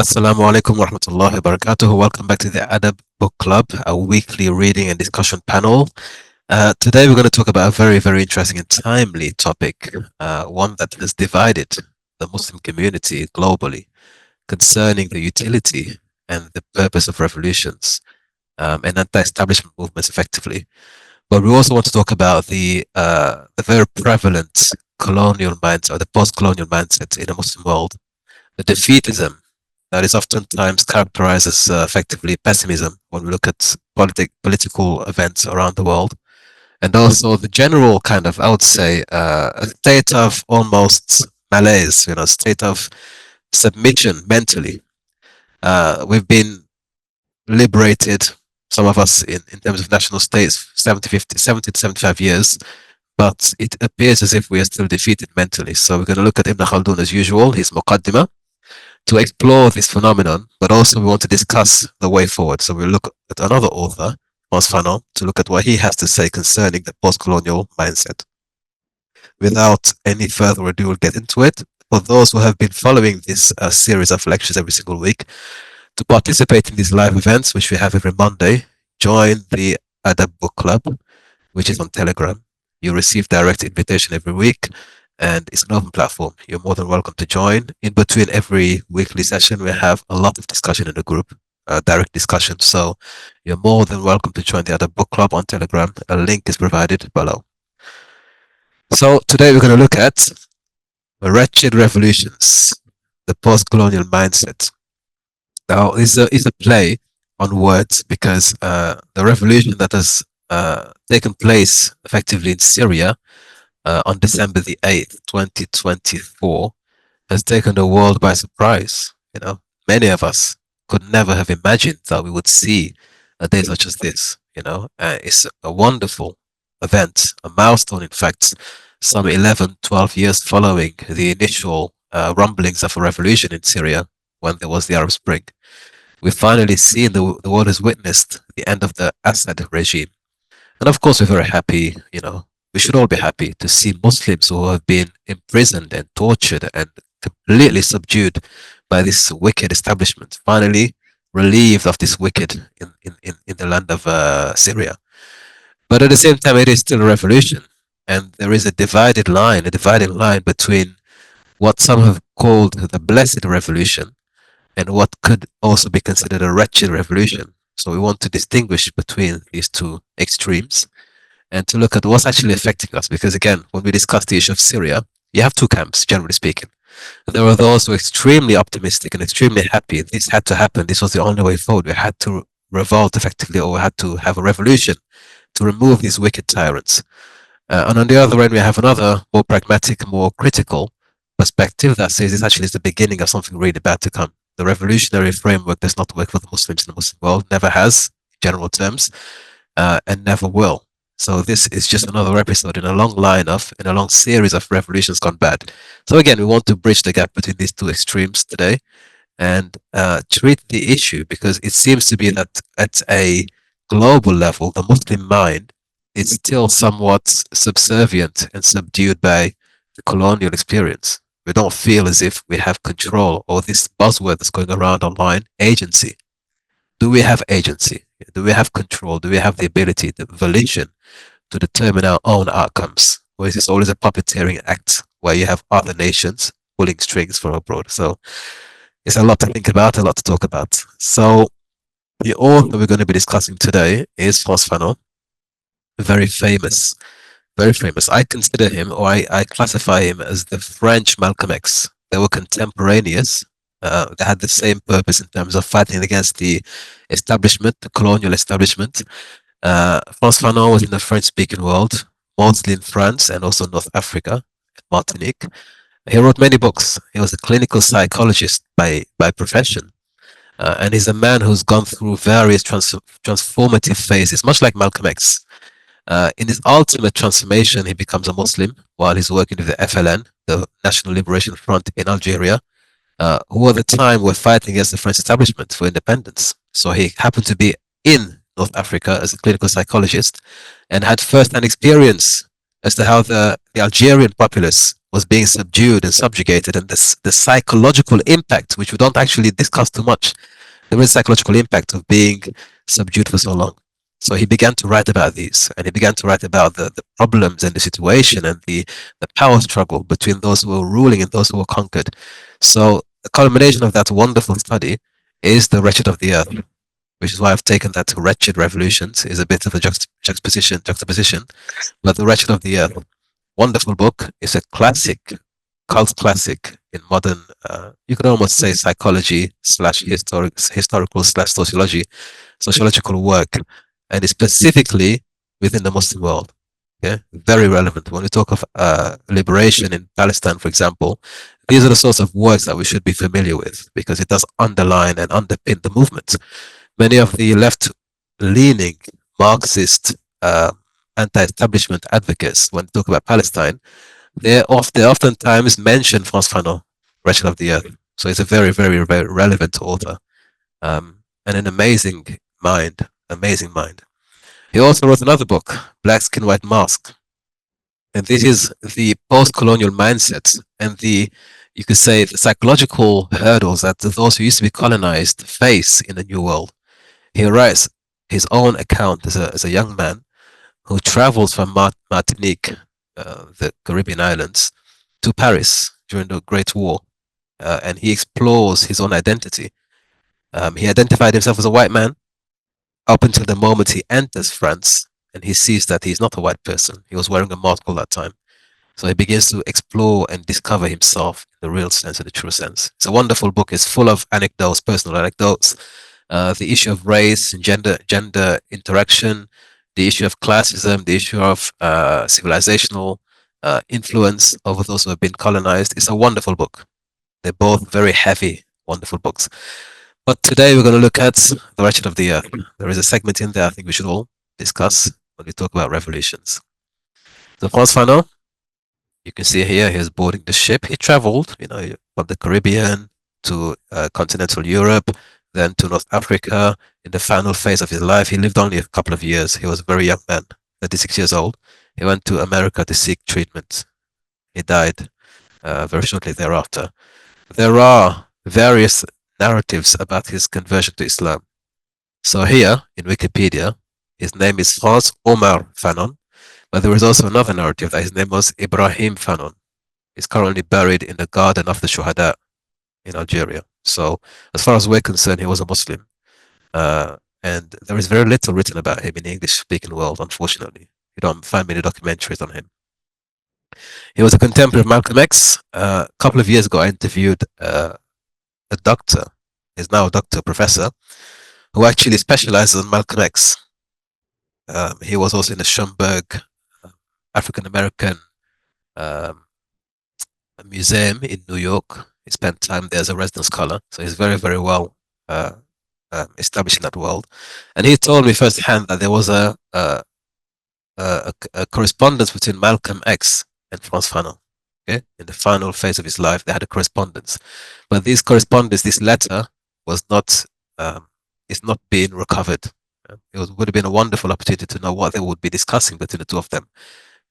Assalamu alaikum wa rahmatullahi wa barakatuh. Welcome back to the Adab Book Club, a weekly reading and discussion panel. Today we're going to talk about a very, very interesting and timely topic, one that has divided the Muslim community globally concerning the utility and the purpose of revolutions and anti-establishment movements effectively. But we also want to talk about the very prevalent colonial mindset, or the post-colonial mindset in the Muslim world, the defeatism that is oftentimes characterized as effectively pessimism when we look at political events around the world, and also the general kind of, I would say, a state of almost malaise, state of submission mentally. We've been liberated, some of us in terms of national states, 70 to 75 years, but it appears as if we are still defeated mentally. So we're going to look at Ibn Khaldun as usual, his Muqaddimah, to explore this phenomenon, but also we want to discuss the way forward. So we'll look at another author, Fanon, to look at what he has to say concerning the post-colonial mindset. Without any further ado, we'll get into it. For those who have been following this series of lectures every single week, to participate in these live events, which we have every Monday, join the Adab Book Club, which is on Telegram. You receive direct invitation every week, and it's an open platform. You're more than welcome to join. In between every weekly session, we have a lot of discussion in the group, direct discussion. So you're more than welcome to join the Adab Book Club on Telegram. A link is provided below. So today we're going to look at wretched revolutions, the post-colonial mindset. Now, it's a play on words because the revolution that has taken place effectively in Syria on December the 8th, 2024, has taken the world by surprise. Many of us could never have imagined that we would see a day such as this. It's a wonderful event, a milestone, in fact, some 11, 12 years following the initial rumblings of a revolution in Syria when there was the Arab Spring. We've finally seen, the world has witnessed the end of the Assad regime. And of course, we're very happy, we should all be happy to see Muslims who have been imprisoned and tortured and completely subdued by this wicked establishment, finally relieved of this wicked in the land of Syria. But at the same time, it is still a revolution. And there is a dividing line between what some have called the blessed revolution and what could also be considered a wretched revolution. So we want to distinguish between these two extremes and to look at what's actually affecting us. Because again, when we discuss the issue of Syria, you have two camps, generally speaking. There are those who are extremely optimistic and extremely happy. This had to happen. This was the only way forward. We had to revolt effectively, or we had to have a revolution to remove these wicked tyrants. And on the other end, we have another more pragmatic, more critical perspective that says this actually is the beginning of something really bad to come. The revolutionary framework does not work for the Muslims in the Muslim world, never has, in general terms, and never will. So this is just another episode in a long series of revolutions gone bad. So again, we want to bridge the gap between these two extremes today and treat the issue, because it seems to be that at a global level, the Muslim mind is still somewhat subservient and subdued by the colonial experience. We don't feel as if we have control, or this buzzword that's going around online, agency. Do we have agency? Do we have control? Do we have the ability, the volition to determine our own outcomes? Or is this always a puppeteering act where you have other nations pulling strings from abroad? So it's a lot to think about, a lot to talk about. So the author we're going to be discussing today is Frantz Fanon, very famous. I consider him, or I classify him as the French Malcolm X. They were contemporaneous. They had the same purpose in terms of fighting against the establishment, the colonial establishment. Frantz Fanon was in the French-speaking world, mostly in France and also North Africa, Martinique. He wrote many books. He was a clinical psychologist by profession. And he's a man who's gone through various transformative phases, much like Malcolm X. In his ultimate transformation, he becomes a Muslim while he's working with the FLN, the National Liberation Front in Algeria, who at the time were fighting against the French establishment for independence. So he happened to be in North Africa as a clinical psychologist and had first-hand experience as to how the Algerian populace was being subdued and subjugated, and this the psychological impact, which we don't actually discuss too much, the real psychological impact of being subdued for so long. So he began to write about these, and he began to write about the problems and the situation and the power struggle between those who were ruling and those who were conquered. So the culmination of that wonderful study is The Wretched of the Earth, which is why I've taken that to Wretched Revolutions, is a bit of a juxtaposition, but The Wretched of the Earth, wonderful book. It's a classic, cult classic in modern, you could almost say psychology slash historical slash sociological work, and it's specifically within the Muslim world. Yeah, very relevant. When we talk of liberation in Palestine, for example, these are the sorts of works that we should be familiar with because it does underline and underpin the movement. Many of the left-leaning Marxist anti-establishment advocates, when they talk about Palestine, they oftentimes mention Frantz Fanon, Wretched of the Earth. So it's a very, very, very relevant author, and an amazing mind. Amazing mind. He also wrote another book, Black Skin, White Mask. And this is the post-colonial mindset and you could say, the psychological hurdles that those who used to be colonized face in the New World. He writes his own account as a young man who travels from Martinique, the Caribbean islands, to Paris during the Great War. And he explores his own identity. He identified himself as a white man up until the moment he enters France and he sees that he's not a white person. He was wearing a mask all that time. So he begins to explore and discover himself in the real sense, in the true sense. It's a wonderful book. It's full of anecdotes, personal anecdotes, the issue of race and gender interaction, the issue of classism, the issue of civilizational influence over those who have been colonized. It's a wonderful book. They're both very heavy, wonderful books. But today we're going to look at The Wretched of the Earth. There is a segment in there I think we should all discuss when we talk about revolutions. So Frantz Fanon, you can see here, he's boarding the ship. He traveled, from the Caribbean to continental Europe, then to North Africa. In the final phase of his life, he lived only a couple of years. He was a very young man, 36 years old. He went to America to seek treatment. He died very shortly thereafter. There are various narratives about his conversion to Islam. So here in Wikipedia, his name is Frantz Omar Fanon, but there is also another narrative that his name was Ibrahim Fanon. He's currently buried in the Garden of the Shuhada in Algeria. So as far as we're concerned, he was a Muslim. And there is very little written about him in the English-speaking world, unfortunately. You don't find many documentaries on him. He was a contemporary of Malcolm X. A couple of years ago, I interviewed a doctor, he's now a doctor, professor, who actually specializes in Malcolm X. He was also in the Schomburg African-American Museum in New York. He spent time there as a resident scholar, so he's very, very well established in that world. And he told me firsthand that there was a correspondence between Malcolm X and Frantz Fanon. Okay, in the final phase of his life, they had a correspondence, but this correspondence, this letter, was not is not being recovered. Would have been a wonderful opportunity to know what they would be discussing between the two of them.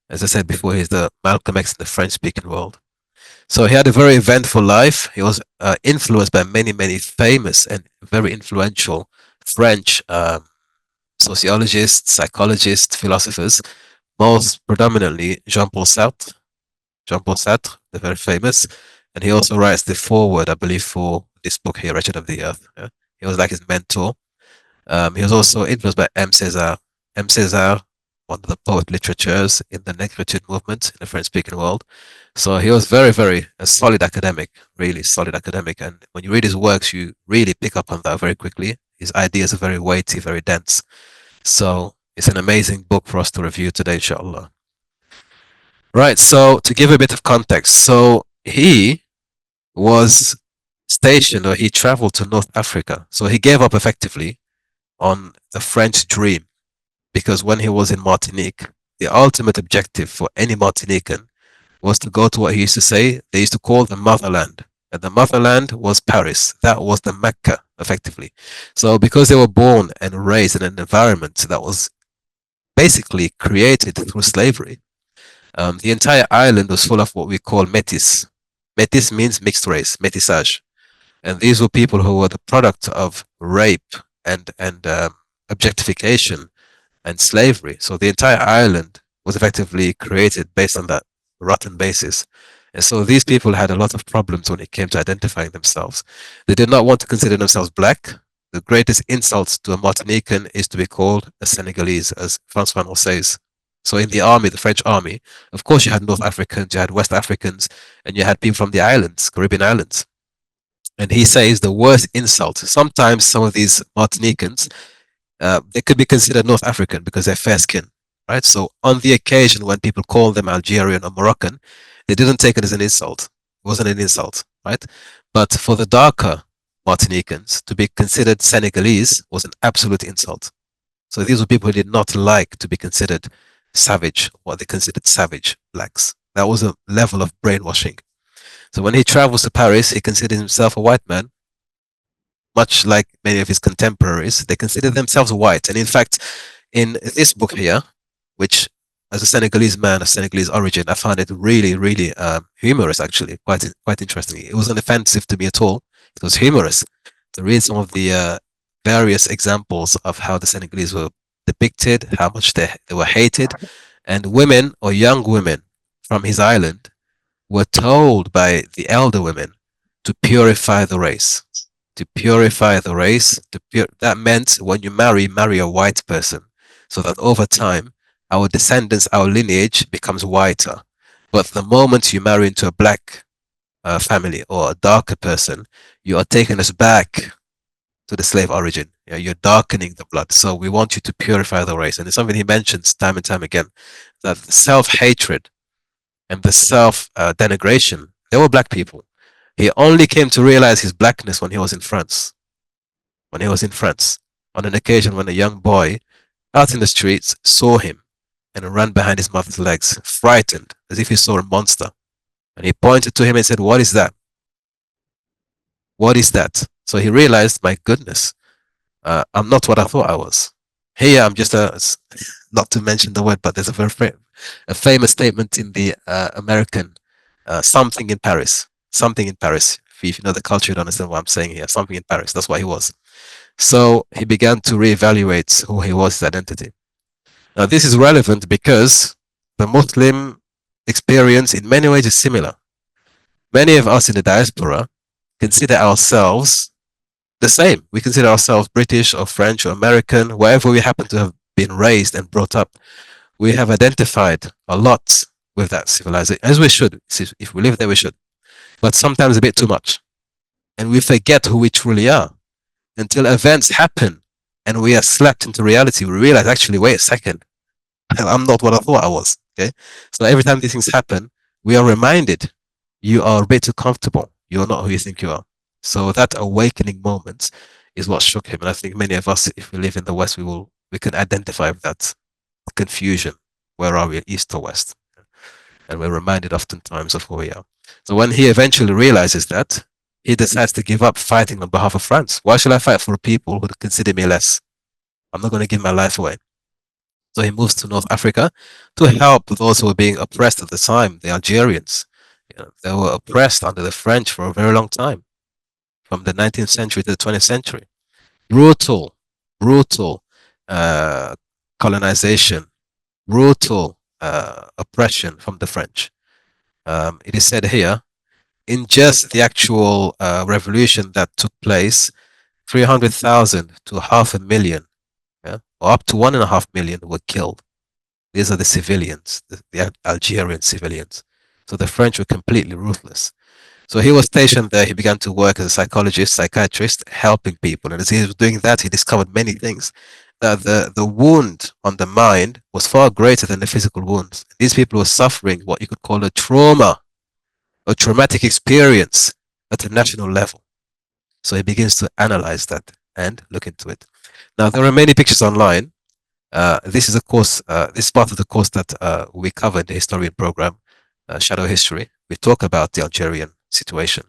As I said before, he's the Malcolm X in the French-speaking world. So he had a very eventful life. He was influenced by many, many famous and very influential French sociologists, psychologists, philosophers, most predominantly Jean-Paul Sartre. Jean-Paul Sartre, the very famous, and he also writes the foreword, I believe, for this book here, Wretched of the Earth. Yeah? He was like his mentor. He was also influenced by M. César. M. César, one of the poet literatures in the Negritude movement in the French-speaking world. So he was very, very a solid academic, really solid academic. And when you read his works, you really pick up on that very quickly. His ideas are very weighty, very dense. So it's an amazing book for us to review today, inshallah. Right, so to give a bit of context, so he was stationed, or he traveled to North Africa. So he gave up effectively on the French dream, because when he was in Martinique, the ultimate objective for any Martinican was to go to what he used to say, they used to call the motherland. And the motherland was Paris. That was the Mecca, effectively. So because they were born and raised in an environment that was basically created through slavery, The entire island was full of what we call métis. Métis means mixed race, métissage. And these were people who were the product of rape and objectification and slavery. So the entire island was effectively created based on that rotten basis. And so these people had a lot of problems when it came to identifying themselves. They did not want to consider themselves black. The greatest insult to a Martinican is to be called a Senegalese, as Frantz Fanon says. So in the army, the French army, of course you had North Africans, you had West Africans, and you had people from the islands, Caribbean islands. And he says the worst insult. Sometimes some of these Martinicans, they could be considered North African because they're fair skinned, right? So on the occasion when people call them Algerian or Moroccan, they didn't take it as an insult. It wasn't an insult, right? But for the darker Martinicans, to be considered Senegalese was an absolute insult. So these were people who did not like to be considered savage, what they considered savage blacks. That was a level of brainwashing. So when he travels to Paris, he considers himself a white man, much like many of his contemporaries. They consider themselves white. And in fact, in this book here, which as a Senegalese man of Senegalese origin, I found it really, really humorous, actually, quite interesting. It wasn't offensive to me at all. It was humorous to read some of the various examples of how the Senegalese were depicted, how much they were hated, and women or young women from his island were told by the elder women to purify the race. To purify the race, that meant when you marry a white person, so that over time, our descendants, our lineage becomes whiter. But the moment you marry into a black family or a darker person, you are taking us back to the slave origin. You're darkening the blood. So we want you to purify the race. And it's something he mentions time and time again, that the self-hatred and the self-denigration, they were black people. He only came to realize his blackness when he was in France. When he was in France, on an occasion when a young boy out in the streets saw him and ran behind his mother's legs, frightened, as if he saw a monster. And he pointed to him and said, "What is that? What is that?" So he realized, my goodness, I'm not what I thought I was. Here, I'm just not to mention the word, but there's a famous statement in the American, something in Paris. Something in Paris. If you know the culture, you understand what I'm saying here. Something in Paris. That's what he was. So he began to reevaluate who he was, his identity. Now, this is relevant because the Muslim experience in many ways is similar. Many of us in the diaspora consider ourselves the same. We consider ourselves British or French or American, wherever we happen to have been raised and brought up. We have identified a lot with that civilization, as we should. If we live there, we should. But sometimes a bit too much. And we forget who we truly are until events happen and we are slapped into reality. We realize, actually, wait a second, I'm not what I thought I was. Okay. So every time these things happen, we are reminded you are a bit too comfortable. You're not who you think you are. So that awakening moment is what shook him. And I think many of us, if we live in the West, we can identify with that confusion. Where are we, East or West? And we're reminded oftentimes of who we are. So when he eventually realizes that, he decides to give up fighting on behalf of France. Why should I fight for people who consider me less? I'm not going to give my life away. So he moves to North Africa to help those who were being oppressed at the time, the Algerians. They were oppressed under the French for a very long time, from the 19th century to the 20th century. Brutal colonization, brutal oppression from the French. It is said here, in just the actual revolution that took place, 300,000 to 500,000, or up to 1.5 million were killed. These are the civilians, the Algerian civilians. So the French were completely ruthless. So he was stationed there. He began to work as a psychologist, psychiatrist, helping people. And as he was doing that, he discovered many things. The wound on the mind was far greater than the physical wounds. These people were suffering what you could call a trauma, a traumatic experience at a national level. So he begins to analyze that and look into it. Now, there are many pictures online. This is a course, this is part of the course that we cover in the historian program, Shadow History. We talk about the Algerian situation.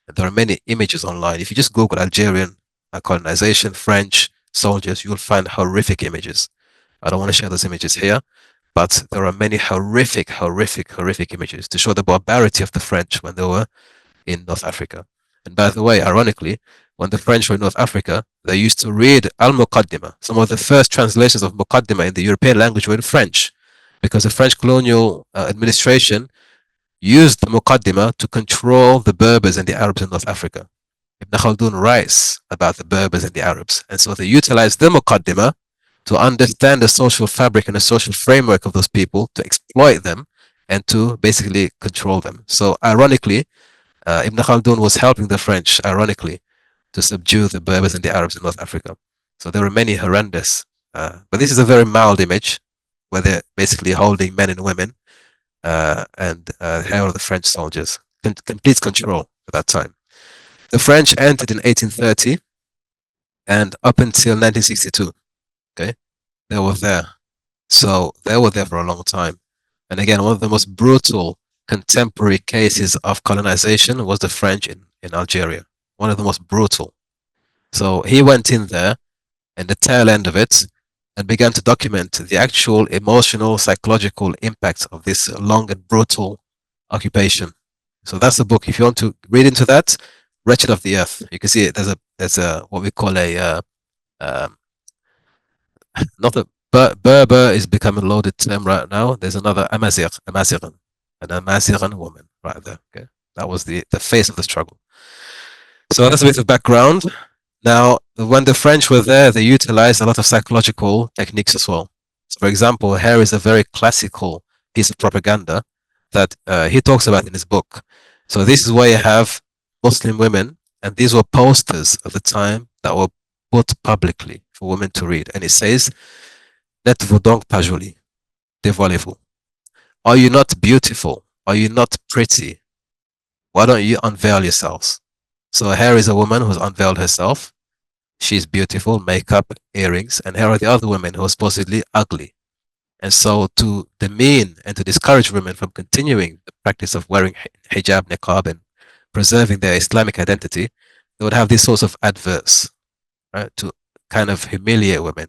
And there are many images online. If you just Google Algerian colonization, French soldiers, you'll find horrific images. I don't want to share those images here, But there are many horrific, horrific, horrific images to show the barbarity of the French when they were in North Africa. And by the way, ironically, when the French were in North Africa, they used to read Al-Muqaddimah. Some of the first translations of Muqaddimah in the European language were in French, because the French colonial administration used the Muqaddimah to control the Berbers and the Arabs in North Africa. Ibn Khaldun writes about the Berbers and the Arabs. And so they utilized the Muqaddimah to understand the social fabric and the social framework of those people, to exploit them, and to basically control them. So ironically, Ibn Khaldun was helping the French, ironically, to subdue the Berbers and the Arabs in North Africa. So there were many horrendous, but this is a very mild image, where they're basically holding men and women, and here are the French soldiers, complete control at that time. The French entered in 1830, and up until 1962, okay, they were there. So they were there for a long time. And again, one of the most brutal contemporary cases of colonization was the French in Algeria. One of the most brutal. So he went in there and the tail end of it and began to document the actual emotional, psychological impacts of this long and brutal occupation. So that's the book. If you want to read into that, Wretched of the Earth. You can see it. There's a what we call a not a Berber is becoming a loaded term right now. There's another Amaziran, an Amaziran woman right there. Okay, that was the face of the struggle. So that's a bit of background. Now, when the French were there, they utilized a lot of psychological techniques as well. So for example, here is a very classical piece of propaganda that he talks about in his book. So this is where you have Muslim women, and these were posters at the time that were put publicly for women to read. And it says, "N'êtes-vous donc pas jolie? Dévoilez-vous. Are you not beautiful? Are you not pretty? Why don't you unveil yourselves?" So here is a woman who's unveiled herself. She's beautiful, makeup, earrings, and here are the other women who are supposedly ugly. And so to demean and to discourage women from continuing the practice of wearing hijab, niqab, and preserving their Islamic identity, they would have these sorts of adverts, right, to kind of humiliate women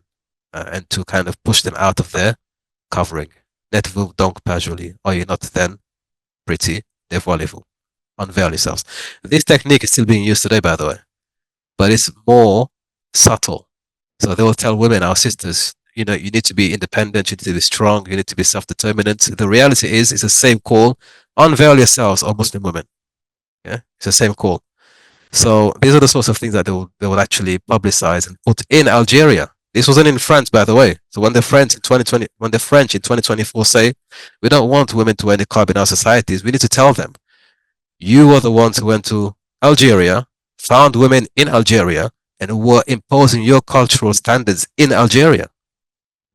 and to kind of push them out of their covering. N'êtes-vous donc pas jolie? Are you not then pretty? Dévoilez-vous. Unveil yourselves. This technique is still being used today, by the way, but it's more subtle. So they will tell women, our sisters, you know, you need to be independent, you need to be strong, you need to be self-determinant. The reality is, it's the same call. Unveil yourselves, O Muslim women. Yeah, it's the same call. So these are the sorts of things that they will actually publicize and put in Algeria. This wasn't in France, by the way. So when the French in 2024 say, we don't want women to wear niqab in our societies, we need to tell them, you were the ones who went to Algeria, found women in Algeria, and were imposing your cultural standards in Algeria.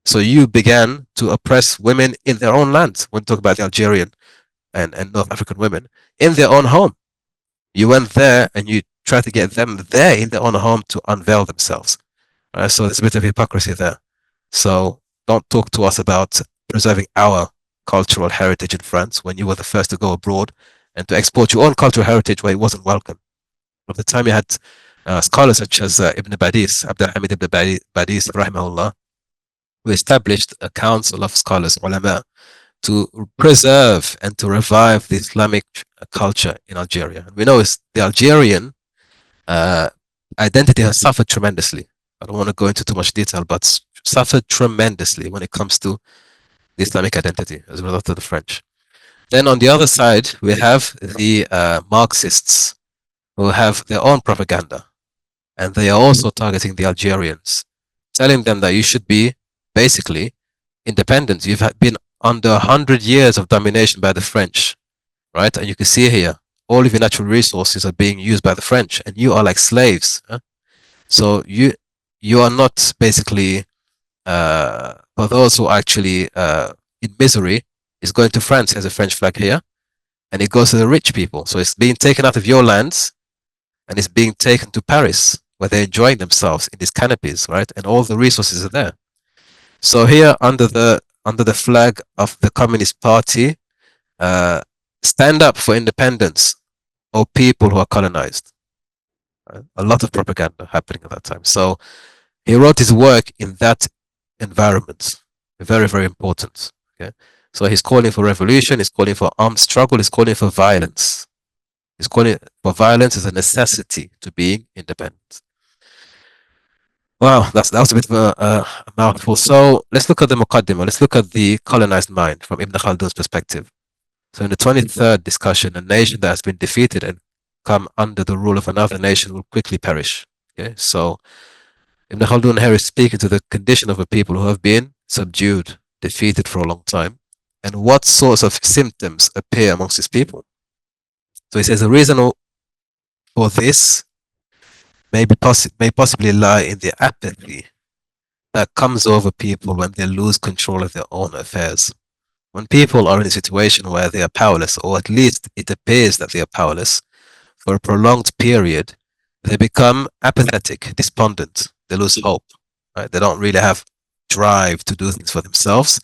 So you began to oppress women in their own land. When we talk about the Algerian and North African women, in their own home. You went there and you tried to get them there in their own home to unveil themselves. So there's a bit of hypocrisy there. So don't talk to us about preserving our cultural heritage in France when you were the first to go abroad and to export your own cultural heritage where it wasn't welcome. At the time you had scholars such as Ibn Badis, Abdul-Hamid Ibn Badis, rahimahullah, who established a council of scholars, ulama, to preserve and to revive the Islamic culture in Algeria. And we know the Algerian identity has suffered tremendously. I don't want to go into too much detail, but suffered tremendously when it comes to the Islamic identity as a result of the French. Then on the other side, we have the Marxists, who have their own propaganda. And they are also targeting the Algerians, telling them that you should be basically independent. You've been under 100 years of domination by the French, right? And you can see here, all of your natural resources are being used by the French, and you are like slaves. Huh? So you are not basically, for those who are actually in misery, is going to France. There's a French flag here, and it goes to the rich people. So it's being taken out of your lands, and it's being taken to Paris, where they're enjoying themselves in these canopies, right? And all the resources are there. So here, under the flag of the Communist Party, stand up for independence, or people who are colonized. Right? A lot of propaganda happening at that time. So he wrote his work in that environment. Very, very important. Okay, so he's calling for revolution. He's calling for armed struggle. He's calling for violence. He's calling for violence as a necessity to being independent. Wow, that was a bit of a mouthful. So let's look at the Muqaddimah. Let's look at the colonized mind from Ibn Khaldun's perspective. So in the 23rd discussion, a nation that has been defeated and come under the rule of another nation will quickly perish. Okay, so Ibn Khaldun here is speaking to the condition of a people who have been subdued, defeated for a long time, and what sorts of symptoms appear amongst his people. So he says the reason for this may possibly lie in the apathy that comes over people when they lose control of their own affairs. When people are in a situation where they are powerless, or at least it appears that they are powerless, for a prolonged period, they become apathetic, despondent. They lose hope. Right? They don't really have drive to do things for themselves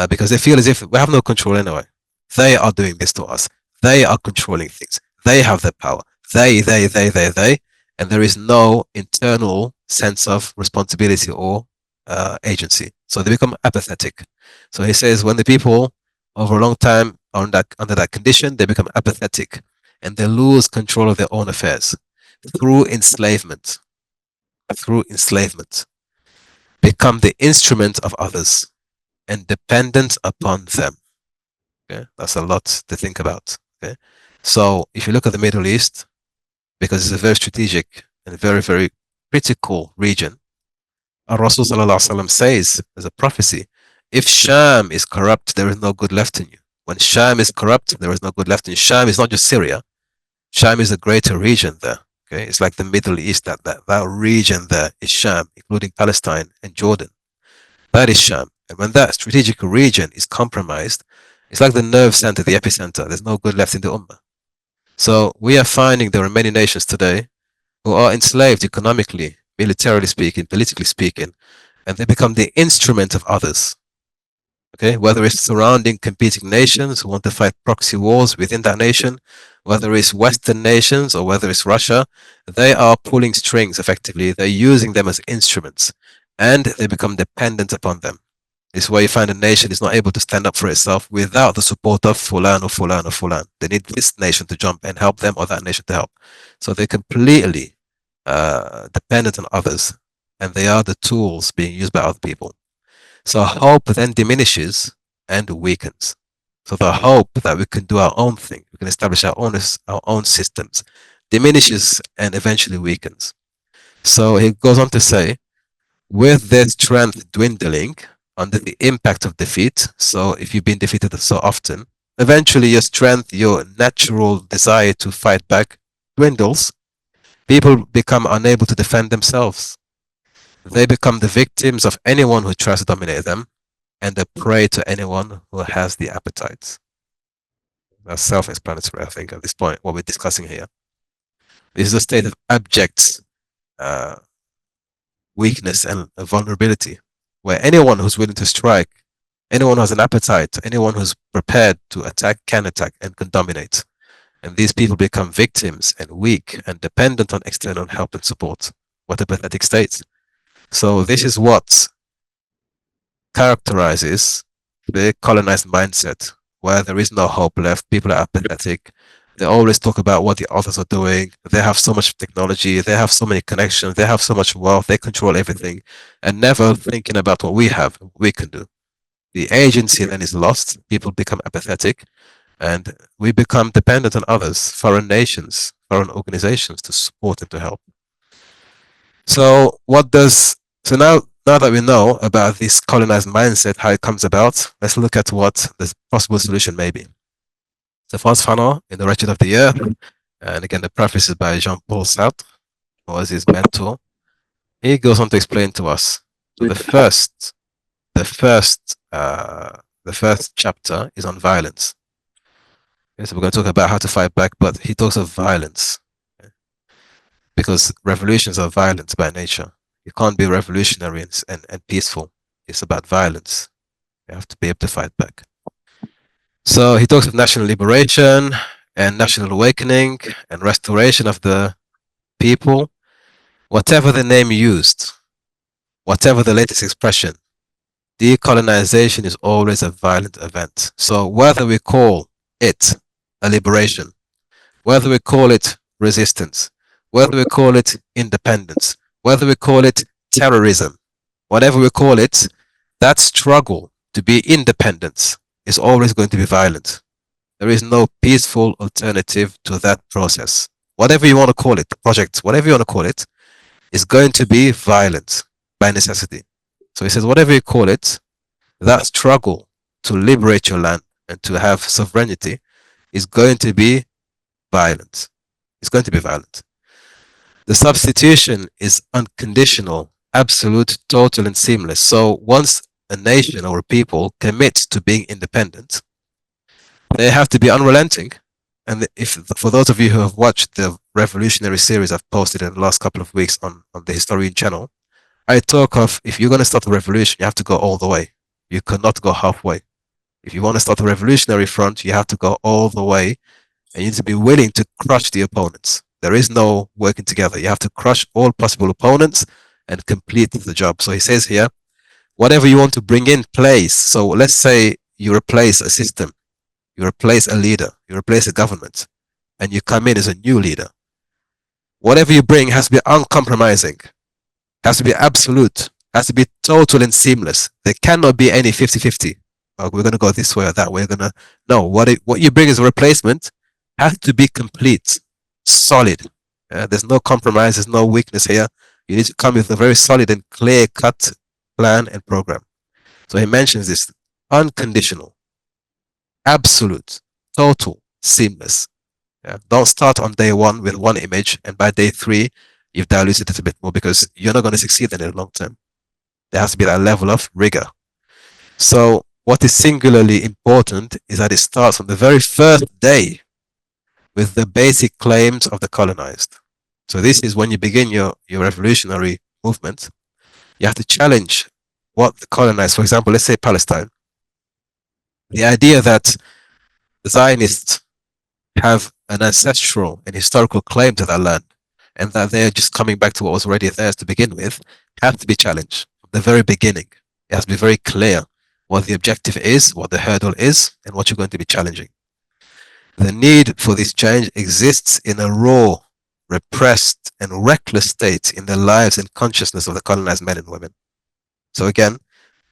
because they feel as if we have no control anyway. They are doing this to us. They are controlling things. They have the power. They. And there is no internal sense of responsibility or agency. So they become apathetic. So he says when the people over a long time are under that condition, they become apathetic and they lose control of their own affairs through enslavement. Through enslavement, become the instrument of others and dependent upon them. Okay, that's a lot to think about. Okay, so if you look at the Middle East, because it's a very strategic and very, very critical region, our Rasul says as a prophecy, if Sham is corrupt, there is no good left in you. When Sham is corrupt, there is no good left in you. Sham is not just Syria. Sham is a greater region there. Okay, it's like the Middle East. That region there is Sham, including Palestine and Jordan. That is Sham. And when that strategic region is compromised, it's like the nerve center, the epicenter. There's no good left in the Ummah. So we are finding there are many nations today who are enslaved economically, militarily speaking, politically speaking, and they become the instrument of others. Okay, whether it's surrounding competing nations who want to fight proxy wars within that nation, whether it's Western nations or whether it's Russia, they are pulling strings effectively. They're using them as instruments and they become dependent upon them. This is why you find a nation is not able to stand up for itself without the support of Fulan or Fulan or Fulan. They need this nation to jump and help them or that nation to help. So they're completely dependent on others and they are the tools being used by other people. So hope then diminishes and weakens. So the hope that we can do our own thing, we can establish our own systems, diminishes and eventually weakens. So he goes on to say, with their strength dwindling under the impact of defeat, so if you've been defeated so often, eventually your strength, your natural desire to fight back dwindles. People become unable to defend themselves. They become the victims of anyone who tries to dominate them and a prey to anyone who has the appetites. That's self-explanatory, I think, at this point, what we're discussing here. This is a state of abject weakness and vulnerability, where anyone who's willing to strike, anyone who has an appetite, anyone who's prepared to attack can attack and can dominate. And these people become victims and weak and dependent on external help and support. What a pathetic state. So this is what characterizes the colonized mindset, where there is no hope left. People are apathetic. They always talk about what the others are doing. They have so much technology. They have so many connections. They have so much wealth. They control everything and never thinking about what we have, what we can do. The agency then is lost. People become apathetic and we become dependent on others, foreign nations, foreign organizations to support and to help. So now that we know about this colonized mindset, how it comes about, let's look at what the possible solution may be. So Frantz Fanon in The Wretched of the Year, and again the preface is by Jean-Paul Sartre, who was his mentor. He goes on to explain to us the first chapter is on violence. Okay, so we're going to talk about how to fight back, but he talks of violence. Okay? Because revolutions are violent by nature. You can't be revolutionary and peaceful. It's about violence. You have to be able to fight back. So he talks of national liberation and national awakening and restoration of the people, whatever the name used, whatever the latest expression. Decolonization is always a violent event. So whether we call it a liberation, whether we call it resistance, whether we call it independence, whether we call it terrorism, whatever we call it, that struggle to be independent is always going to be violent. There is no peaceful alternative to that process. Whatever you want to call it, the project, whatever you want to call it, is going to be violent by necessity. So he says, whatever you call it, that struggle to liberate your land and to have sovereignty is going to be violent. It's going to be violent. The substitution is unconditional, absolute, total, and seamless. So once a nation or a people commits to being independent, they have to be unrelenting. And if for those of you who have watched the revolutionary series I've posted in the last couple of weeks on the Historian channel, I talk of if you're going to start a revolution, you have to go all the way. You cannot go halfway. If you want to start a revolutionary front, you have to go all the way, and you need to be willing to crush the opponents. There is no working together. You have to crush all possible opponents and complete the job. So he says here, whatever you want to bring in place. So let's say you replace a system, you replace a leader, you replace a government, and you come in as a new leader. Whatever you bring has to be uncompromising, has to be absolute, has to be total and seamless. There cannot be any 50-50. We're going to go this way or that way. We're going to, no, what you bring as a replacement has to be complete, solid. There's no compromise, there's no weakness here. You need to come with a very solid and clear-cut plan and program. So he mentions this: unconditional, absolute, total, seamless. Don't start on day one with one image, and by day three, you've diluted it a bit more, because you're not going to succeed in the long term. There has to be that level of rigor. So what is singularly important is that it starts from the very first day with the basic claims of the colonized. So this is when you begin your revolutionary movement. You have to challenge what the colonized, for example, let's say Palestine. The idea that the Zionists have an ancestral and historical claim to that land, and that they're just coming back to what was already theirs to begin with, have to be challenged from the very beginning. It has to be very clear what the objective is, what the hurdle is, and what you're going to be challenging. The need for this change exists in a raw, repressed, and reckless state in the lives and consciousness of the colonized men and women. So again,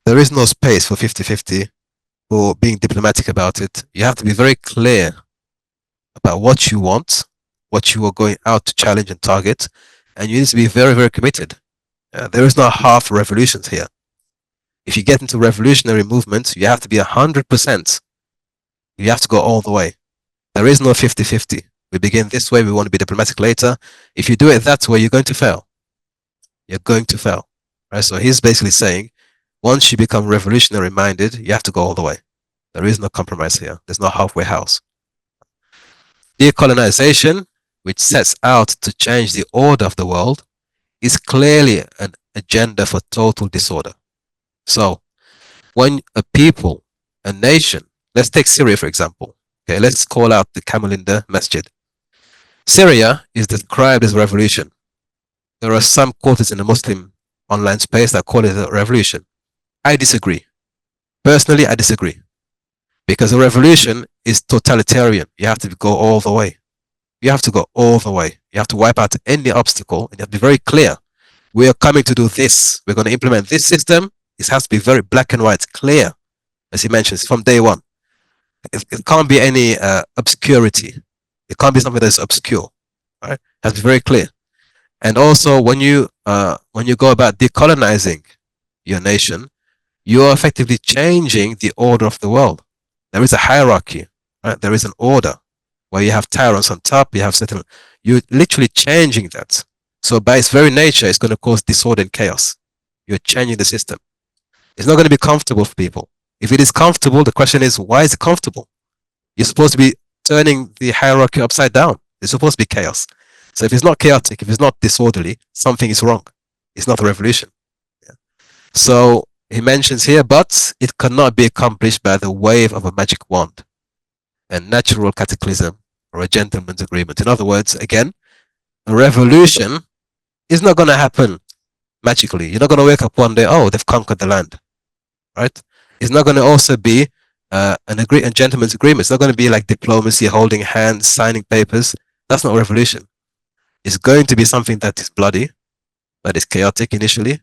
there is no space for 50-50 or being diplomatic about it. You have to be very clear about what you want, what you are going out to challenge and target, and you need to be very, very committed. There is no half revolutions here. If you get into revolutionary movements, you have to be 100%. You have to go all the way. There is no 50-50. We begin this way, we want to be diplomatic later. If you do it that way, you're going to fail. You're going to fail. Right? So he's basically saying, once you become revolutionary minded, you have to go all the way. There is no compromise here. There's no halfway house. Decolonization, which sets out to change the order of the world, is clearly an agenda for total disorder. So when a people, a nation, let's take Syria for example. Okay, let's call out the Kamulinda Masjid. Syria is described as revolution. There are some quarters in the Muslim online space that call it a revolution. I disagree. Personally, I disagree. Because a revolution is totalitarian. You have to go all the way. You have to go all the way. You have to wipe out any obstacle, and you have to be very clear. We are coming to do this. We're going to implement this system. It has to be very black and white, clear, as he mentions, from day one. It can't be any obscurity. It can't be something that's obscure. Right? It has to be very clear. And also, when you go about decolonizing your nation, you are effectively changing the order of the world. There is a hierarchy. Right? There is an order where you have tyrants on top. You have settlement. You're literally changing that. So by its very nature, it's going to cause disorder and chaos. You're changing the system. It's not going to be comfortable for people. If it is comfortable, the question is, why is it comfortable? You're supposed to be turning the hierarchy upside down. It's supposed to be chaos. So if it's not chaotic, if it's not disorderly, something is wrong. It's not a revolution. Yeah. So he mentions here, but it cannot be accomplished by the wave of a magic wand, a natural cataclysm, or a gentleman's agreement. In other words, again, a revolution is not going to happen magically. You're not going to wake up one day, oh, they've conquered the land. right? It's not going to also be a gentleman's agreement. It's not going to be like diplomacy, holding hands, signing papers. That's not revolution. It's going to be something that is bloody, that is chaotic initially,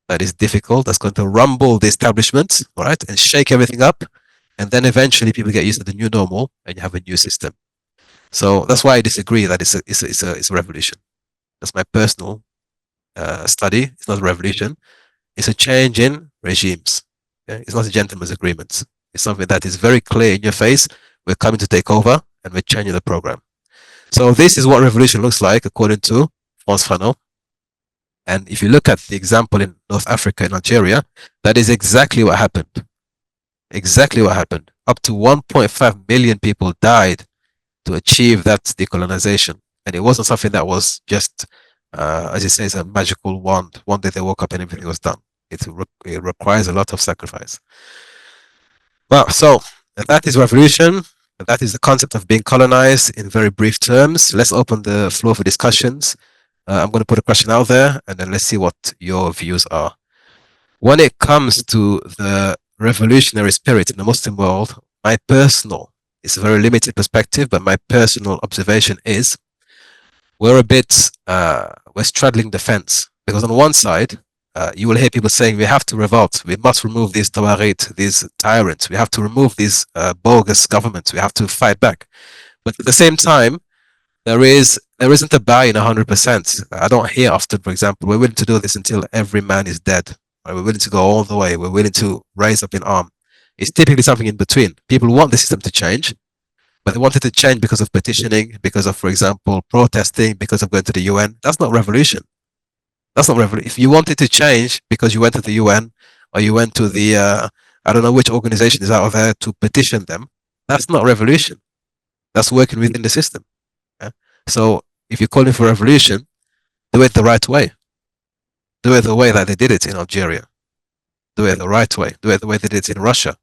that is difficult, that's going to rumble the establishment, all right, and shake everything up. And then eventually people get used to the new normal and you have a new system. So that's why I disagree that it's a revolution. That's my personal study. It's not a revolution. It's a change in regimes. Okay? It's not a gentleman's agreement. It's something that is very clear in your face. We're coming to take over and we're changing the program. So this is what revolution looks like according to Frantz Fanon. And if you look at the example in North Africa, in Algeria, that is exactly what happened. Exactly what happened. Up to 1.5 million people died to achieve that decolonization. And it wasn't something that was just, as it says, a magical wand. One day they woke up and everything was done. It requires a lot of sacrifice. Well, so that is revolution. That is the concept of being colonized in very brief terms. Let's open the floor for discussions. I'm going to put a question out there and then let's see what your views are. When it comes to the revolutionary spirit in the Muslim world, my personal, it's a very limited perspective, but my personal observation is we're straddling the fence. Because on one side, you will hear people saying we have to revolt, we must remove these tawarit, these tyrants, we have to remove these bogus governments, we have to fight back. But at the same time, there isn't a buy-in 100%. I don't hear often, for example, we're willing to do this until every man is dead. We're willing to go all the way. We're willing to raise up in arm. It's typically something in between. People want the system to change, but they want it to change because of petitioning, because of, for example, protesting, because of going to the UN. That's not revolution. That's not revolution. If you want it to change because you went to the UN or you went to the, I don't know which organization is out there to petition them, that's not revolution. That's working within the system. Yeah? So if you're calling for revolution, do it the right way. Do it the way that they did it in Algeria. Do it the right way. Do it the way they did it in Russia.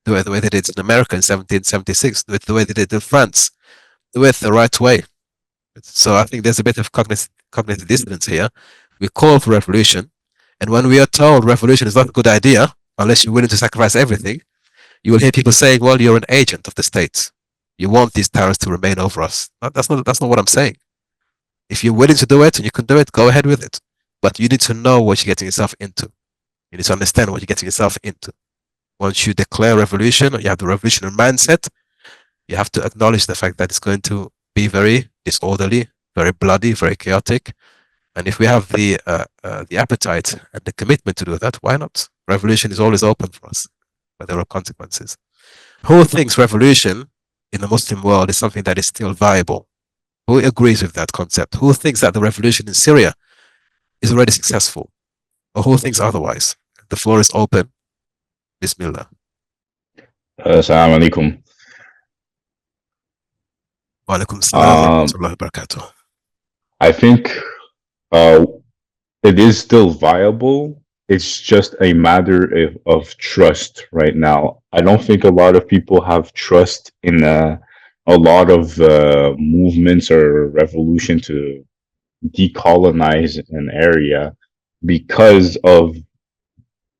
Do it the way they did it in America in 1776. Do it the way they did it in France. Do it the right way. So I think there's a bit of cognitive dissonance here. We call for revolution, and when we are told revolution is not a good idea unless you're willing to sacrifice everything, you will hear people saying, "Well, you're an agent of the state. You want these tyrants to remain over us." That's not what I'm saying. If you're willing to do it and you can do it, go ahead with it. But you need to know what you're getting yourself into. You need to understand what you're getting yourself into. Once you declare revolution or you have the revolutionary mindset, you have to acknowledge the fact that it's going to be very disorderly, very bloody, very chaotic. And if we have the appetite and the commitment to do that, why not? Revolution is always open for us, but there are consequences. Who thinks revolution in the Muslim world is something that is still viable? Who agrees with that concept? Who thinks that the revolution in Syria is already successful? Or who thinks otherwise? The floor is open. Bismillah. Assalamu alaikum. Wa alaikum salam wa rahmatullahi wa barakatuh. I think it is still viable. It's just a matter of trust right now. I don't think a lot of people have trust in a lot of movements or revolution to decolonize an area because of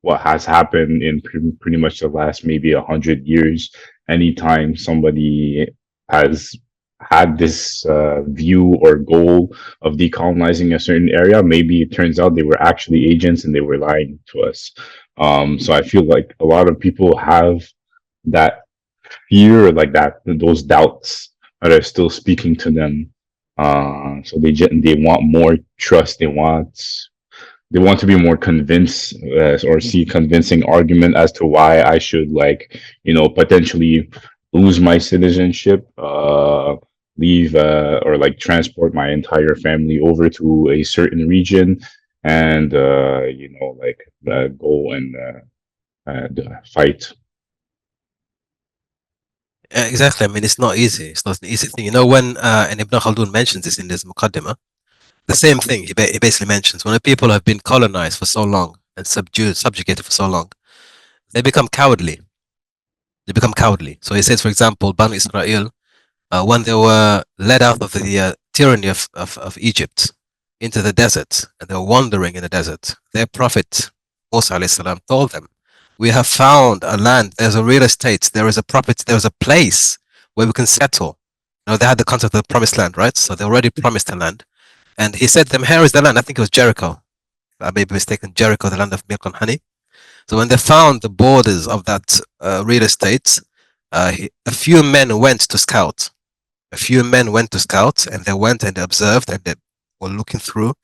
what has happened in pretty much the last maybe 100 years. Anytime somebody has had this view or goal of decolonizing a certain area, maybe it turns out they were actually agents and they were lying to us. So I feel like a lot of people have that fear, like that, those doubts that are still speaking to them. So they want more trust. They want to be more convinced or see convincing argument as to why I should, like, potentially lose my citizenship, leave or like transport my entire family over to a certain region and go and fight. Exactly. I mean, it's not easy. It's not an easy thing. When and Ibn Khaldun mentions this in his Muqaddimah, the same thing. He basically mentions when the people have been colonized for so long and subjugated for so long, they become cowardly. They become cowardly. So he says, for example, Banu Israel, when they were led out of the tyranny of Egypt into the desert, and they were wandering in the desert, their prophet Musa alayhi salam told them We have found a land. There's a real estate. There is a property. There's a place where we can settle. They had the concept of the promised land, right? So they already promised the land. And he said to them, here is the land. I think it was Jericho. I may be mistaken. Jericho, the land of milk and honey. So when they found the borders of that real estate, a few men went to scout. A few men went to scout, and they went and they observed, and they were looking through.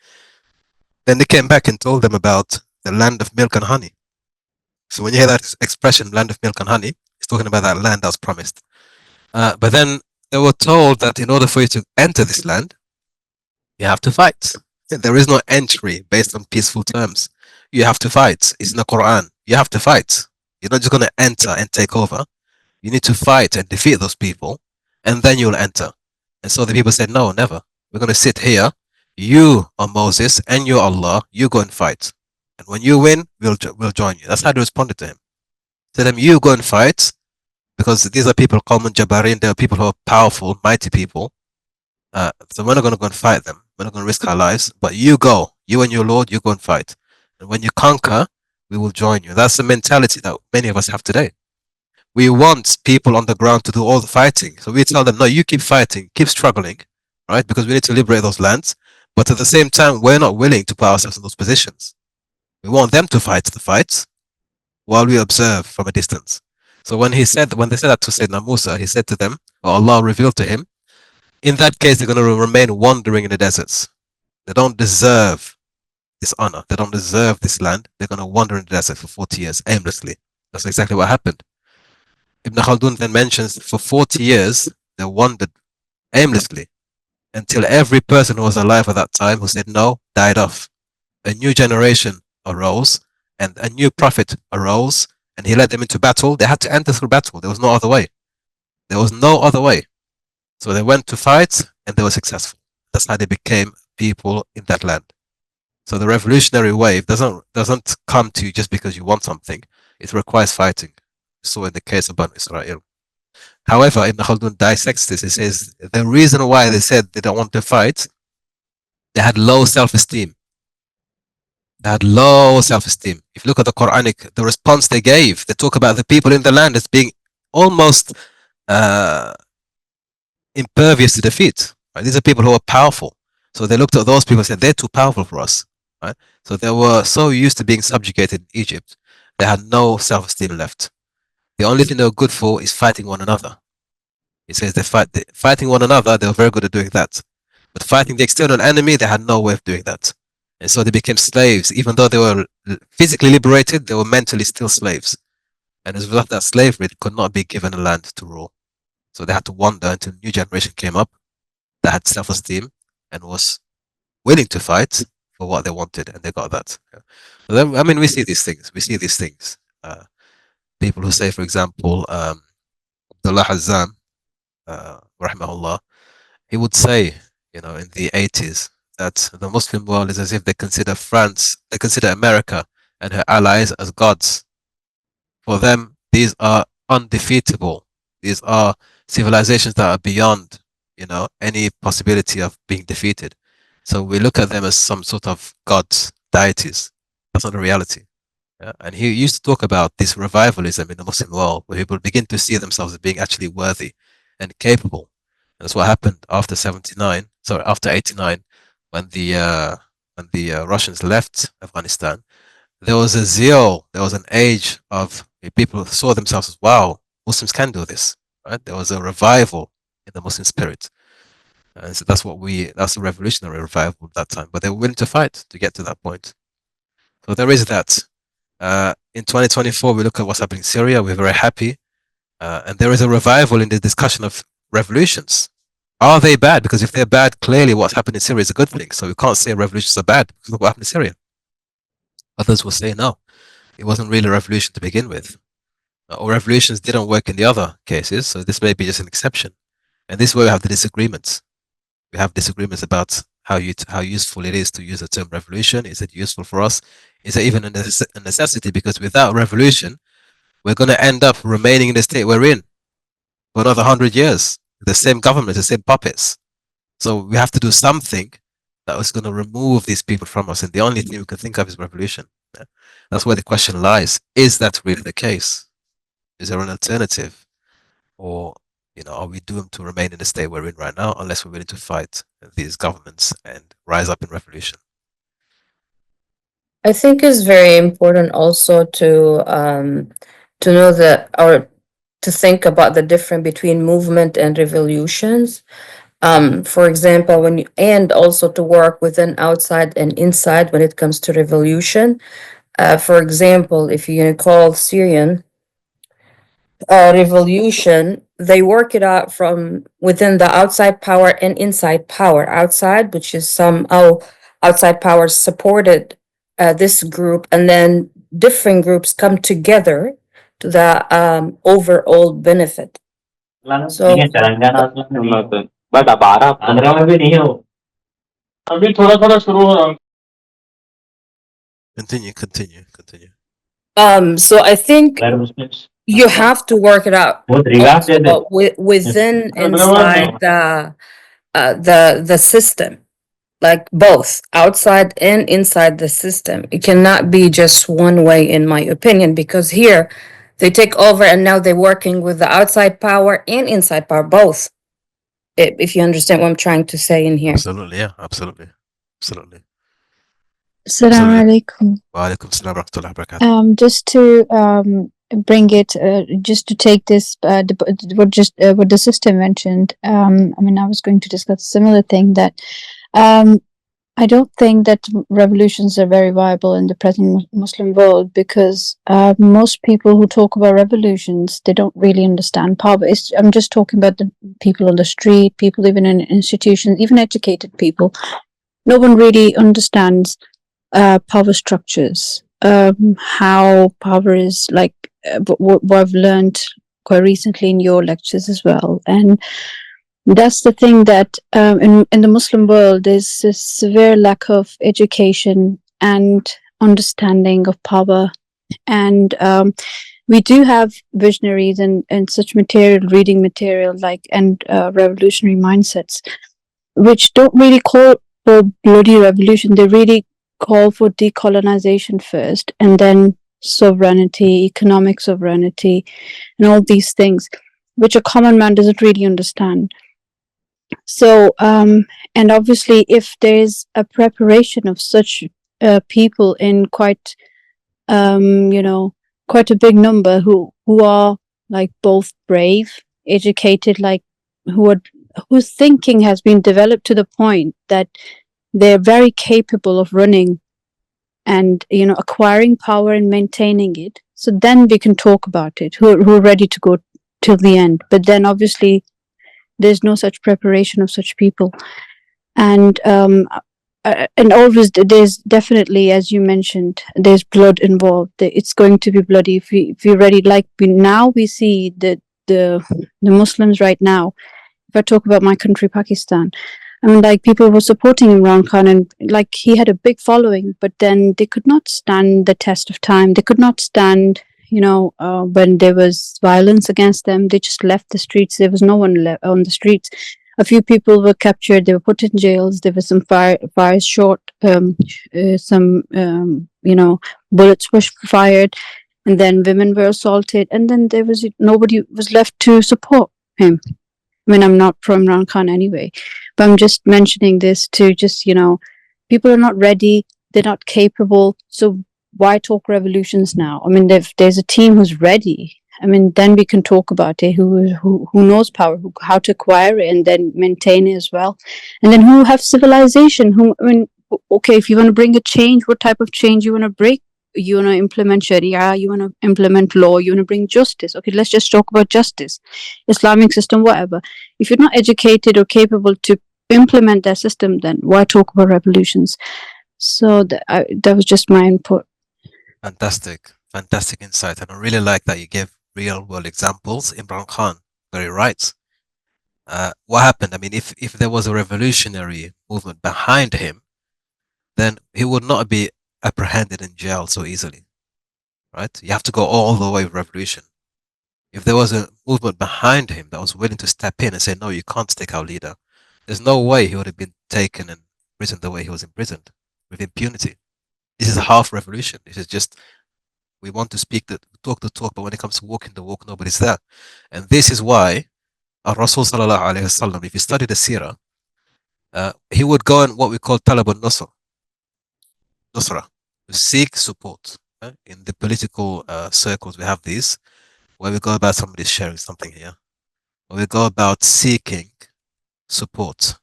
Then they came back and told them about the land of milk and honey. So when you hear that expression, land of milk and honey, it's talking about that land that was promised. But then they were told that in order for you to enter this land, you have to fight. There is no entry based on peaceful terms. You have to fight. It's in the Quran. You have to fight. You're not just going to enter and take over. You need to fight and defeat those people, and then you'll enter. And so the people said, no, never. We're going to sit here. You are Moses and you are Allah. You go and fight. And when you win, we'll join you. That's how they responded to him. To them, you go and fight, because these are people called Jabarin. They are people who are powerful, mighty people. So we're not going to go and fight them. We're not going to risk our lives. But you go. You and your Lord, you go and fight. And when you conquer, we will join you. That's the mentality that many of us have today. We want people on the ground to do all the fighting. So we tell them, no, you keep fighting, keep struggling, right? Because we need to liberate those lands. But at the same time, we're not willing to put ourselves in those positions. We want them to fight the fights while we observe from a distance. So when they said that to Sayyidina Musa, he said to them, or Allah revealed to him, in that case, they're going to remain wandering in the deserts. They don't deserve this honor. They don't deserve this land. They're going to wander in the desert for 40 years aimlessly. That's exactly what happened. Ibn Khaldun then mentions for 40 years, they wandered aimlessly until every person who was alive at that time who said no died off. A new generation arose and a new prophet arose, and he led them into battle. They had to enter through battle. There was no other way. There was no other way. So they went to fight and they were successful. That's how they became people in that land. So the revolutionary wave doesn't come to you just because you want something. It requires fighting. So in the case of Banu Israel. However, Ibn Khaldun dissects this. He says the reason why they said they don't want to fight, they had low self-esteem. They had low self-esteem. If you look at the response they gave, they talk about the people in the land as being almost impervious to defeat. Right? These are people who are powerful. So they looked at those people and said, they're too powerful for us. Right? So they were so used to being subjugated in Egypt, they had no self-esteem left. The only thing they were good for is fighting one another. He says fighting one another, they were very good at doing that. But fighting the external enemy, they had no way of doing that. And so they became slaves. Even though they were physically liberated, they were mentally still slaves. And as a result of that slavery, they could not be given a land to rule. So they had to wander until a new generation came up that had self-esteem and was willing to fight for what they wanted, and they got that. So then, I mean, we see these things. People who say, for example, Abdullah Hazan, rahimahullah, he would say, in the 80s, that the Muslim world is as if they consider America and her allies as gods. For them, these are undefeatable. These are civilizations that are beyond, any possibility of being defeated. So we look at them as some sort of gods, deities. That's not the reality. Yeah? And he used to talk about this revivalism in the Muslim world, where people begin to see themselves as being actually worthy and capable. And that's what happened after after 89, when the Russians left Afghanistan. There was a zeal, there was an age of people who saw themselves as, wow, Muslims can do this. Right? There was a revival in the Muslim spirit. And so that's a revolutionary revival at that time. But they were willing to fight to get to that point. So there is that. In 2024, we look at what's happening in Syria. We're very happy. And there is a revival in the discussion of revolutions. Are they bad? Because if they're bad, clearly what's happened in Syria is a good thing. So we can't say revolutions are bad because look what happened in Syria. Others will say, no, it wasn't really a revolution to begin with. Or revolutions didn't work in the other cases. So this may be just an exception. And this is where we have the disagreements. We have disagreements about how useful it is to use the term revolution. Is it useful for us? Is it even a necessity? Because without revolution, we're going to end up remaining in the state we're in for another 100 years. The same government, the same puppets. So we have to do something that is going to remove these people from us. And the only thing we can think of is revolution. Yeah. That's where the question lies. Is that really the case? Is there an alternative? Or, are we doomed to remain in the state we're in right now unless we're willing to fight these governments and rise up in revolution? I think it's very important also to know that, or to think about the difference between movement and revolutions. For example, and also to work within outside and inside when it comes to revolution. For example, if you call Syrian revolution, they work it out from within the outside power and inside power. Outside, which is somehow outside powers supported this group, and then different groups come together to the overall benefit. So Continue, continue, continue. so I think you have to work it out also within inside the system, like both outside and inside the system. It cannot be just one way, in my opinion, because here they take over and now they're working with the outside power and inside power, both. If you understand what I'm trying to say in here. Absolutely, yeah, absolutely. Absolutely. Assalamu Absolutely. alaikum. Wa alaikum salam wa rahmatullahi wa barakatuh. Just to bring it, just to take this, what the sister mentioned. I mean, I was going to discuss a similar thing that I don't think that revolutions are very viable in the present Muslim world, because most people who talk about revolutions, they don't really understand power. I'm just talking about the people on the street, people even in institutions, even educated people. No one really understands power structures, how power is like, what I've learned quite recently in your lectures as well. And that's the thing that in the Muslim world, there's a severe lack of education and understanding of power. And we do have visionaries and such material, reading material, like, and revolutionary mindsets, which don't really call for bloody revolution. They really call for decolonization first, and then sovereignty, economic sovereignty, and all these things, which a common man doesn't really understand. So, and obviously, if there is a preparation of such people in quite, quite a big number who are like both brave, educated, like whose thinking has been developed to the point that they're very capable of running and acquiring power and maintaining it. So then we can talk about it. Who are ready to go till the end. But then obviously there's no such preparation of such people, and always there's definitely, as you mentioned, there's blood involved. It's going to be bloody if we're ready. Like we see the Muslims right now. If I talk about my country, Pakistan, I mean, like, people were supporting Imran Khan, and like he had a big following, but then they could not stand the test of time. They could not stand, when there was violence against them. They just left the streets. There was no one left on the streets. A few people were captured. They were put in jails. There was some fires shot. Some bullets were fired, and then women were assaulted. And then there was nobody was left to support him. I mean, I'm not from Imran Khan anyway, but I'm just mentioning this to just, people are not ready. They're not capable. So why talk revolutions now? I mean, if there's a team who's ready, I mean, then we can talk about it. Who knows power, how to acquire it, and then maintain it as well. And then who have civilization. Okay, if you want to bring a change, what type of change you want to break? You want to implement Sharia, you want to implement law, you want to bring justice. Okay, let's just talk about justice, Islamic system, whatever. If you're not educated or capable to implement that system, then why talk about revolutions? So that was just my input. Fantastic, fantastic insight. And I really like that you gave real world examples. Imran Khan, very right. What happened? I mean, if there was a revolutionary movement behind him, then he would not be apprehended in jail so easily, right? You have to go all the way with revolution. If there was a movement behind him that was willing to step in and say, no, you can't take our leader, there's no way he would have been taken and imprisoned the way he was imprisoned, with impunity. This is half revolution. This is just, we want to talk the talk, but when it comes to walking the walk, nobody's there. And this is why Rasul sallallahu alayhi wasallam, if you study the Sirah, he would go on what we call talab al-nusra, to seek support. In the political circles, we have these, where we go about, somebody's sharing something here, where we go about seeking support.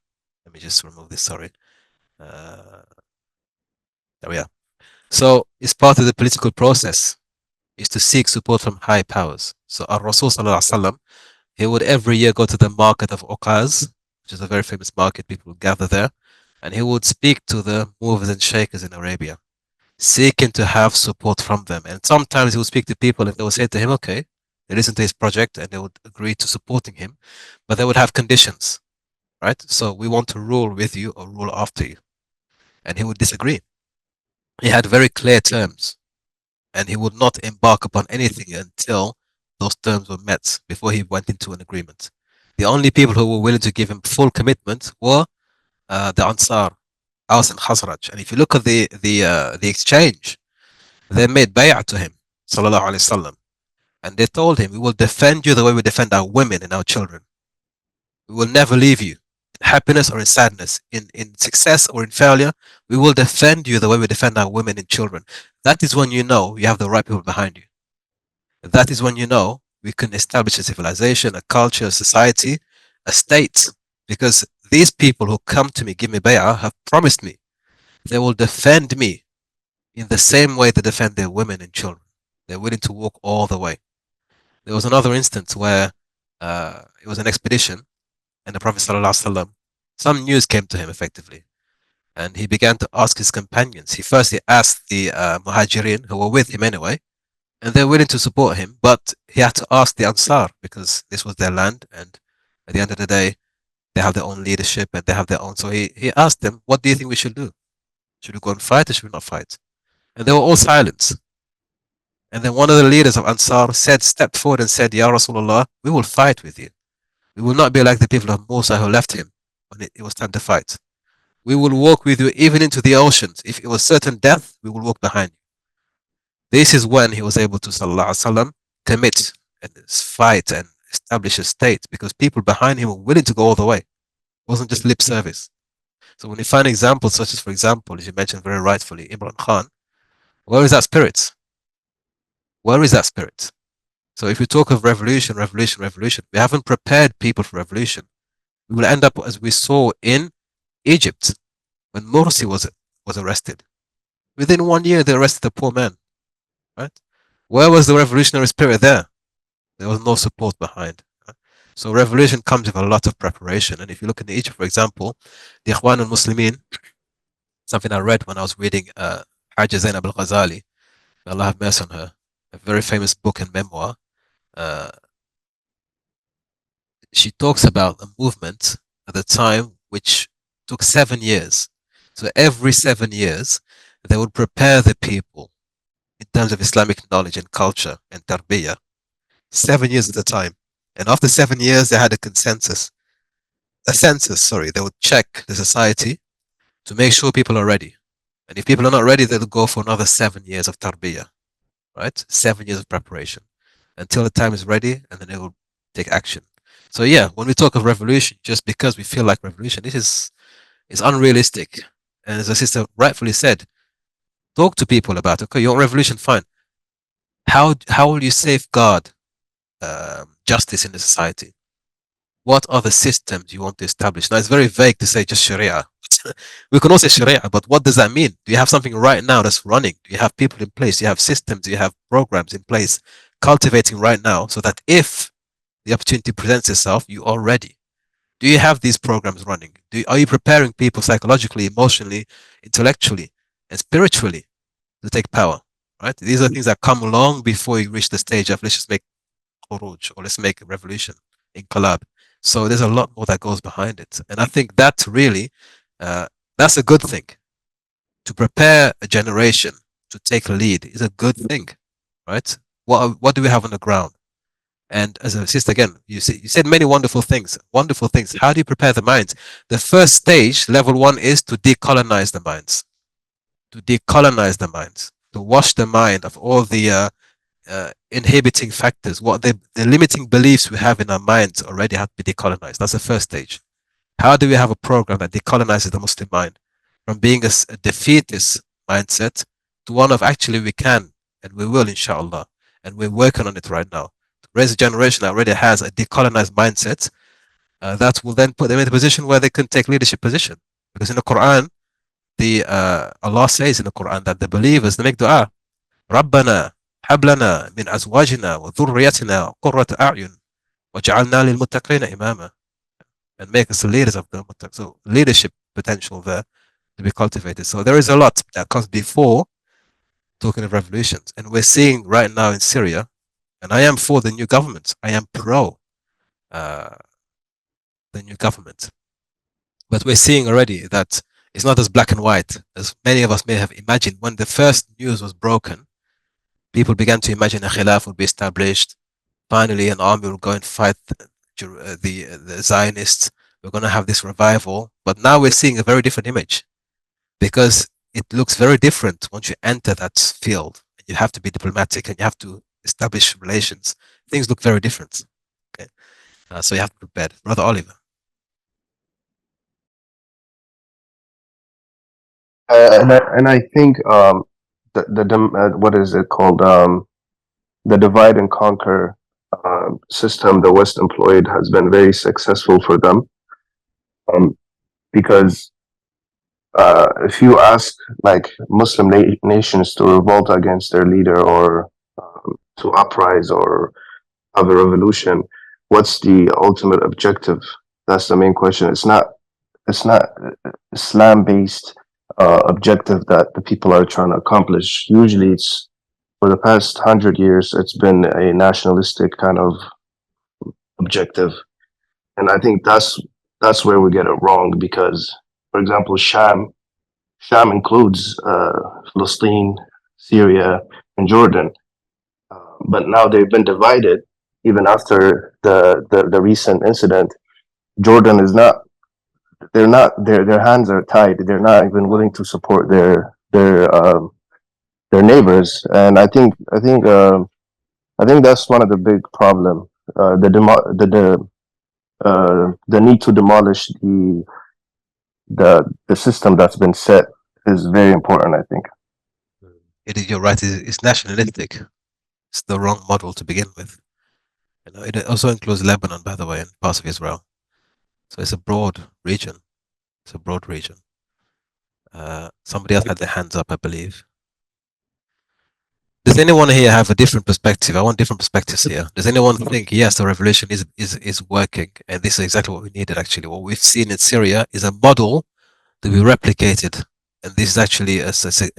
Let me just remove this, sorry. There we are. So it's part of the political process, is to seek support from high powers. So our Rasul sallallahu alaihi wasallam, he would every year go to the market of Uqaz, which is a very famous market. People would gather there, and he would speak to the movers and shakers in Arabia, seeking to have support from them. And sometimes he would speak to people and they would say to him, okay, they listen to his project and they would agree to supporting him, but they would have conditions, right? So we want to rule with you or rule after you. And he would disagree. He had very clear terms, and he would not embark upon anything until those terms were met before he went into an agreement. The only people who were willing to give him full commitment were the Ansar, Aus and Khazraj. And if you look at the exchange, they made bay'ah to him, sallallahu alaihi wasallam, and they told him, "We will defend you the way we defend our women and our children. We will never leave you in happiness or in sadness, in success or in failure. We will defend you the way we defend our women and children." That is when you know you have the right people behind you. That is when you know we can establish a civilization, a culture, a society, a state. Because these people who come to me, give me bay'ah, have promised me they will defend me in the same way they defend their women and children. They're willing to walk all the way. There was another instance where it was an expedition, and the Prophet ﷺ, some news came to him effectively, and he began to ask his companions. He firstly asked the Muhajirin, who were with him anyway, and they're willing to support him, but he had to ask the Ansar because this was their land, and at the end of the day, they have their own leadership and they have their own. So he asked them, "What do you think we should do? Should we go and fight or should we not fight?" And they were all silent. And then one of the leaders of Ansar stepped forward and said, "Ya Rasulullah, we will fight with you. We will not be like the people of Musa who left him when it was time to fight. We will walk with you even into the oceans. If it was certain death, we will walk behind you." This is when he was able to, sallallahu alaihi wasallam, commit and fight and establish a state, because people behind him were willing to go all the way. It wasn't just lip service. So when you find examples such as, for example, as you mentioned very rightfully, Imran Khan, where is that spirit? Where is that spirit? So if we talk of revolution, we haven't prepared people for revolution. We will end up as we saw in Egypt when Morsi was arrested. Within 1 year, they arrested the poor man. Right? Where was the revolutionary spirit there? There was no support behind. So revolution comes with a lot of preparation. And if you look in Egypt, for example, the Ikhwan al-Muslimin, something I read when I was reading Hajj Zainab al-Ghazali, may Allah have mercy on her, a very famous book and memoir. She talks about a movement at the time which took 7 years. So every 7 years, they would prepare the people in terms of Islamic knowledge and culture and tarbiyah. 7 years at a time. And after 7 years, they had a census. They would check the society to make sure people are ready. And if people are not ready, they'll go for another 7 years of tarbiyah, right? 7 years of preparation until the time is ready, and then they will take action. So yeah, when we talk of revolution, just because we feel like revolution, this is unrealistic. And as the sister rightfully said, talk to people about it. Okay, you want revolution, fine. How will you safeguard justice in the society? What are the systems you want to establish? Now, it's very vague to say just Sharia. We can also say Sharia, but what does that mean? Do you have something right now that's running? Do you have people in place? Do you have systems? Do you have programs in place cultivating right now so that if the opportunity presents itself, you are ready? Do you have these programs running? Are you preparing people psychologically, emotionally, intellectually, and spiritually to take power? Right? These are things that come long before you reach the stage of let's just make khuruj or let's make a revolution, inqilab. So there's a lot more that goes behind it. And I think that really, that's a good thing. To prepare a generation to take a lead is a good thing, right? What do we have on the ground? And as a sister, again, you said many wonderful things. Wonderful things. How do you prepare the minds? The first stage, level 1, is to decolonize the minds. to decolonize the minds, to wash the mind of all the inhibiting factors, what the limiting beliefs we have in our minds already have to be decolonized. That's the first stage. How do we have a program that decolonizes the Muslim mind from being a defeatist mindset to one of actually we can and we will, inshallah, and we're working on it right now. To raise a generation that already has a decolonized mindset that will then put them in a position where they can take leadership position. Because in the Quran, Allah says in the Quran that the believers they make dua, ربنا هب لنا من أزواجنا وذريتنا قرة أعين وجعلنا للمتقين إماما, and make us the leaders of the muttaqin. So leadership potential there to be cultivated. So there is a lot that comes before talking of revolutions, and we're seeing right now in Syria. And I am for the new government. I am pro the new government, but we're seeing already that it's not as black and white as many of us may have imagined. When the first news was broken, people began to imagine a khilaf would be established. Finally, an army will go and fight the Zionists. We're going to have this revival. But now we're seeing a very different image because it looks very different once you enter that field. You have to be diplomatic and you have to establish relations. Things look very different. Okay, so you have to prepare. Brother Oliver. And I think what is it called, the divide and conquer system the West employed has been very successful for them, because if you ask like Muslim nations to revolt against their leader or to uprise or have a revolution, what's the ultimate objective? That's the main question. It's not Islam based objective that the people are trying to accomplish. Usually it's, for the past 100 years, it's been a nationalistic kind of objective. And I think that's where we get it wrong, because, for example, Sham includes Palestine, Syria, and Jordan. But now they've been divided. Even after the recent incident, Jordan is not. Their hands are tied. They're not even willing to support their neighbors. And I think that's one of the big problem. The need to demolish the system that's been set is very important, I think. You're right. It's nationalistic. It's the wrong model to begin with. You know, it also includes Lebanon, by the way, and parts of Israel. So it's a broad region. It's a broad region. Somebody else had their hands up, I believe. Does anyone here have a different perspective? I want different perspectives here. Does anyone think, yes, the revolution is working, and this is exactly what we needed, actually? What we've seen in Syria is a model to be replicated, and this is actually a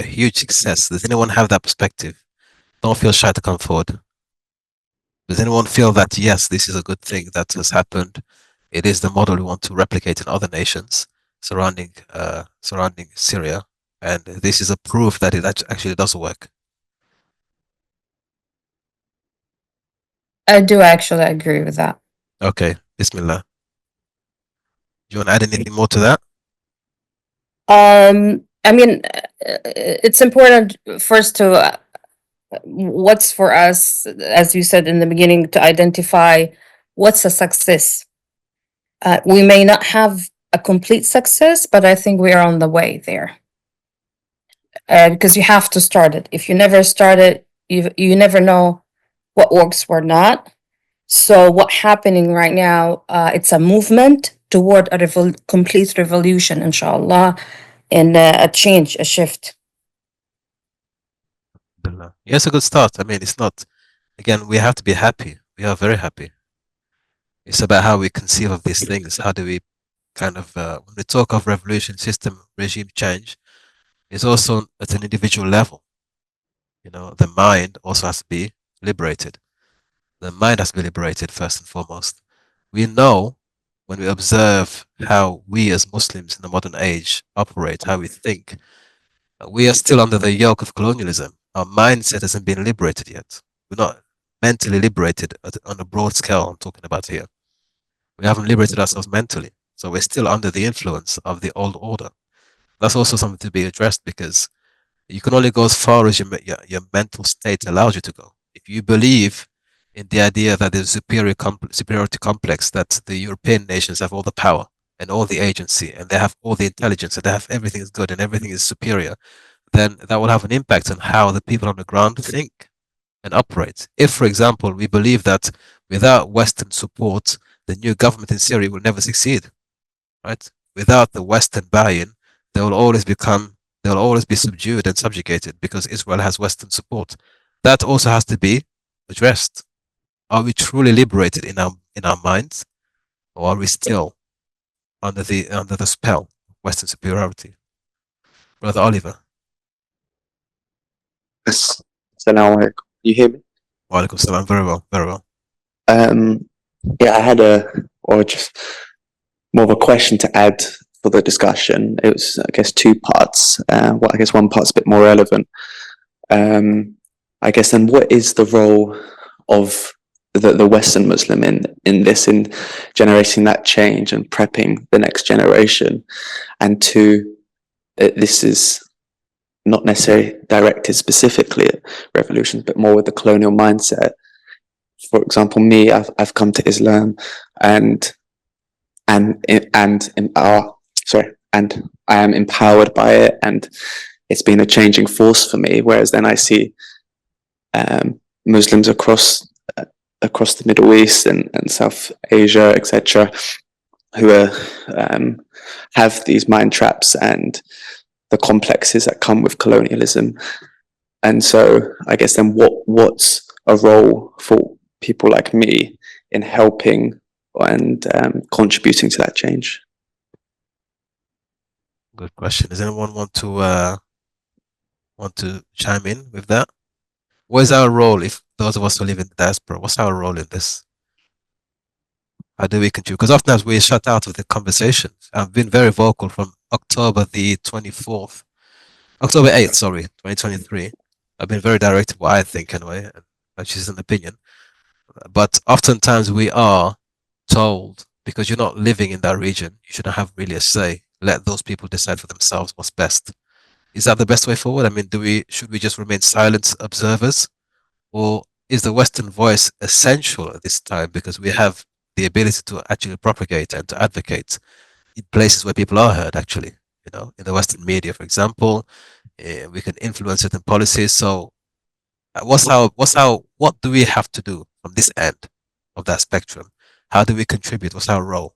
huge success. Does anyone have that perspective? Don't feel shy to come forward. Does anyone feel that, yes, this is a good thing that has happened? It is the model we want to replicate in other nations surrounding Syria, and this is a proof that it actually does work. I do actually agree with that. Okay, Bismillah. Do you want to add anything more to that? I mean, it's important first to what's for us, as you said in the beginning, to identify what's a success. We may not have a complete success, but I think we are on the way there. Because you have to start it. If you never start it, you never know what works or not. So what's happening right now, it's a movement toward a complete revolution, inshallah, and a change, a shift. Yeah, it's a good start. I mean, it's not, again, we have to be happy. We are very happy. It's about how we conceive of these things. How do we kind of, when we talk of revolution, system, regime change, it's also at an individual level. You know, the mind also has to be liberated. The mind has to be liberated first and foremost. We know when we observe how we as Muslims in the modern age operate, how we think, we are still under the yoke of colonialism. Our mindset hasn't been liberated yet. We're not mentally liberated on a broad scale, I'm talking about here. We haven't liberated ourselves mentally. So we're still under the influence of the old order. That's also something to be addressed, because You can only go as far as your mental state allows you to go. If you believe in the idea that there's a superiority complex, that the European nations have all the power and all the agency, and they have all the intelligence, and they have everything is good and everything is superior, then that will have an impact on how the people on the ground think and operate. If, for example, we believe that without Western support, the new government in Syria will never succeed, right? Without the Western buy-in, they will always be subdued and subjugated because Israel has Western support. That also has to be addressed. Are we truly liberated in our minds, or are we still under the spell of Western superiority? Brother Oliver. Assalamu alaikum. You hear me? Wa alaikum salam. Very well, very well. Yeah, I had just more of a question to add for the discussion. It was, I guess, two parts. I guess one part's a bit more relevant. I guess then, what is the role of the Western Muslim in this, in generating that change and prepping the next generation? And two, this is not necessarily directed specifically at revolutions, but more with the colonial mindset. For example, me, I've come to Islam, and I am empowered by it, and it's been a changing force for me. Whereas then I see Muslims across the Middle East and South Asia, etc., who have these mind traps and the complexes that come with colonialism. And so I guess then what's a role for people like me in helping and contributing to that change? Good question. Does anyone want to chime in with that? What is our role, if those of us who live in the diaspora, what's our role in this? How do we contribute? Because oftentimes we're shut out of the conversations. I've been very vocal from October 8th, sorry, 2023. I've been very direct in what I think anyway, which is an opinion. But oftentimes we are told, because you're not living in that region, you shouldn't have really a say. Let those people decide for themselves what's best. Is that the best way forward? I mean, should we just remain silent observers? Or is the Western voice essential at this time because we have the ability to actually propagate and to advocate in places where people are heard, actually, in the Western media, for example, we can influence certain policies. So what do we have to do from this end of that spectrum? How do we contribute? What's our role?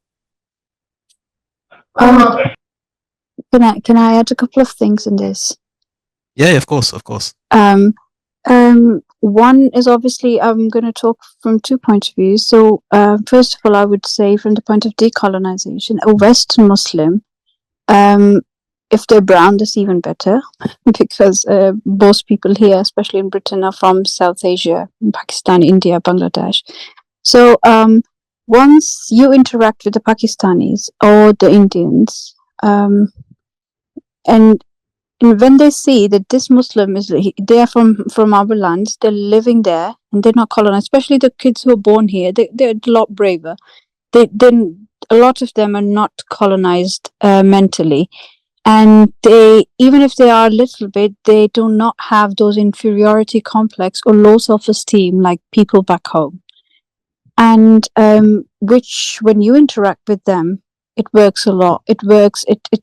Can I add a couple of things in this? Yeah, of course. One is obviously I'm going to talk from 2 points of view. So first of all, I would say from the point of decolonization, a Western Muslim, if they're brown, that's even better because most people here, especially in Britain, are from South Asia, Pakistan, India, Bangladesh. So once you interact with the Pakistanis or the Indians, and when they see that this Muslim they are from our lands, they're living there and they're not colonized, especially the kids who are born here, they're a lot braver. Then a lot of them are not colonized mentally. And they, even if they are a little bit, they do not have those inferiority complex or low self-esteem like people back home. And which, when you interact with them, it works a lot. It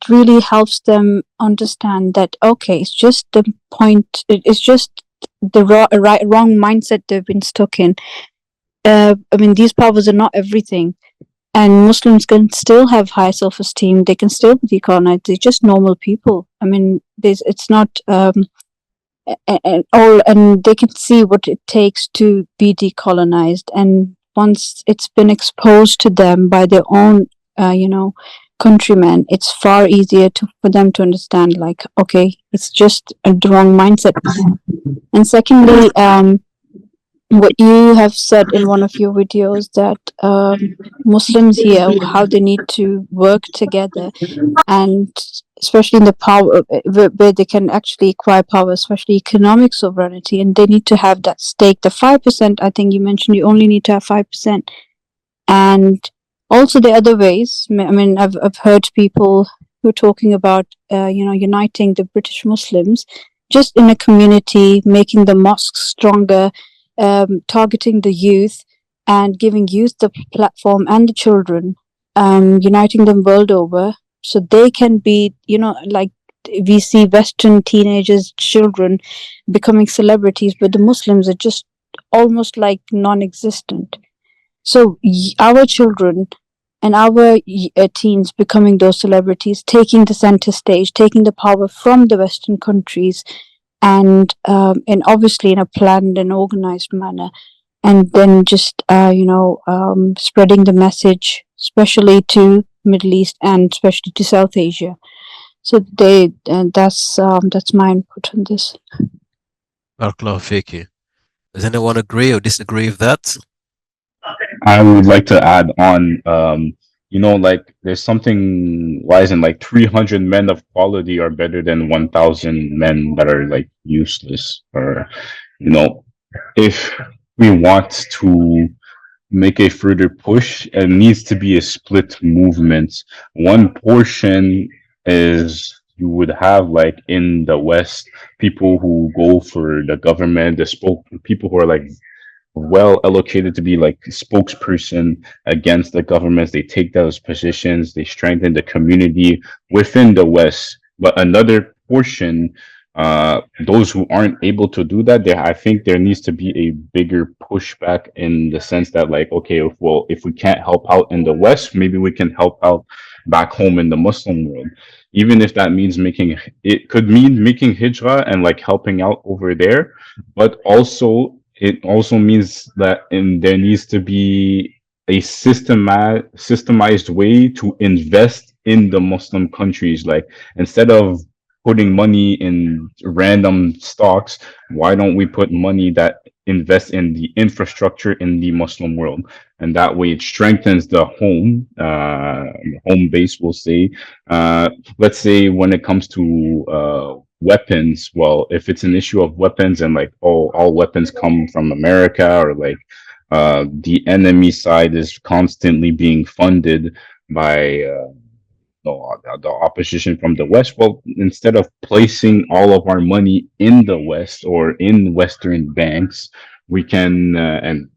really helps them understand that, okay, it's just the point, it's just the wrong mindset they've been stuck in. I mean, these powers are not everything. And Muslims can still have high self-esteem. They can still be decolonized. They're just normal people. I mean, it's not, and they can see what it takes to be decolonized. And once it's been exposed to them by their own, countrymen, it's far easier for them to understand, like, okay, it's just the wrong mindset. And secondly, what you have said in one of your videos that Muslims here, how they need to work together, and especially in the power where they can actually acquire power, especially economic sovereignty, and they need to have that stake. The 5%, I think you mentioned, you only need to have 5%, and also the other ways. I mean, I've heard people who are talking about uniting the British Muslims just in a community, making the mosques stronger, targeting the youth and giving youth the platform and the children, uniting them world over so they can be, like we see Western teenagers, children becoming celebrities, but the Muslims are just almost like non-existent. So our children and our teens becoming those celebrities, taking the center stage, taking the power from the Western countries, and obviously in a planned and organized manner, and then just spreading the message, especially to Middle East and especially to South Asia. So that's my input on this. Barakallahu Fiki. Does anyone agree or disagree with that? I would like to add on, like there's something wise in like 300 men of quality are better than 1,000 men that are like useless. Or, if we want to make a further push, it needs to be a split movement. One portion is you would have like in the West people who go for the government, people who are like well allocated to be like spokesperson against the governments. They take those positions, they strengthen the community within the West. But another portion, those who aren't able to do that, I think there needs to be a bigger pushback in the sense that like, okay, if we can't help out in the West, maybe we can help out back home in the Muslim world. Even if that means it could mean making hijra and like helping out over there, but it also means that there needs to be a systemized way to invest in the Muslim countries. Like instead of putting money in random stocks, why don't we put money that invests in the infrastructure in the Muslim world? And that way it strengthens the home base, we'll say. Let's say when it comes to weapons, well, if it's an issue of weapons and like, oh, all weapons come from America, or like the enemy side is constantly being funded by the opposition from the West, well, instead of placing all of our money in the West or in Western banks, we can and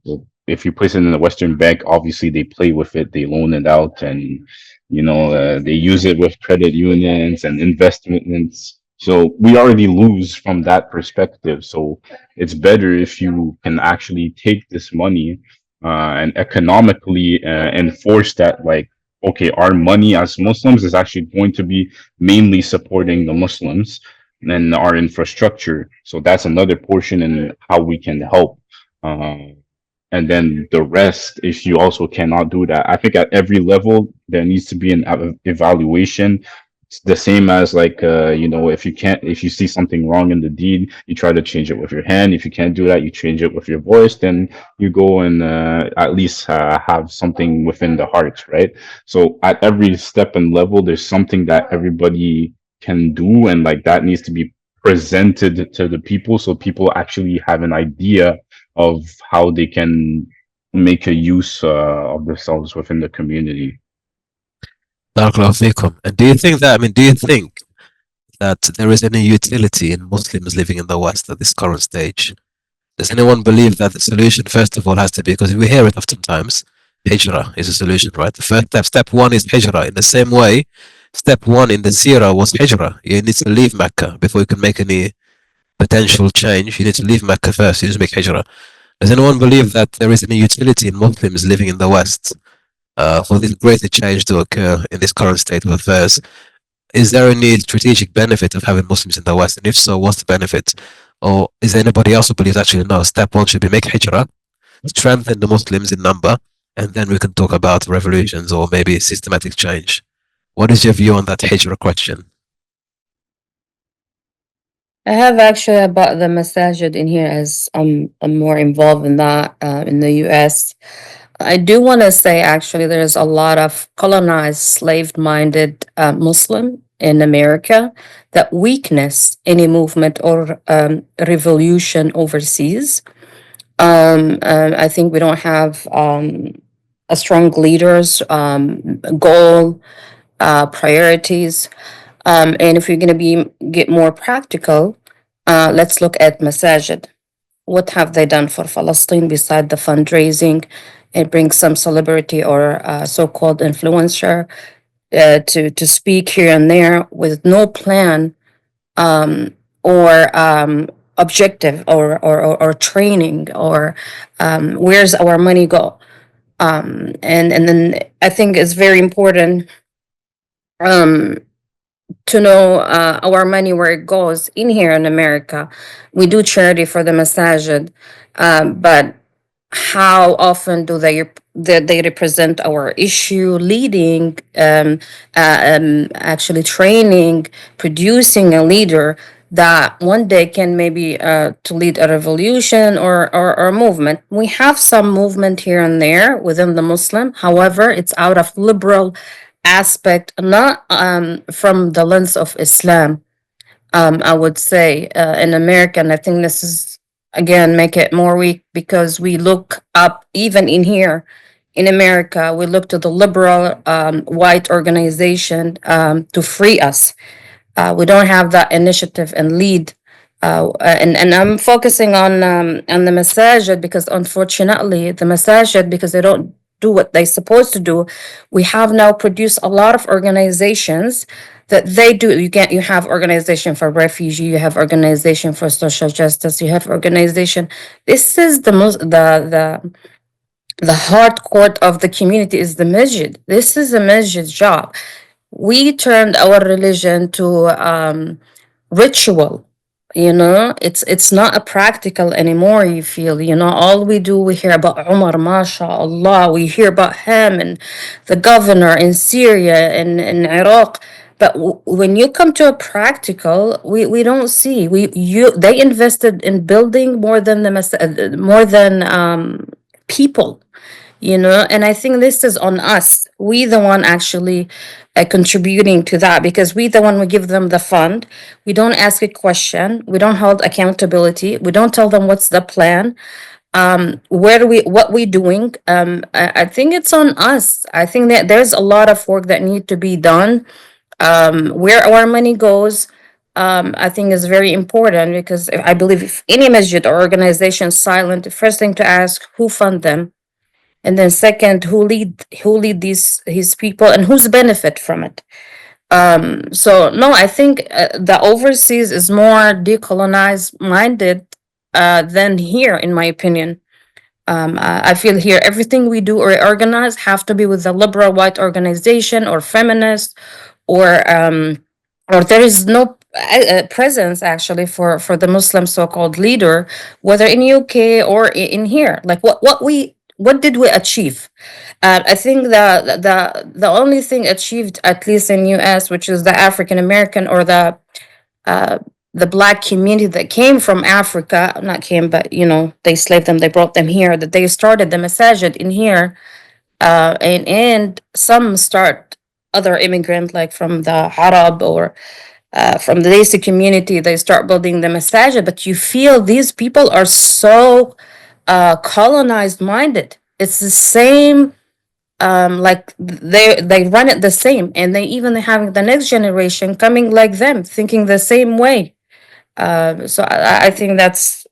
if you place it in a Western bank, obviously they play with it, they loan it out, and they use it with credit unions and investments. So we already lose from that perspective. So it's better if you can actually take this money and economically enforce that, like, okay, our money as Muslims is actually going to be mainly supporting the Muslims and our infrastructure. So that's another portion in how we can help. And then the rest, if you also cannot do that, I think at every level there needs to be an evaluation. It's the same as like if you see something wrong in the deed, you try to change it with your hand. If you can't do that, you change it with your voice. Then you go and at least have something within the heart, right? So at every step and level, there's something that everybody can do, and like that needs to be presented to the people, so people actually have an idea of how they can make a use of themselves within the community. Barakallahu Fikum. And do you think that there is any utility in Muslims living in the West at this current stage? Does anyone believe that the solution, first of all, has to be, because we hear it oftentimes, Hijra is a solution, right? The first step one is Hijra. In the same way, step one in the Sirah was Hijra. You need to leave Mecca before you can make any potential change. You need to leave Mecca first. You need to make Hijra. Does anyone believe that there is any utility in Muslims living in the West for this greater change to occur in this current state of affairs? Is there any strategic benefit of having Muslims in the West? And if so, what's the benefit? Or is there anybody else who believes actually no, step one should be make Hijra, strengthen the Muslims in number, and then we can talk about revolutions or maybe systematic change? What is your view on that Hijra question? I have actually about the masajid in here, as I'm more involved in that in the US. I do want to say actually there's a lot of colonized, slave-minded Muslim in America that weakness any movement or revolution overseas. I think we don't have a strong leaders, goal, priorities. And if you're going to get more practical, Let's look at Masajid. What have they done for Palestine beside the fundraising and bring some celebrity or so-called influencer to speak here and there with no plan or objective or training or where's our money go? And then I think it's very important um, to know our money where it goes in here in America. We do charity for the masajid, but how often do they represent our issue, leading, actually training, producing a leader that one day can maybe to lead a revolution or a movement. We have some movement here and there within the Muslim. However, it's out of liberal aspect, not from the lens of Islam. I would say in America, and I think this is again make it more weak because we look up even in here in America, we look to the liberal white organization to free us. We don't have that initiative and lead. And I'm focusing on the masajid because unfortunately the masajid, because they don't do what they're supposed to do, we have now produced a lot of organizations that they do. You have organization for refugee, you have organization for social justice, you have organization. This is the most the hard court of the community is the masjid. This is a masjid job. We turned our religion to ritual. It's not a practical anymore. You feel, all we do, we hear about Umar, mashallah, we hear about him and the governor in Syria and in Iraq. But when you come to a practical, we don't see. They invested in building more than more than people. And I think this is on us. We the one actually contributing to that because we the one we give them the fund. We don't ask a question. We don't hold accountability. We don't tell them what's the plan. What we doing. I think it's on us. I think that there's a lot of work that need to be done. Where our money goes, I think is very important because I believe if any masjid or organization is silent, the first thing to ask who fund them, and then second, who lead these his people and who's benefit from it. So no, I think the overseas is more decolonized minded than here, in my opinion. I feel here everything we do or organize have to be with a liberal white organization or feminist or there is no presence actually for the Muslim so-called leader, whether in UK or in here. Like what did we achieve? I think the only thing achieved, at least in US, which is the African American or the black community that came from Africa, not came, but they slaved them, they brought them here, that they started the masajid in here, and some start other immigrant like from the Arab or from the Desi community, they start building the masajid, but you feel these people are so colonized minded. It's the same, like they run it the same, and they even having the next generation coming like them, thinking the same way. So I think that's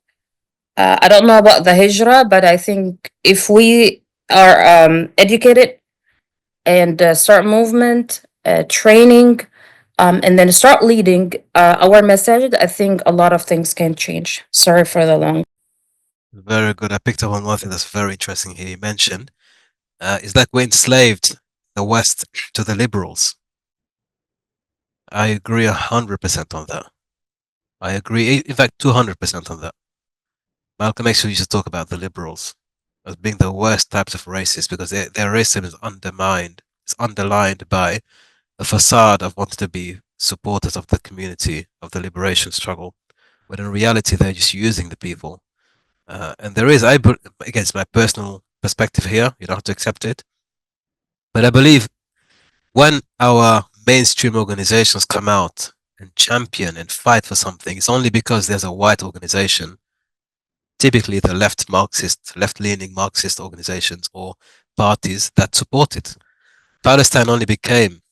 I don't know about the hijra, but I think if we are educated and start movement, training, and then start leading our message, I think a lot of things can change. Sorry for the long. Very good. I picked up on one thing that's very interesting here. You mentioned it's like we enslaved the West to the liberals. I agree 100% on that. I agree, in fact, 200% on that. Malcolm X used to talk about the liberals as being the worst types of racists because their racism is undermined. It's underlined by a facade of wanting to be supporters of the community, of the liberation struggle, when in reality they're just using the people. And there is, again, it's my personal perspective here, you don't have to accept it, but I believe when our mainstream organizations come out and champion and fight for something, it's only because there's a white organization, typically the left-leaning Marxist organizations or parties that support it. Palestine only became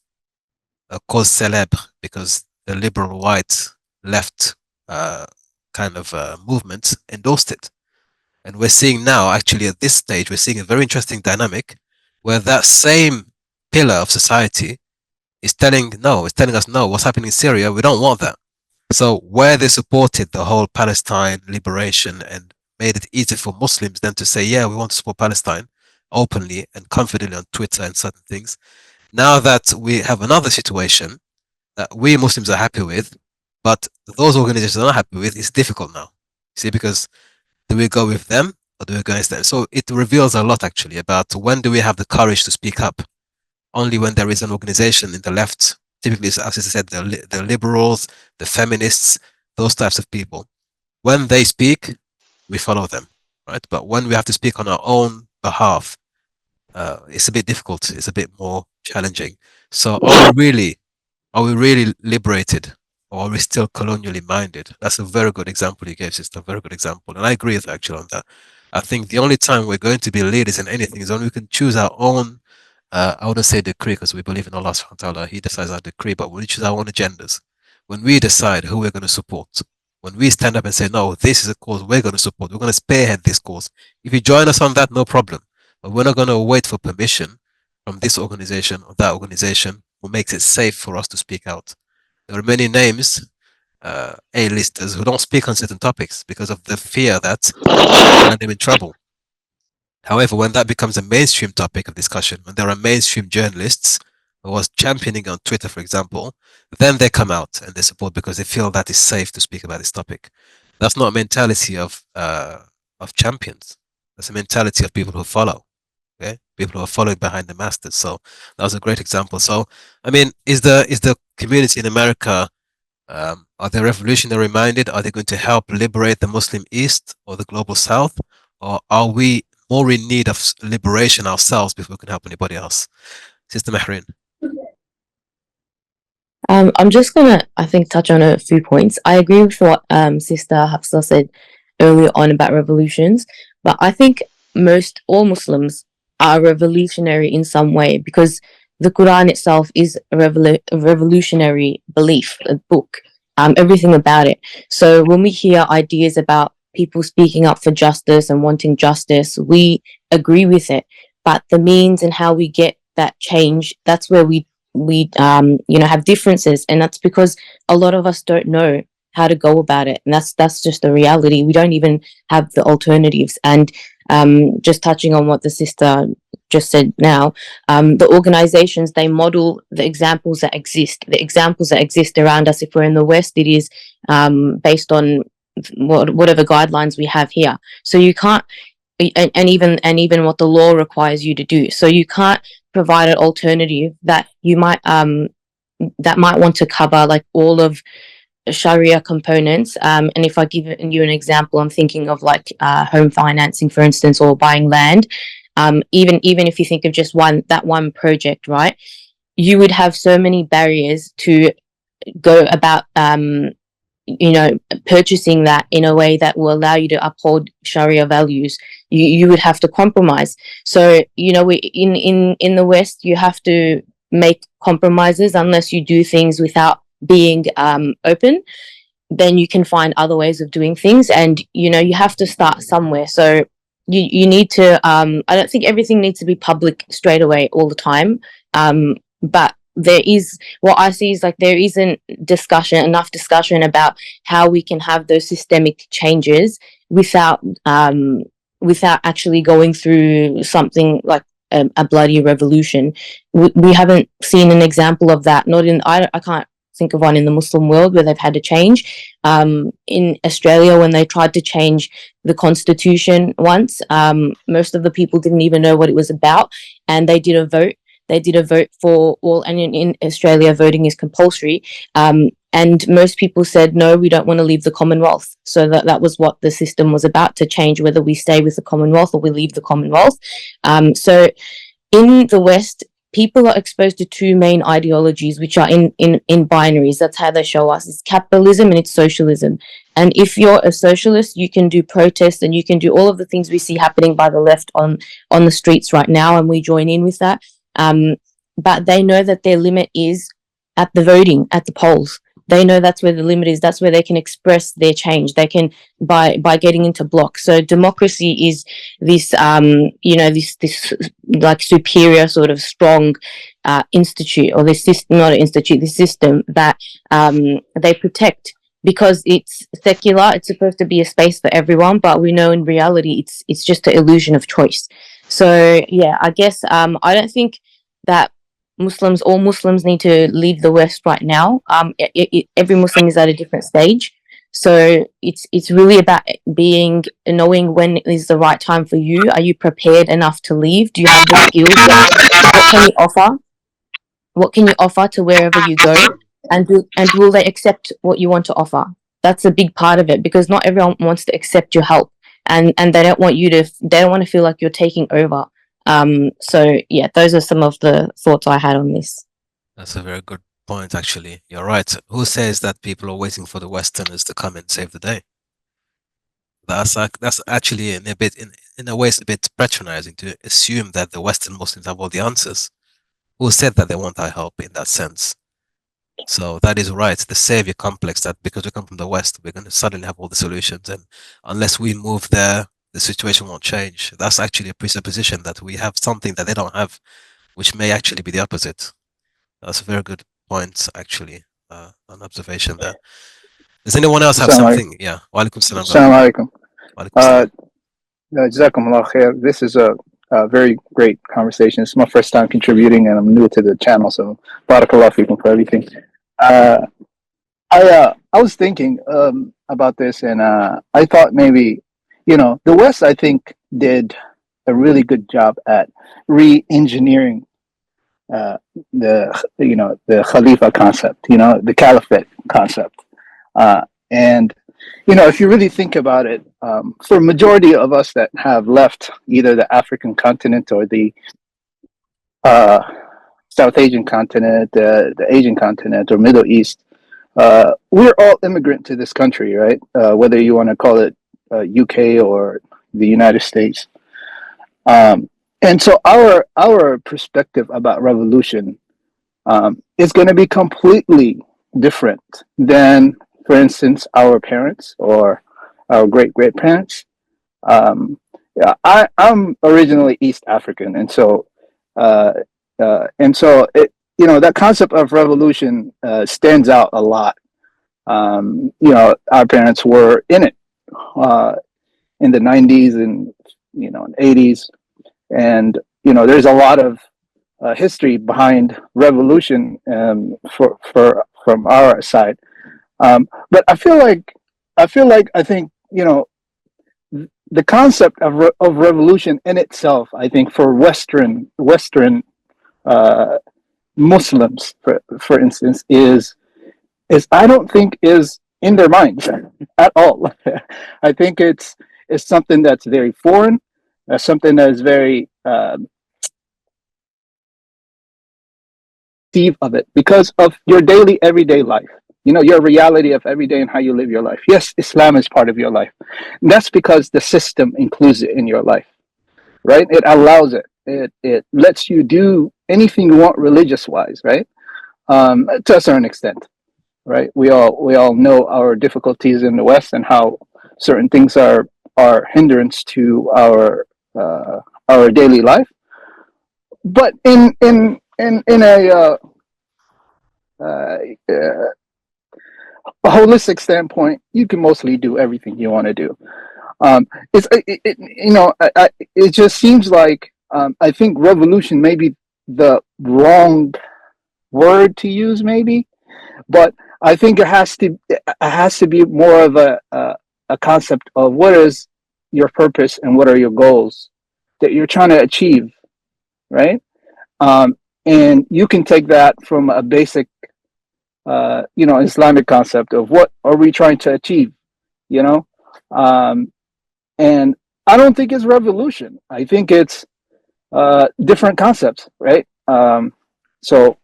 a cause célèbre because the liberal white left kind of movement endorsed it. And we're seeing now, actually, at this stage, we're seeing a very interesting dynamic where that same pillar of society is telling us, no, what's happening in Syria, we don't want that. So where they supported the whole Palestine liberation and made it easy for Muslims then to say, yeah, we want to support Palestine openly and confidently on Twitter and certain things. Now that we have another situation that we Muslims are happy with, but those organizations are not happy with, it's difficult now. See, because do we go with them or do we go against them? So it reveals a lot actually about when do we have the courage to speak up. Only when there is an organization in the left, typically, as I said, the liberals, the feminists, those types of people. When they speak, we follow them, right? But when we have to speak on our own behalf, it's a bit difficult. It's a bit more challenging. So are we really liberated, or are we still colonially minded? That's a very good example you gave, sister. A very good example, and I agree with you actually on that. I think the only time we're going to be leaders in anything is when we can choose our own. I wouldn't say decree because we believe in Allah subhanahu wa ta'ala. He decides our decree, but we choose our own agendas. When we decide who we're going to support, when we stand up and say, no, this is a cause we're going to support, we're going to spearhead this cause. If you join us on that, no problem. But we're not going to wait for permission from this organization or that organization who makes it safe for us to speak out. There are many names, A-listers, who don't speak on certain topics because of the fear that will land them in trouble. However, when that becomes a mainstream topic of discussion, when there are mainstream journalists who are championing on Twitter, for example, then they come out and they support because they feel that it's safe to speak about this topic. That's not a mentality of champions. That's a mentality of people who follow. Okay, people who are following behind the masters. So that was a great example. So, I mean, is the community in America, are they revolutionary minded? Are they going to help liberate the Muslim East or the global South, or are we more in need of liberation ourselves before we can help anybody else? Sister Mahrin. I'm just gonna, I think, touch on a few points. I agree with what Sister Hafsa said earlier on about revolutions, but I think all Muslims are revolutionary in some way because the Quran itself is a revolutionary belief, a book, everything about it. So when we hear ideas about people speaking up for justice and wanting justice, we agree with it. But the means and how we get that change, that's where we have differences, and that's because a lot of us don't know how to go about it, and that's just the reality. We don't even have the alternatives. And just touching on what the sister just said now, the organizations, they model the examples that exist around us. If we're in the West, it is based on whatever guidelines we have here. So you can't, and even what the law requires you to do. So you can't provide an alternative that you might want to cover like all of Sharia components. And if I give you an example, I'm thinking of like home financing, for instance, or buying land. Even if you think of just that one project, right? You would have so many barriers to go about purchasing that in a way that will allow you to uphold Sharia values. You would have to compromise. So in the West, you have to make compromises unless you do things without being open. Then you can find other ways of doing things, and you have to start somewhere. So you need to. I don't think everything needs to be public straight away all the time, but there is, what I see is like there isn't enough discussion about how we can have those systemic changes without actually going through something like a bloody revolution. We haven't seen an example of that. I can't think of one in the Muslim world where they've had to change. In Australia, when they tried to change the constitution once, most of the people didn't even know what it was about, and they did a vote. They did a vote for all, and in Australia, voting is compulsory. And most people said, no, we don't want to leave the Commonwealth. So that was what the system was about, to change whether we stay with the Commonwealth or we leave the Commonwealth. So in the West, people are exposed to two main ideologies, which are in binaries. That's how they show us. It's capitalism and it's socialism. And if you're a socialist, you can do protests and you can do all of the things we see happening by the left on the streets right now, and we join in with that. But they know that their limit is at the voting, at the polls. they know that's where the limit is. That's where they can express their change. They can by getting into blocks. So democracy is this this like superior sort of strong institute, or this system, not an institute, this system that they protect, because it's secular. It's supposed to be a space for everyone, but we know in reality it's just an illusion of choice. So yeah, I guess I don't think that all Muslims need to leave the West right now. Every Muslim is at a different stage. So it's really about knowing when is the right time for you. Are you prepared enough to leave? Do you have the skills? What can you offer? What can you offer to wherever you go? And will they accept what you want to offer? That's a big part of it, because not everyone wants to accept your help, and they don't want to feel like you're taking over. So yeah, those are some of the thoughts I had on this. That's a very good point, actually. You're right. Who says that people are waiting for the Westerners to come and save the day? That's actually in a way it's a bit patronizing to assume that the Western Muslims have all the answers. Who said that they want our help in that sense? So that is right. The savior complex, that because we come from the West, we're going to suddenly have all the solutions, and unless we move there, the situation won't change. That's actually a presupposition that we have something that they don't have, which may actually be the opposite. That's a very good point, actually. An observation there. Does anyone else have something? Yeah. Wa alaikum salam. Assalamu alaikum. Wa alaikum salam. Jazakumullah khair. This is a very great conversation. It's my first time contributing, and I'm new to the channel, so barakallah fikum for everything. I was thinking about this, and I thought maybe, the West, I think, did a really good job at re-engineering the Khalifa concept, the Caliphate concept, and if you really think about it, for a majority of us that have left either the African continent or the South Asian continent, the Asian continent, or Middle East, we're all immigrant to this country, right? Whether you want to call it UK or the United States. And so our perspective about revolution is going to be completely different than, for instance, our parents or our great-great-parents. I'm originally East African, and so it, that concept of revolution stands out a lot. Our parents were in it in the 90s and and 80s, and there's a lot of history behind revolution from our side. But I think the concept of revolution in itself, I think, for Western Muslims, for instance, is I don't think is in their minds at all. I think it's something that's very foreign, something that is very of it because of your daily, everyday life. Your reality of every day and how you live your life. Yes, Islam is part of your life. And that's because the system includes it in your life, right? It allows it. It lets you do anything you want religious-wise, right? To a certain extent, right? We all know our difficulties in the West and how certain things are hindrance to our daily life. But in a holistic standpoint, you can mostly do everything you want to do. It just seems like I think revolution may be the wrong word to use, maybe, but I think it has to be more of a concept of what is your purpose and what are your goals that you're trying to achieve, right? And you can take that from a basic Islamic concept of what are we trying to achieve, and I don't think it's revolution. I think it's different concepts, right? So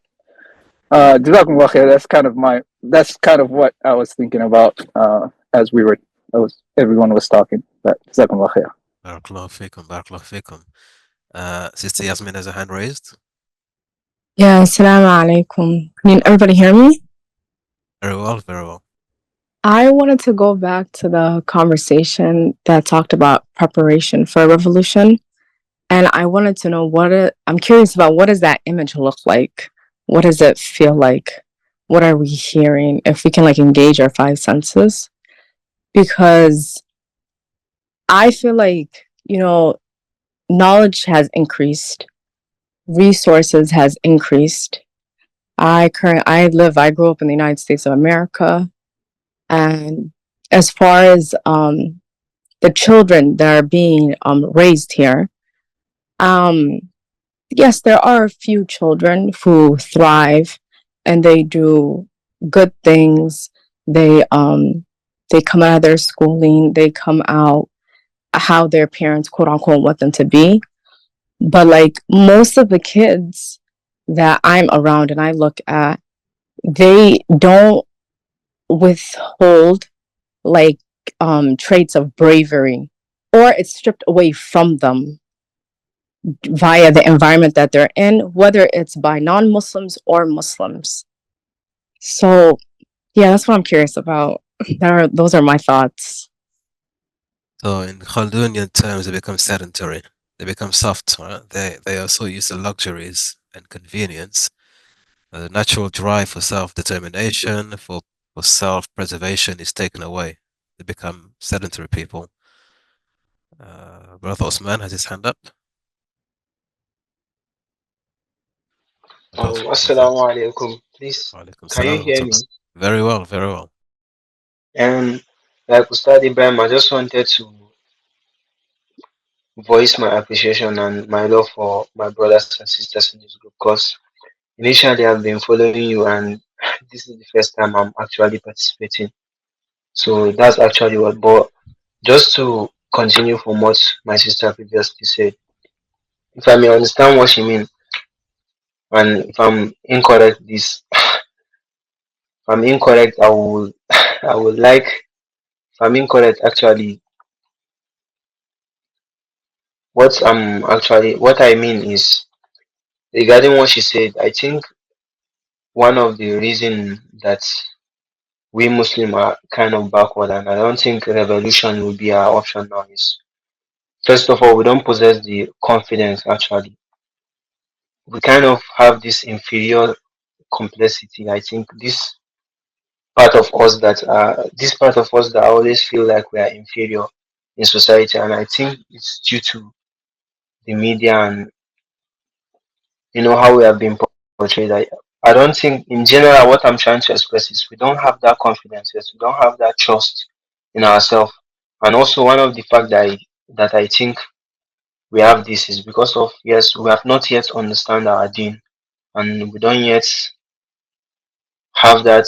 Jazakumullah khair, that's kind of what I was thinking about as everyone was talking. But Jazakumullah khair. Barakallahu fikum, barakallahu fikum. Sister Yasmin has a hand raised. Yeah, assalamu alaikum. Can everybody hear me? Very well, very well. I wanted to go back to the conversation that talked about preparation for a revolution. And I wanted to know I'm curious about what does that image look like? What does it feel like? What are we hearing? If we can like engage our five senses. Because I feel like, knowledge has increased, resources has increased. I grew up in the United States of America. And as far as the children that are being raised here, yes, there are a few children who thrive and they do good things. They come out of their schooling, they come out how their parents quote unquote want them to be. But like most of the kids that I'm around and I look at, they don't withhold like traits of bravery, or it's stripped away from them via the environment that they're in, whether it's by non-Muslims or Muslims. So yeah, that's what I'm curious about. Those are my thoughts. So in Khaldunian terms, they become sedentary. They become soft. Right? They are so used to luxuries and convenience. The natural drive for self-determination, for self-preservation is taken away. They become sedentary people. Brother Osman has his hand up. Assalamu alaikum. Please, can you hear me? Very well, very well. And like Ustad Ibrahim, I just wanted to voice my appreciation and my love for my brothers and sisters in this group, because initially I've been following you and this is the first time I'm actually participating. So that's actually what, but just to continue from what my sister previously said, if I may understand what she means, and if I'm incorrect, if I'm incorrect, I would like, if I'm incorrect, actually, what I mean is regarding what she said. I think one of the reason that we Muslim are kind of backward, and I don't think revolution will be our option now, is first of all we don't possess the confidence. Actually, we kind of have this inferior complexity. I think this part of us that always feel like we are inferior in society, and I think it's due to the media and how we have been portrayed. I don't think in general what I'm trying to express is we don't have that confidence, yes, we don't have that trust in ourselves. And also one of the fact that I think we have this is because of, yes, we have not yet understand our deen, and we don't yet have that,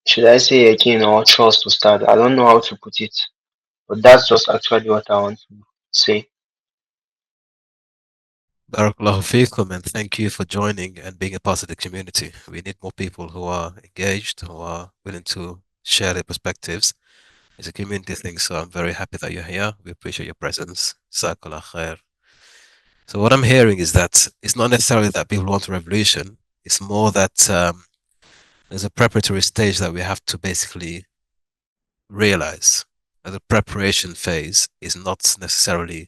should I say again, or trust to start. I don't know how to put it, but that's just actually what I want to say. Barakallahu feekum, and thank you for joining and being a part of the community. We need more people who are engaged, who are willing to share their perspectives. It's a community thing, so I'm very happy that you're here. We appreciate your presence. Jazakallah khair. So what I'm hearing is that it's not necessarily that people want a revolution. It's more that there's a preparatory stage that we have to basically realize that the preparation phase is not necessarily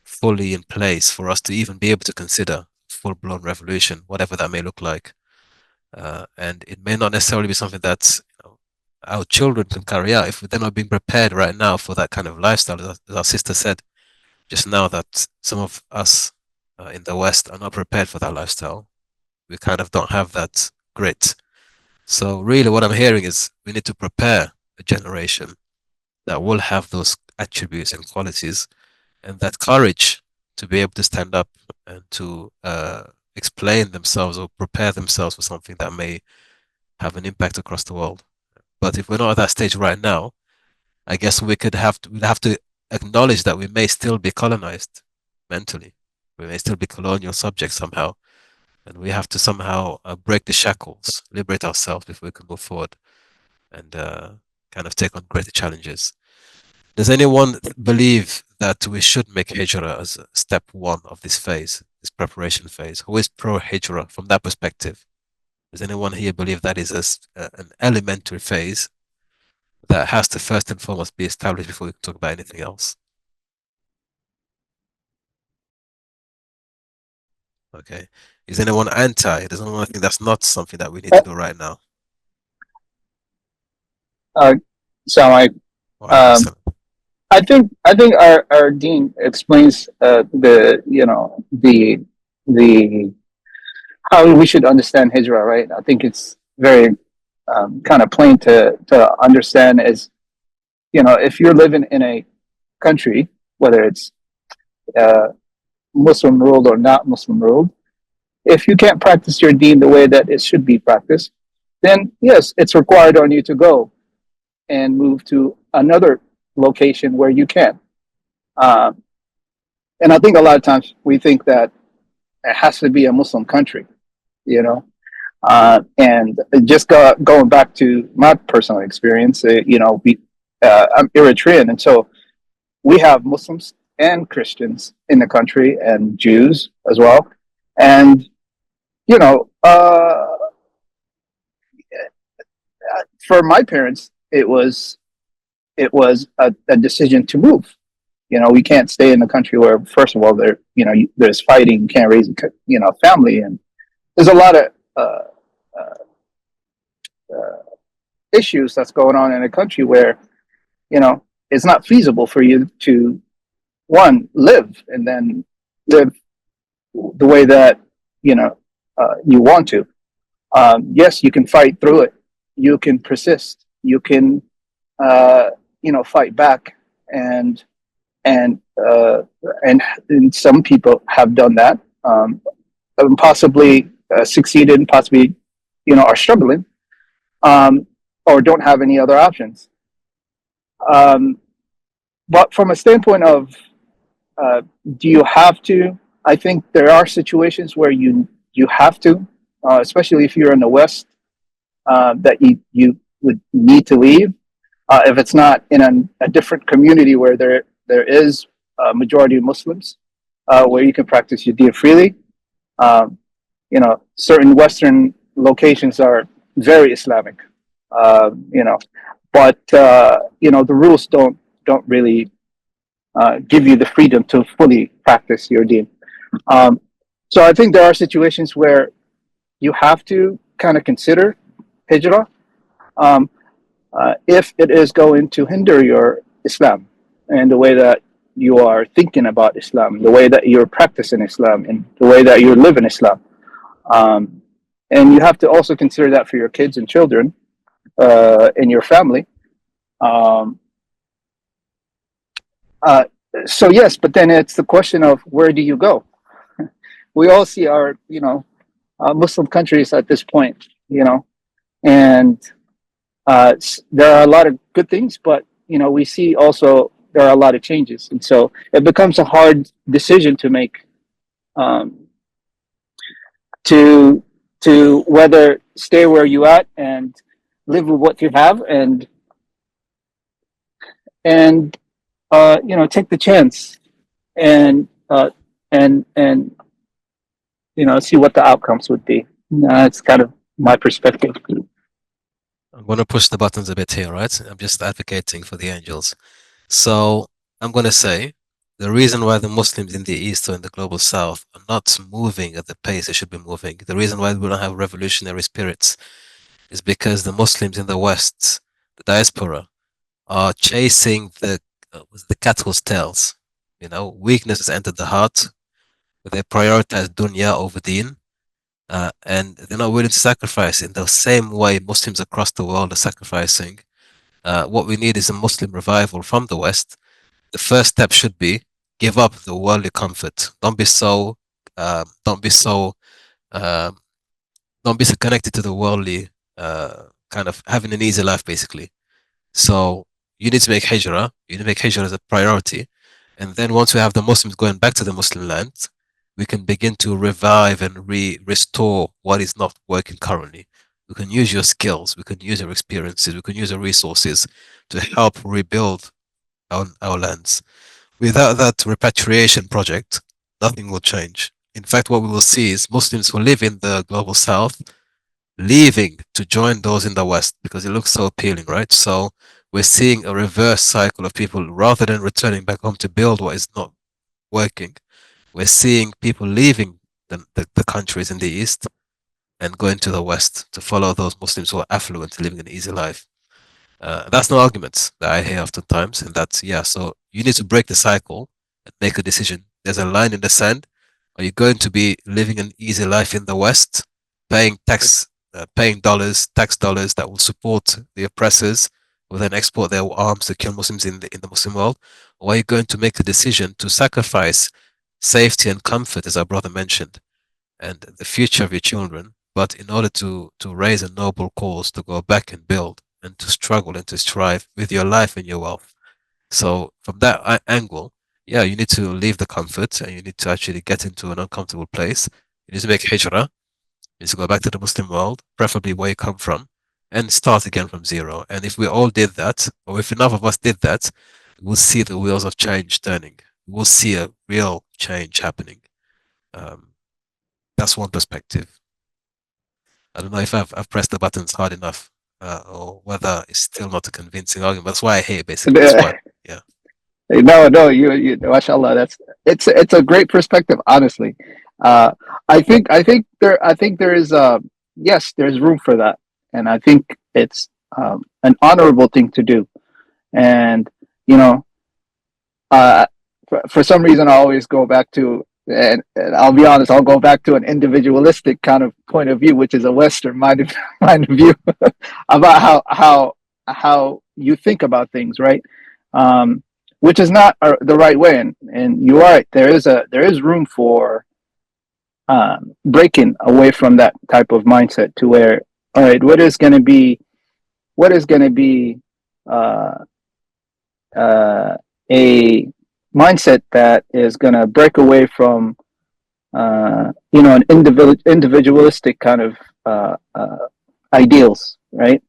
fully in place for us to even be able to consider full-blown revolution, whatever that may look like. And it may not necessarily be something that our children can carry out if they're not being prepared right now for that kind of lifestyle. As our sister said just now, that some of us in the West are not prepared for that lifestyle. We kind of don't have that grit. So really what I'm hearing is we need to prepare a generation that will have those attributes and qualities and that courage to be able to stand up and to explain themselves or prepare themselves for something that may have an impact across the world. But if we're not at that stage right now, I guess we'd have to acknowledge that we may still be colonized mentally. We may still be colonial subjects somehow. And we have to somehow break the shackles, liberate ourselves before we can move forward and kind of take on greater challenges. Does anyone believe that we should make Hijra as step one of this phase, this preparation phase? Who is pro Hijra from that perspective? Does anyone here believe that is an elementary phase that has to first and foremost be established before we can talk about anything else? Okay. Is anyone anti? Does anyone think that's not something that we need to do right now? So Alaikum salam. I think our dean explains the how we should understand Hijra, right? I think it's very kind of plain to understand. Is, if you're living in a country, whether it's Muslim ruled or not Muslim ruled, if you can't practice your deen the way that it should be practiced, then yes, it's required on you to go and move to another location where you can. Um, and I think a lot of times we think that it has to be a Muslim country, you know. And just going back to my personal experience, I'm Eritrean, and so we have Muslims and Christians in the country, and Jews as well. And you know, for my parents, it was a decision to move. We can't stay in a country where, first of all, there's fighting, you can't raise a family, and there's a lot of issues that's going on in a country where it's not feasible for you to, one, live and then live the way that you want to. Yes, you can fight through it. You can persist. You can fight back, and and uh, and some people have done that, and possibly succeeded, and possibly are struggling, um, or don't have any other options. Um, but from a standpoint of, do you have to? I think there are situations where you have to, especially if you're in the West, that you would need to leave. If it's not in a different community where there is a majority of Muslims, where you can practice your deen freely. Certain Western locations are very Islamic, but the rules don't really give you the freedom to fully practice your deen. So I think there are situations where you have to kind of consider hijrah, um, if it is going to hinder your Islam and the way that you are thinking about Islam, the way that you're practicing Islam, and the way that you live in Islam. And you have to also consider that for your kids and children, in your family. Um, so yes, but then it's the question of, where do you go? We all see our, Muslim countries at this point, and there are a lot of good things, but we see also there are a lot of changes, and so it becomes a hard decision to make, to whether stay where you at and live with what you have, and take the chance, and and see what the outcomes would be. That's kind of my perspective. I'm going to push the buttons a bit here, right? I'm just advocating for the angels. So I'm going to say the reason why the Muslims in the East or in the global South are not moving at the pace they should be moving, the reason why we don't have revolutionary spirits, is because the Muslims in the West, the diaspora, are chasing the cattle's tails. Weakness has entered the heart. They prioritize dunya over deen. And they're not willing to sacrifice in the same way Muslims across the world are sacrificing. What we need is a Muslim revival from the West. The first step should be give up the worldly comfort. Don't be so don't be so connected to the worldly, kind of having an easy life, basically. So you need to make hijrah. You need to make hijrah as a priority, and then once we have the Muslims going back to the Muslim lands, we can begin to revive and restore what is not working currently. We can use your skills, we can use your experiences, we can use your resources to help rebuild our lands. Without that repatriation project, nothing will change. In fact, what we will see is Muslims who live in the global South leaving to join those in the West because it looks so appealing, right? So we're seeing a reverse cycle of people rather than returning back home to build what is not working. We're seeing people leaving the countries in the East and going to the West to follow those Muslims who are affluent, living an easy life. That's no arguments that I hear oftentimes, and that's yeah. So you need to break the cycle and make a decision. There's a line in the sand. Are you going to be living an easy life in the West, paying paying tax dollars that will support the oppressors, who then export their arms to kill Muslims in the Muslim world, or are you going to make a decision to sacrifice safety and comfort, as our brother mentioned, and the future of your children, but in order to raise a noble cause, to go back and build and to struggle and to strive with your life and your wealth. So from that angle, yeah, you need to leave the comfort and you need to actually get into an uncomfortable place. You need to make hijrah. You need to go back to the Muslim world, preferably where you come from, and start again from zero. And if we all did that, or if enough of us did that, we'll see the wheels of change turning. We'll see a real change happening. Um, that's one perspective. I don't know if I've pressed the buttons hard enough, or whether it's still not a convincing argument. That's why I hate basically. That's why, yeah. No, you, mashallah, it's a great perspective, honestly. I think there is, yes, there's room for that. And I think it's, an honorable thing to do. And, you know, for some reason, I always go back to, and I'll be honest, I'll go back to an individualistic kind of point of view, which is a Western minded mind of view about how you think about things, right? Which is not the right way. And you're right. There is room for breaking away from that type of mindset to where, all right, what is going to be a mindset that is going to break away from an individualistic kind of ideals, right?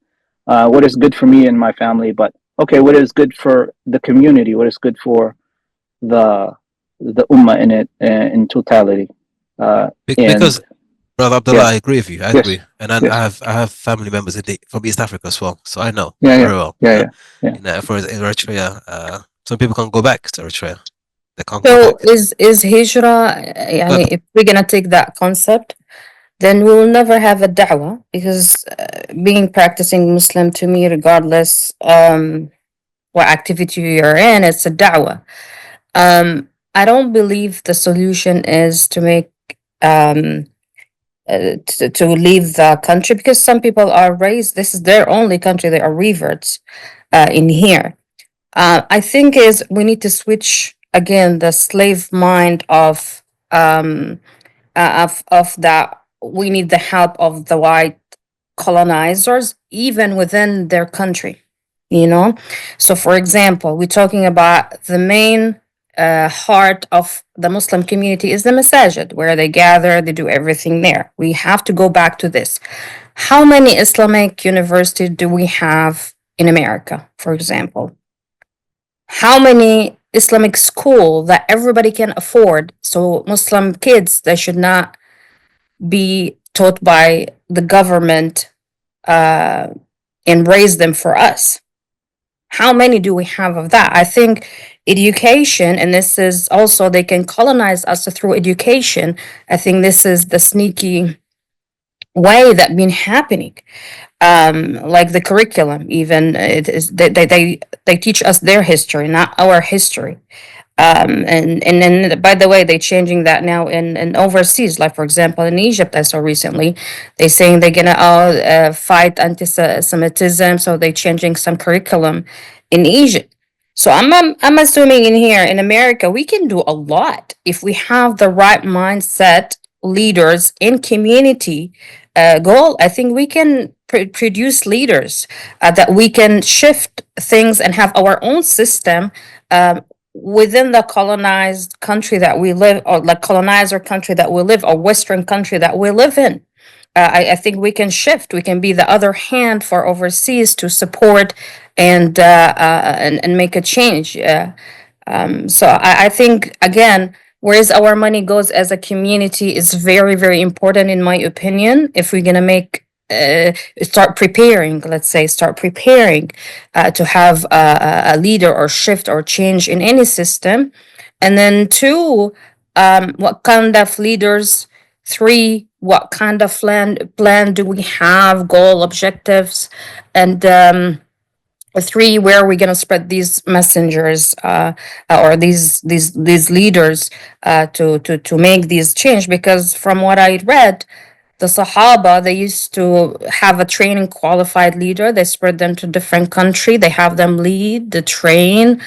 What is good for me and my family, but okay, what is good for the community? What is good for the ummah in it in totality? Because Brother Abdullah, yeah. I agree with you. I Yes. agree, and I have family members from East Africa as well, so I know Yeah, very well. yeah. You know, for in Eritrea, some people can't go back to Eritrea. They can't go So back. is Hijra, yani if we're gonna take that concept, then we will never have a da'wah because being practicing Muslim to me, regardless what activity you're in, it's a da'wah. I don't believe the solution is to make to leave the country because some people are raised. This is their only country. They are reverts in here. I think is we need to switch again the slave mind of that we need the help of the white colonizers even within their country, you know. So for example, we're talking about the main heart of the Muslim community is the masajid where they gather, they do everything there. We have to go back to this. How many Islamic universities do we have in America, for example? How many Islamic school that everybody can afford? So Muslim kids, they should not be taught by the government and raise them for us. How many do we have of that? I think education, and this is also they can colonize us through education. I think this is the sneaky way that been happening. Like the curriculum, even it is they teach us their history, not our history. And then by the way, they're changing that now in overseas. Like for example, in Egypt, I saw recently, they saying they're gonna fight anti-Semitism, so they're changing some curriculum in Egypt. So I'm assuming in here in America we can do a lot if we have the right mindset, leaders in community goal. I think we can produce leaders that we can shift things and have our own system. Within the colonized country that we live, or like colonizer country that we live, or Western country that we live in, I think we can shift. We can be the other hand for overseas to support and make a change. So I think again, where's our money goes as a community is very very important in my opinion. If we're gonna make start preparing, let's say, to have a leader or shift or change in any system. And then two, what kind of leaders? Three, what kind of plan do we have? Goal, objectives, and three, where are we going to spread these messengers or these leaders to make these change? Because from what I read, the Sahaba, they used to have a training qualified leader. They spread them to different country. They have them lead, the train,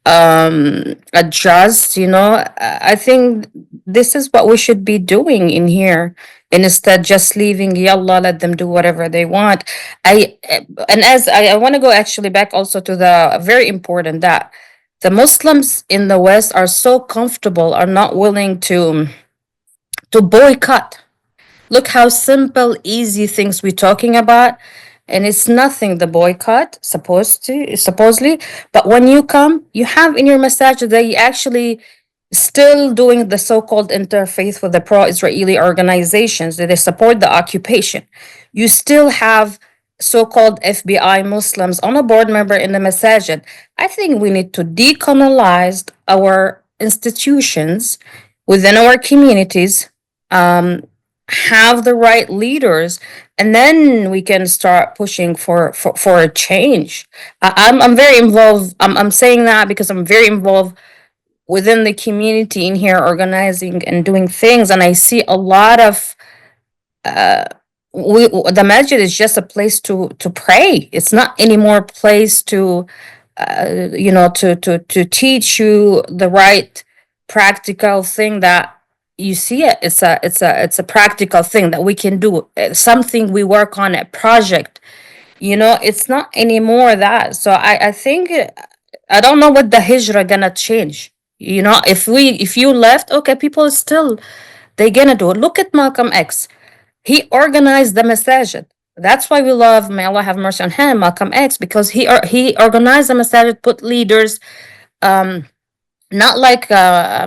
adjust. I think this is what we should be doing in here. And instead, just leaving, yalla, let them do whatever they want. I want to go actually back also to the very important that the Muslims in the West are so comfortable, are not willing to boycott. Look how simple, easy things we're talking about. And it's nothing, the boycott, supposedly. But when you come, you have in your message that you actually still doing the so-called interfaith with the pro-Israeli organizations that they support the occupation. You still have so-called FBI Muslims on a board member in the masajid. I think we need to decolonize our institutions within our communities, have the right leaders, and then we can start pushing for a change. I'm very involved. I'm saying that because I'm very involved within the community in here, organizing and doing things, and I see a lot of the masjid is just a place to pray. It's not anymore place to to teach you the right practical thing that you see it. It's a practical thing that we can do. Something we work on, a project. It's not anymore that. So I think I don't know what the Hijra gonna change. If you left, okay, people still they gonna do it. Look at Malcolm X. He organized the masajid. That's why we love, may Allah have mercy on him, Malcolm X, because he organized the masajid, put leaders, not like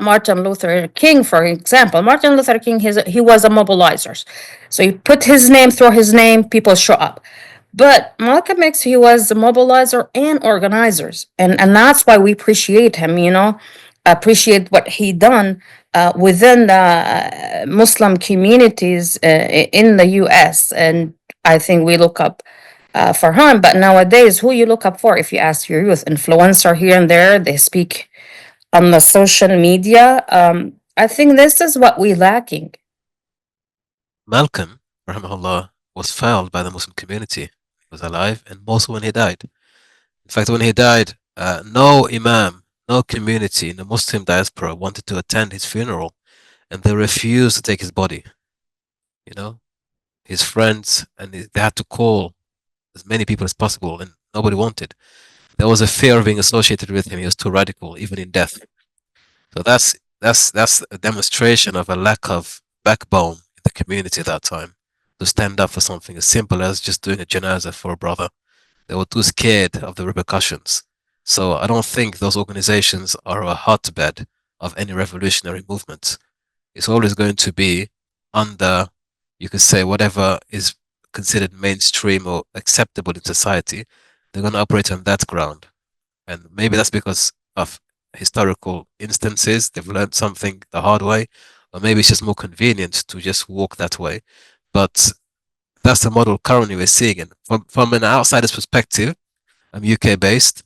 Martin Luther King, for example. Martin Luther King, he was a mobilizer. So you put his name, through his name, people show up. But Malcolm X, he was a mobilizer and organizers. And that's why we appreciate him, appreciate what he done within the Muslim communities in the US. And I think we look up for him. But nowadays, who you look up for? If you ask your youth, influencer here and there, they speak on the social media. I think this is what we're lacking. Malcolm, rahimahullah, was failed by the Muslim community. He was alive and also when he died. In fact, when he died, no imam, no community in the Muslim diaspora wanted to attend his funeral, and they refused to take his body. His friends, and they had to call as many people as possible, and nobody wanted. There was a fear of being associated with him. He was too radical, even in death. So that's a demonstration of a lack of backbone in the community at that time to stand up for something as simple as just doing a janazah for a brother. They were too scared of the repercussions. So I don't think those organizations are a hotbed of any revolutionary movement. It's always going to be under, you could say, whatever is considered mainstream or acceptable in society. They're going to operate on that ground. And maybe that's because of historical instances. They've learned something the hard way, or maybe it's just more convenient to just walk that way. But that's the model currently we're seeing. And from an outsider's perspective, I'm UK based,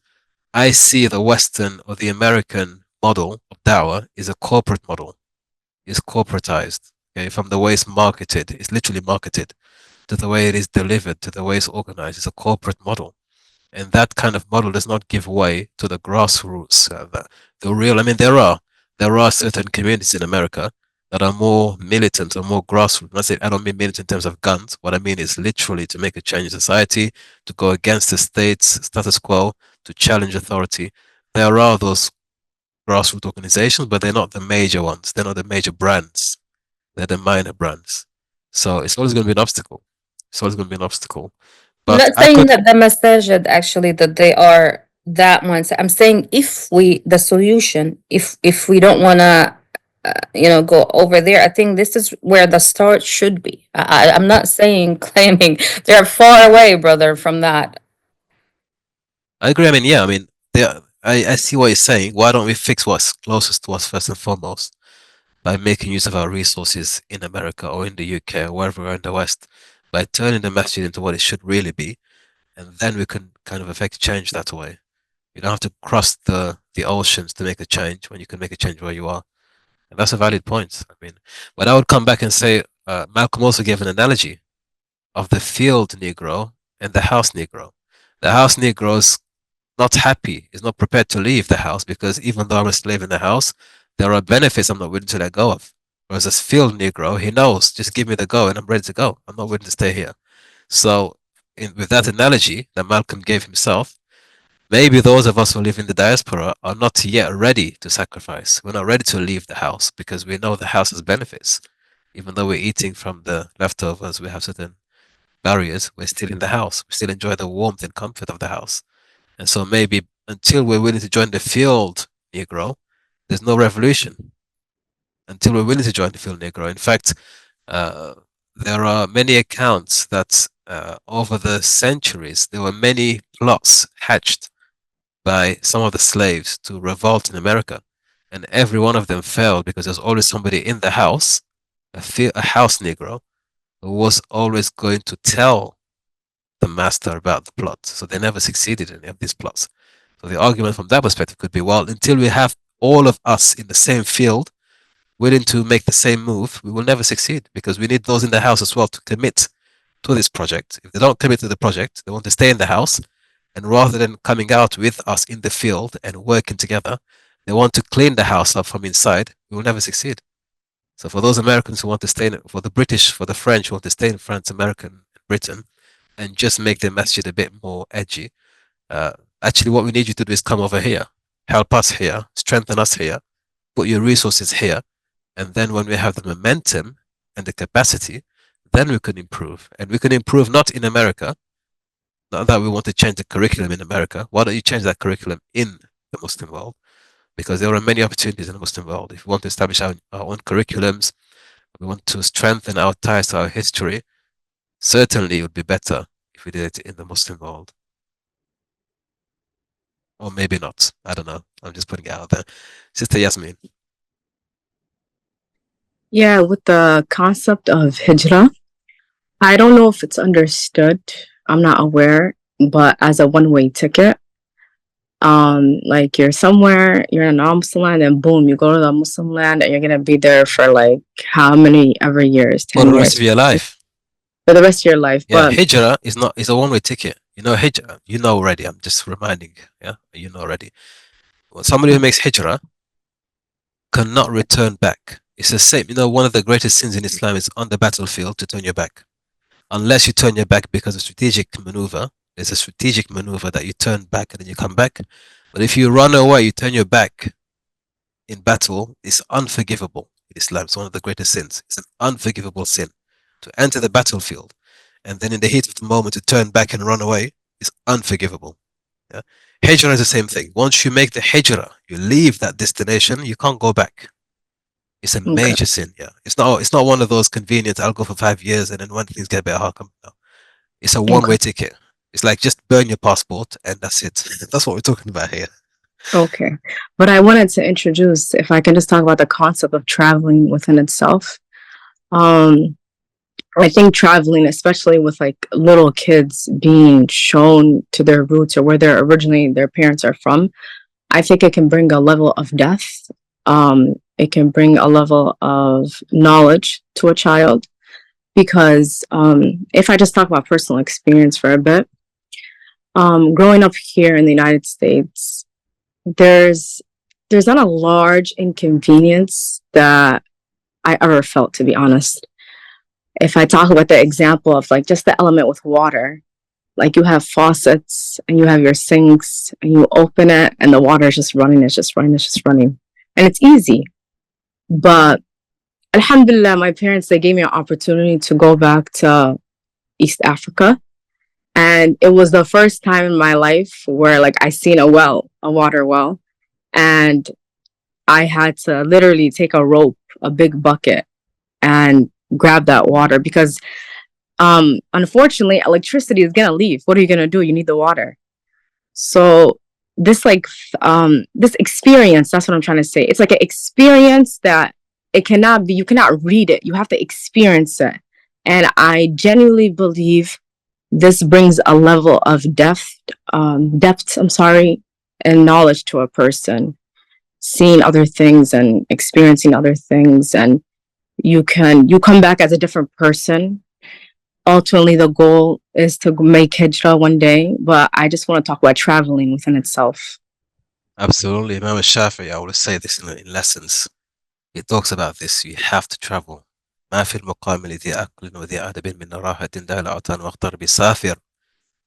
I see the Western or the American model of da'wah is a corporate model. It's corporatized. Okay? From the way it's marketed, it's literally marketed, to the way it is delivered, to the way it's organized. It's a corporate model. And that kind of model does not give way to the grassroots. The real, there are certain communities in America that are more militant or more grassroots. I don't mean militant in terms of guns. What I mean is literally to make a change in society, to go against the state's status quo, to challenge authority. There are those grassroots organizations, but they're not the major ones. They're not the major brands. They're the minor brands. So it's always going to be an obstacle. I'm But not saying that the masajid actually that they are that ones. I'm saying if we don't want to go over there. I think this is where the start should be. I'm not saying claiming they're far away, brother, from that. I agree. I mean, yeah, I mean, I see what you're saying. Why don't we fix what's closest to us first and foremost by making use of our resources in America or in the UK or wherever we're in the West, by turning the masjid into what it should really be, and then we can kind of affect change that way. You don't have to cross the oceans to make a change when you can make a change where you are. And that's a valid point. I mean, but I would come back and say Malcolm also gave an analogy of the field Negro and the house Negro. The house Negro is not happy, is not prepared to leave the house because even though I'm a slave in the house, there are benefits I'm not willing to let go of. Whereas this field Negro, he knows, just give me the go and I'm ready to go. I'm not willing to stay here. So, with that analogy that Malcolm gave himself, maybe those of us who live in the diaspora are not yet ready to sacrifice. We're not ready to leave the house because we know the house has benefits. Even though we're eating from the leftovers, we have certain barriers. We're still in the house. We still enjoy the warmth and comfort of the house. And so maybe until we're willing to join the field Negro, there's no revolution. Until we're willing to join the field Negro. In fact, there are many accounts that over the centuries, there were many plots hatched by some of the slaves to revolt in America. And every one of them failed because there's always somebody in the house, a house Negro, who was always going to tell the master about the plot. So they never succeeded in any of these plots. So the argument from that perspective could be, well, until we have all of us in the same field, willing to make the same move, we will never succeed because we need those in the house as well to commit to this project. If they don't commit to the project, they want to stay in the house. And rather than coming out with us in the field and working together, they want to clean the house up from inside. We will never succeed. So for those Americans who want to stay, for the British, for the French who want to stay in France, America, and Britain, and just make the masjid a bit more edgy, actually what we need you to do is come over here, help us here, strengthen us here, put your resources here, and then when we have the momentum and the capacity, then we can improve. And we can improve not in America, not that we want to change the curriculum in America. Why don't you change that curriculum in the Muslim world? Because there are many opportunities in the Muslim world. If we want to establish our own curriculums, we want to strengthen our ties to our history, certainly it would be better if we did it in the Muslim world. Or maybe not. I don't know. I'm just putting it out there. Sister Yasmin. Yeah, with the concept of Hijra, I don't know if it's understood. I'm not aware, but as a one-way ticket, like you're somewhere, you're in a non-Muslim land, and boom, you go to the Muslim land, and you're gonna be there for like how many ever years? For 10 the years. rest of your life. For the rest of your life. Yeah, But Hijra is a one-way ticket. You know Hijra. You know already. I'm just reminding. Yeah, you know already. Well, somebody who makes Hijra cannot return back. It's the same. You know, one of the greatest sins in Islam is on the battlefield to turn your back. Unless you turn your back because of strategic maneuver, there's a strategic maneuver that you turn back and then you come back. But if you run away, you turn your back in battle, it's unforgivable in Islam. It's one of the greatest sins. It's an unforgivable sin to enter the battlefield and then in the heat of the moment to turn back and run away is unforgivable. Yeah? Hijrah is the same thing. Once you make the hijrah, you leave that destination, you can't go back. It's a major sin. Yeah, it's not one of those convenient. I'll go for 5 years and then when things get better, I'll come. No, it's a one-way ticket. It's like just burn your passport and that's it. That's what we're talking about here. okay. But I wanted to introduce, if I can just talk about the concept of traveling within itself. I think traveling, especially with like little kids being shown to their roots or where they're originally their parents are from, I think it can bring a level of depth. It can bring a level of knowledge to a child because if I just talk about personal experience for a bit, growing up here in the United States, there's not a large inconvenience that I ever felt, to be honest. If I talk about the example of like just the element with water, like you have faucets and you have your sinks and you open it and the water is just running, it's just running, it's just running. And it's easy. But alhamdulillah, my parents, they gave me an opportunity to go back to East Africa. And it was the first time in my life where like I seen a water well. And I had to literally take a rope, a big bucket, and grab that water because unfortunately electricity is gonna leave. What are you gonna do? You need the water. So this this experience, that's what I'm trying to say. It's like an experience that it cannot be, you cannot read it. You have to experience it. And I genuinely believe this brings a level of depth, I'm sorry, and knowledge to a person, seeing other things and experiencing other things, and you come back as a different person. Ultimately, the goal is to make Hijra one day, but I just want to talk about traveling within itself. Absolutely. Imam Shafi'i, I always say this in lessons. He talks about this. You have to travel. ما في المقام لذي أكل وذي أدب من راحة دال عطان واختر بسافر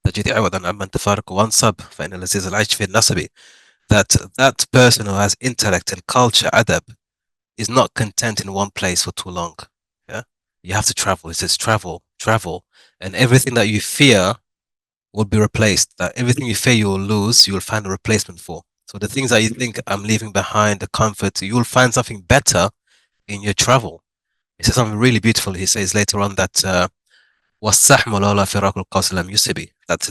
تجد عوضا عمن تفارق وانصب فإن لذيذ العيش في النصب. That person who has intellect and culture, adab, is not content in one place for too long. Yeah, you have to travel. It says travel, travel, and everything that you fear will be replaced. That everything you fear you will lose, you will find a replacement for. So the things that you think I'm leaving behind, the comfort, you will find something better in your travel. He says something really beautiful. He says later on that that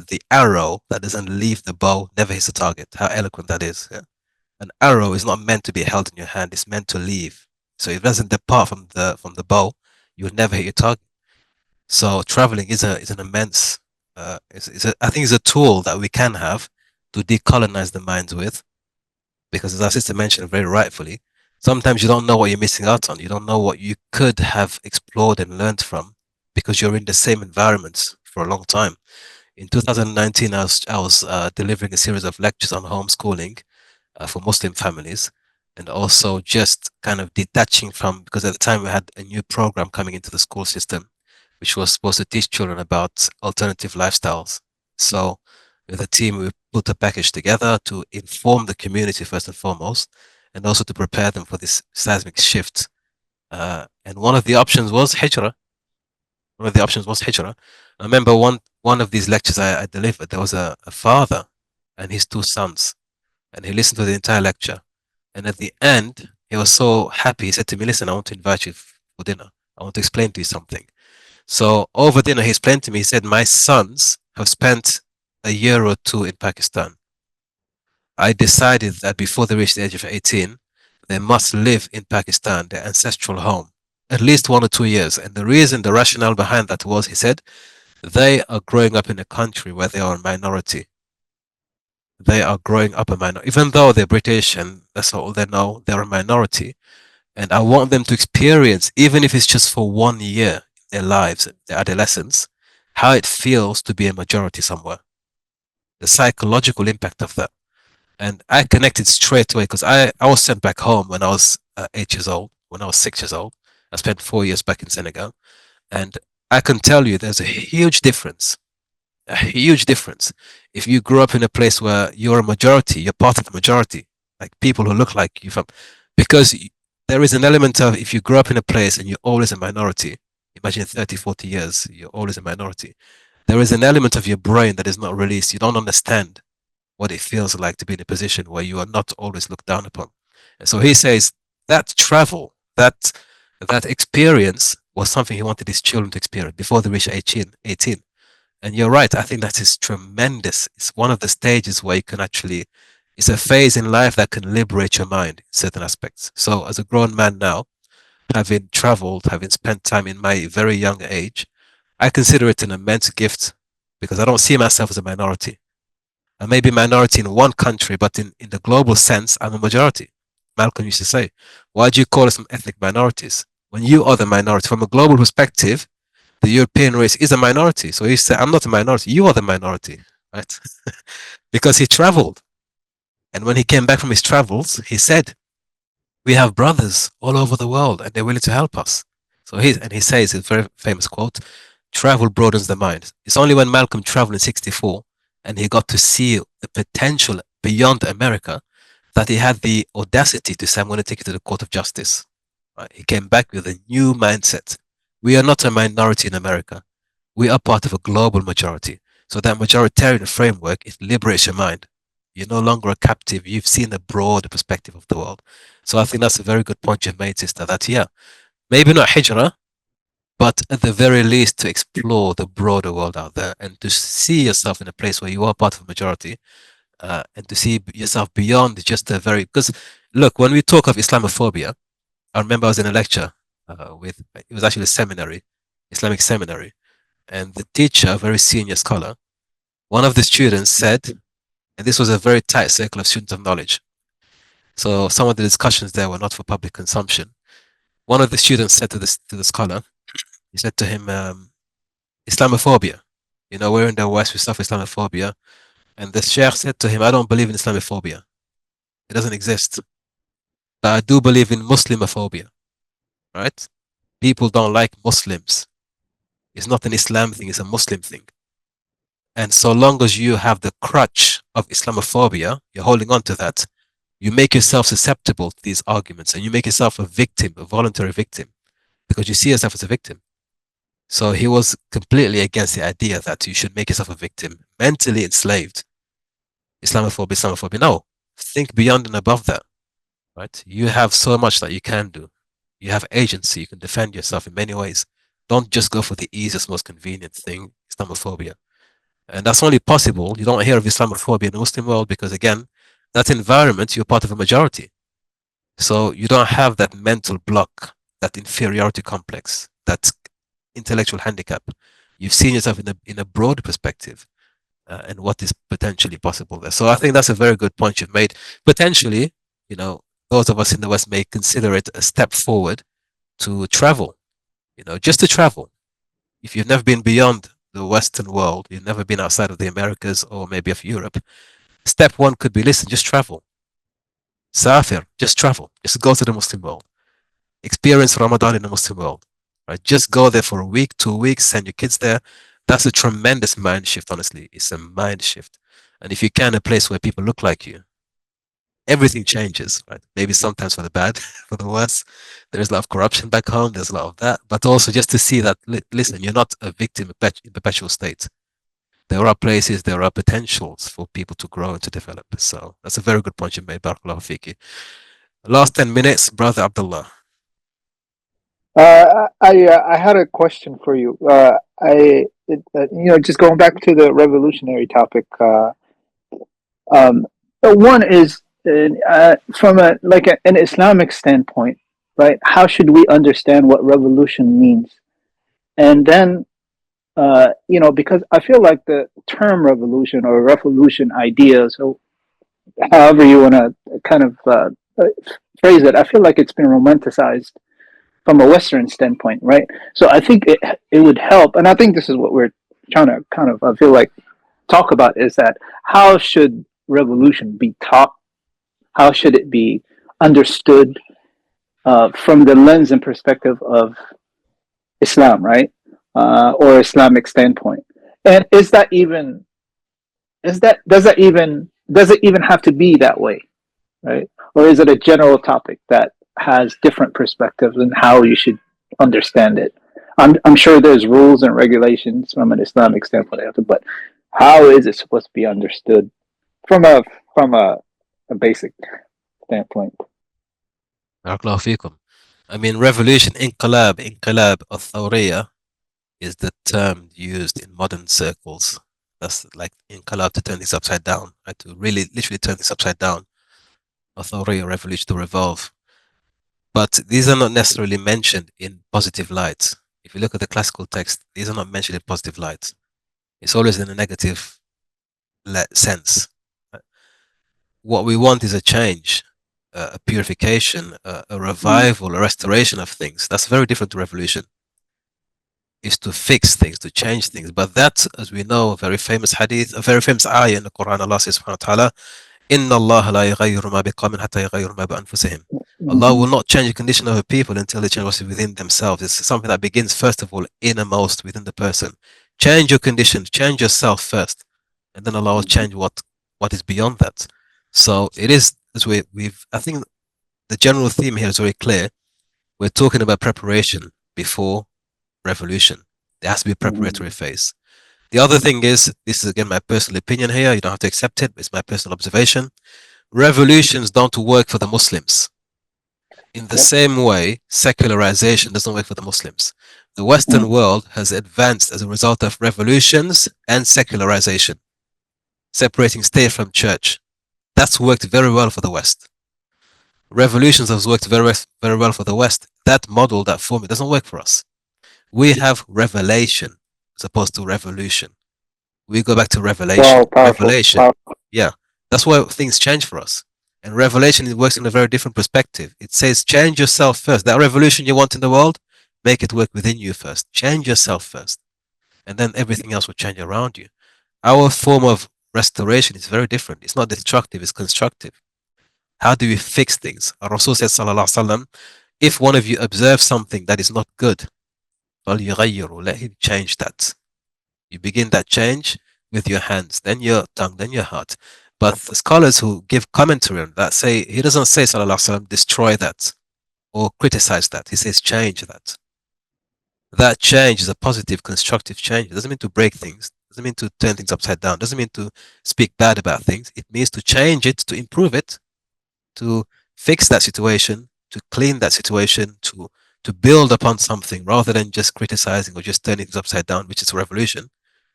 the arrow that doesn't leave the bow never hits the target. How eloquent that is. Yeah? An arrow is not meant to be held in your hand, it's meant to leave. So if it doesn't depart from the bow, you'll never hit your target. So traveling is an immense I think it's a tool that we can have to decolonize the minds with, because as our sister mentioned very rightfully, sometimes you don't know what you're missing out on. You don't know what you could have explored and learned from because you're in the same environments for a long time. In 2019, I was delivering a series of lectures on homeschooling for Muslim families, and also just kind of detaching from, because at the time we had a new program coming into the school system, which was supposed to teach children about alternative lifestyles. So with a team, we put a package together to inform the community first and foremost, and also to prepare them for this seismic shift. And one of the options was Hijra. I remember one of these lectures I delivered, there was a father and his two sons, and he listened to the entire lecture. And at the end, he was so happy. He said to me, "Listen, I want to invite you for dinner. I want to explain to you something." So over dinner, he explained to me, he said, "My sons have spent a year or two in Pakistan. I decided that before they reach the age of 18, they must live in Pakistan, their ancestral home, at least 1 or 2 years. And the rationale behind that was, he said, they are growing up in a country where they are a minority. They are growing up a minority. Even though they're British and that's all they know, they're a minority. And I want them to experience, even if it's just for 1 year in their lives, their adolescence, how it feels to be a majority somewhere. The psychological impact of that." And I connected straight away because I was sent back home when I was 8 years old, when I was 6 years old. I spent 4 years back in Senegal. And I can tell you there's a huge difference. A huge difference. If you grew up in a place where you're a majority, you're part of the majority, like people who look like you from, because there is an element of, if you grow up in a place and you're always a minority, imagine 30, 40 years, you're always a minority. There is an element of your brain that is not released. You don't understand what it feels like to be in a position where you are not always looked down upon. And so he says that travel, that experience was something he wanted his children to experience before they reach 18. And you're right, I think that is tremendous. It's one of the stages where you can actually, it's a phase in life that can liberate your mind in certain aspects. So as a grown man now, having traveled, having spent time in my very young age, I consider it an immense gift because I don't see myself as a minority. I may be minority in one country, but in the global sense, I'm a majority. Malcolm used to say, why do you call us ethnic minorities when you are the minority? From a global perspective, the European race is a minority. So he said, I'm not a minority, you are the minority, right? Because he traveled. And when he came back from his travels, he said, we have brothers all over the world and they're willing to help us. So he says his very famous quote, travel broadens the mind. It's only when Malcolm traveled in 64 and he got to see the potential beyond America that he had the audacity to say, I'm going to take it to the court of justice. Right? He came back with a new mindset. We are not a minority in America. We are part of a global majority. So that majoritarian framework, it liberates your mind. You're no longer a captive. You've seen the broad perspective of the world. So I think that's a very good point you've made, sister, that, yeah, maybe not Hijra, but at the very least to explore the broader world out there and to see yourself in a place where you are part of the majority, and to see yourself beyond just a very, because look, when we talk of Islamophobia, I remember I was in a lecture with, it was actually a seminary, Islamic seminary, and the teacher, a very senior scholar, one of the students said, and this was a very tight circle of students of knowledge, so some of the discussions there were not for public consumption. One of the students said to the scholar, he said to him, Islamophobia, you know, we're in the West, we suffer Islamophobia, and the sheikh said to him, I don't believe in Islamophobia, it doesn't exist, but I do believe in Muslimophobia, right? People don't like Muslims. It's not an Islam thing, it's a Muslim thing. And so long as you have the crutch of Islamophobia, you're holding on to that, you make yourself susceptible to these arguments and you make yourself a victim, a voluntary victim, because you see yourself as a victim. So he was completely against the idea that you should make yourself a victim, mentally enslaved. Islamophobia. No, think beyond and above that, right? You have so much that you can do. You have agency, you can defend yourself in many ways. Don't just go for the easiest, most convenient thing, Islamophobia. And that's only possible. You don't hear of Islamophobia in the Muslim world because, again, that environment, you're part of a majority. So you don't have that mental block, that inferiority complex, that intellectual handicap. You've seen yourself in a broad perspective, and what is potentially possible there. So I think that's a very good point you've made. Potentially, you know, those of us in the West may consider it a step forward to travel, you know, just to travel. If you've never been beyond the Western world, you've never been outside of the Americas or maybe of Europe, step one could be, listen, just travel. Safir, just travel. Just go to the Muslim world. Experience Ramadan in the Muslim world. Right? Just go there for a week, 2 weeks, send your kids there. That's a tremendous mind shift, honestly. It's a mind shift. And if you can, a place where people look like you, everything changes, right? Maybe sometimes for the bad, for the worse. There's a lot of corruption back home. There's a lot of that. But also just to see that, listen, you're not a victim in perpetual state. There are places, there are potentials for people to grow and to develop. So that's a very good point you made, Barakallahu Fiki. Last 10 minutes, Brother Abdullah. I had a question for you. Just going back to the revolutionary topic. One is from an Islamic standpoint, right? How should we understand what revolution means? And then, because I feel like the term revolution or revolution idea, so however you want to kind of phrase it, I feel like it's been romanticized from a Western standpoint, right? So I think it would help, and I think this is what we're trying to kind of, I feel like, talk about, is that how should revolution be taught? How should it be understood from the lens and perspective of Islam, right? Or Islamic standpoint? And does it even have to be that way, right? Or is it a general topic that has different perspectives and how you should understand it? I'm sure there's rules and regulations from an Islamic standpoint, but how is it supposed to be understood from a basic standpoint? Barakallahu Fikum. I mean, revolution, inqilab, or thawriya is the term used in modern circles. That's like inqilab, to turn things upside down, right? To really literally turn things upside down. Or thawriya, revolution, to revolve. But these are not necessarily mentioned in positive light. If you look at the classical text, these are not mentioned in positive light. It's always in a negative sense. What we want is a change, a purification, a revival, a restoration of things. That's very different to revolution. Is to fix things, to change things. But that, as we know, a very famous hadith, a very famous ayah in the Quran, Allah says, subhanahu wa ta'ala, Inna Allah la yaghayyiru ma biqawmin hatta yaghayyiru ma bi anfusihim. Allah will not change the condition of a people until they change what's within themselves. It's something that begins, first of all, innermost within the person. Change your condition, change yourself first, and then Allah will change what is beyond that. So it is, as I think the general theme here is very clear. We're talking about preparation before revolution. There has to be a preparatory phase. The other thing is, this is again my personal opinion here, you don't have to accept it, it's my personal observation. Revolutions don't work for the Muslims. In the Yep. same way, secularization doesn't work for the Muslims. The Western world has advanced as a result of revolutions and secularization, separating state from church. That's worked very well for the West. Revolutions has worked very well for the West. That model, that formula doesn't work for us. We have revelation as opposed to revolution. We go back to revelation. Wow, powerful, Revelation. powerful. Yeah. That's why things change for us. And revelation, it works in a very different perspective. It says, change yourself first. That revolution you want in the world, make it work within you first. Change yourself first. And then everything else will change around you. Our form of restoration is very different. It's not destructive, it's constructive. How do we fix things? Our Rasul said, Sallallahu Alaihi Wasallam, if one of you observes something that is not good, let him change that. You begin that change with your hands, then your tongue, then your heart. But the scholars who give commentary on that say, he doesn't say, Sallallahu Alaihi Wasallam, destroy that or criticize that. He says, change that. That change is a positive, constructive change. It doesn't mean to break things. It doesn't mean to turn things upside down. It doesn't mean to speak bad about things. It means to change it, to improve it, to fix that situation, to clean that situation, to build upon something rather than just criticizing or just turning things upside down, which is a revolution.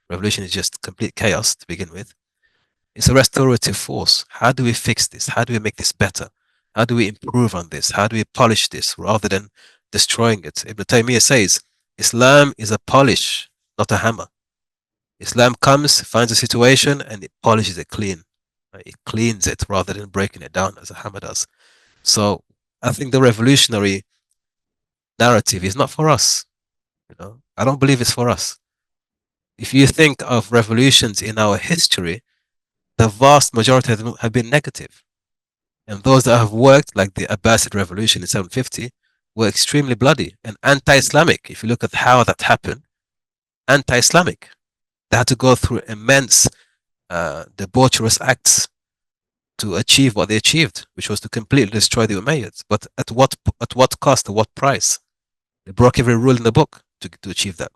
Revolution is just complete chaos to begin with. It's a restorative force. How do we fix this? How do we make this better? How do we improve on this? How do we polish this rather than destroying it? Ibn Taymiyyah says, Islam is a polish, not a hammer. Islam comes, finds a situation, and it polishes it clean. Right? It cleans it rather than breaking it down as a hammer does. So I think the revolutionary narrative is not for us. You know, I don't believe it's for us. If you think of revolutions in our history, the vast majority of them have been negative. And those that have worked, like the Abbasid revolution in 750, were extremely bloody and anti-Islamic. If you look at how that happened, anti-Islamic. They had to go through immense debaucherous acts to achieve what they achieved, which was to completely destroy the Umayyads. But at what cost, at what price? They broke every rule in the book to achieve that.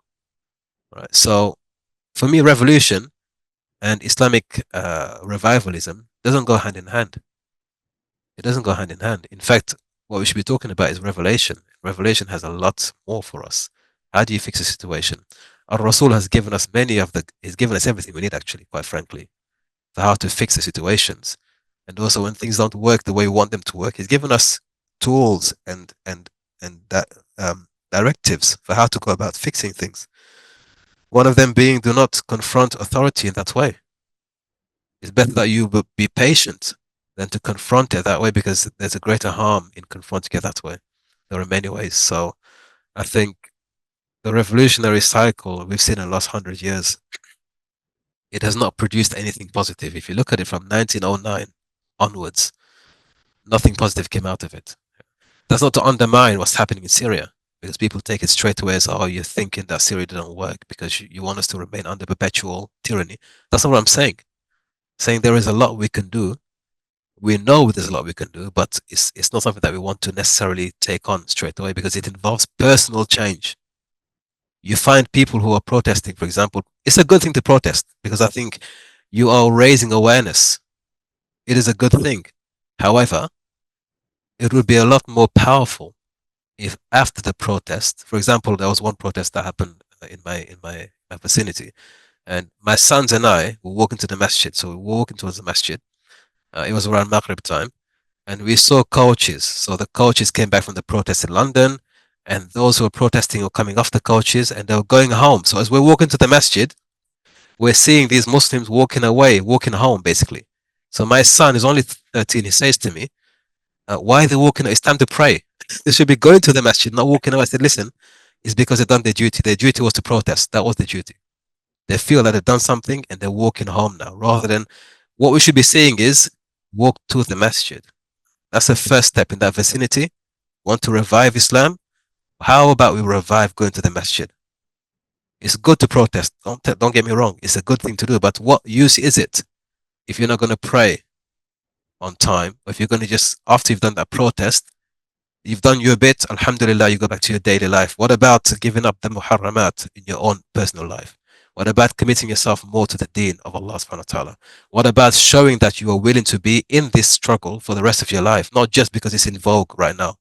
Right. So for me, revolution and Islamic revivalism doesn't go hand in hand. It doesn't go hand in hand. In fact, what we should be talking about is revelation. Revelation has a lot more for us. How do you fix a situation? Our Rasul has given us he's given us everything we need, actually, quite frankly, for how to fix the situations. And also when things don't work the way we want them to work, he's given us tools and directives for how to go about fixing things. One of them being, do not confront authority in that way. It's better that you be patient than to confront it that way, because there's a greater harm in confronting it that way. There are many ways. So I think the revolutionary cycle we've seen in the last 100 years, it has not produced anything positive. If you look at it from 1909 onwards, nothing positive came out of it. That's not to undermine what's happening in Syria, because people take it straight away as, oh, you're thinking that Syria didn't work because you want us to remain under perpetual tyranny. That's not what I'm saying. Saying there is a lot we can do. We know there's a lot we can do, but it's not something that we want to necessarily take on straight away, because it involves personal change. You find people who are protesting, for example. It's a good thing to protest, because I think you are raising awareness. It is a good thing. However, it would be a lot more powerful if after the protest, for example, there was one protest that happened in my vicinity, and my sons and I were walking to the masjid. So we were walking towards the masjid. It was around Maghrib time, and we saw coaches. So the coaches came back from the protest in London, and those who were protesting were coming off the coaches and they were going home. So as we're walking to the masjid, we're seeing these Muslims walking away, walking home, basically. So my son is only 13. He says to me, why are they walking? It's time to pray. They should be going to the masjid, not walking away. I said, listen, it's because they've done their duty. Their duty was to protest. That was the duty. They feel that they've done something and they're walking home now, rather than what we should be saying is walk to the masjid. That's the first step in that vicinity. Want to revive Islam? How about we revive going to the masjid? It's good to protest. Don't get me wrong. It's a good thing to do. But what use is it if you're not going to pray on time, or if you're going to just, after you've done that protest, you've done your bit, alhamdulillah, you go back to your daily life. What about giving up the muharramat in your own personal life? What about committing yourself more to the deen of Allah subhanahu wa ta'ala? What about showing that you are willing to be in this struggle for the rest of your life, not just because it's in vogue right now?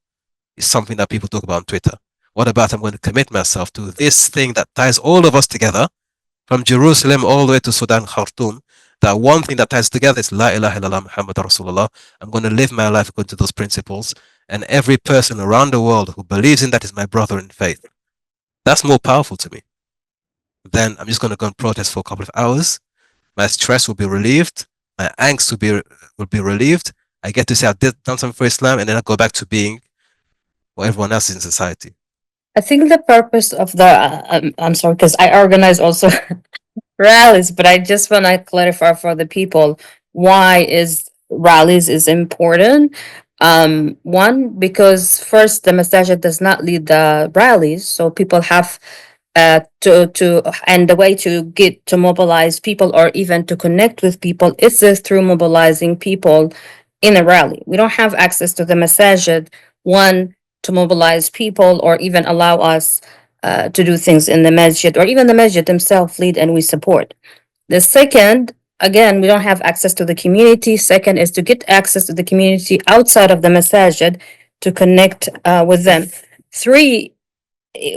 It's something that people talk about on Twitter. What about I'm going to commit myself to this thing that ties all of us together from Jerusalem all the way to Sudan, Khartoum? That one thing that ties together is La ilaha illallah Muhammad Rasulullah. I'm going to live my life according to those principles. And every person around the world who believes in that is my brother in faith. That's more powerful to me. Then I'm just going to go and protest for a couple of hours. My stress will be relieved. My angst will be relieved. I get to say I've done something for Islam, and then I go back to being what everyone else is in society. I think the purpose of the I'm sorry, because I organize also rallies, but I just want to clarify for the people why is rallies is important. One, because first the masajid does not lead the rallies, so people have to and the way to get to mobilize people or even to connect with people is through mobilizing people in a rally. We don't have access to the masajid, one, to mobilize people or even allow us to do things in the masjid, or even the masjid themselves lead and we support. The second, again, we don't have access to the community. Second is to get access to the community outside of the masajid to connect with them. Three,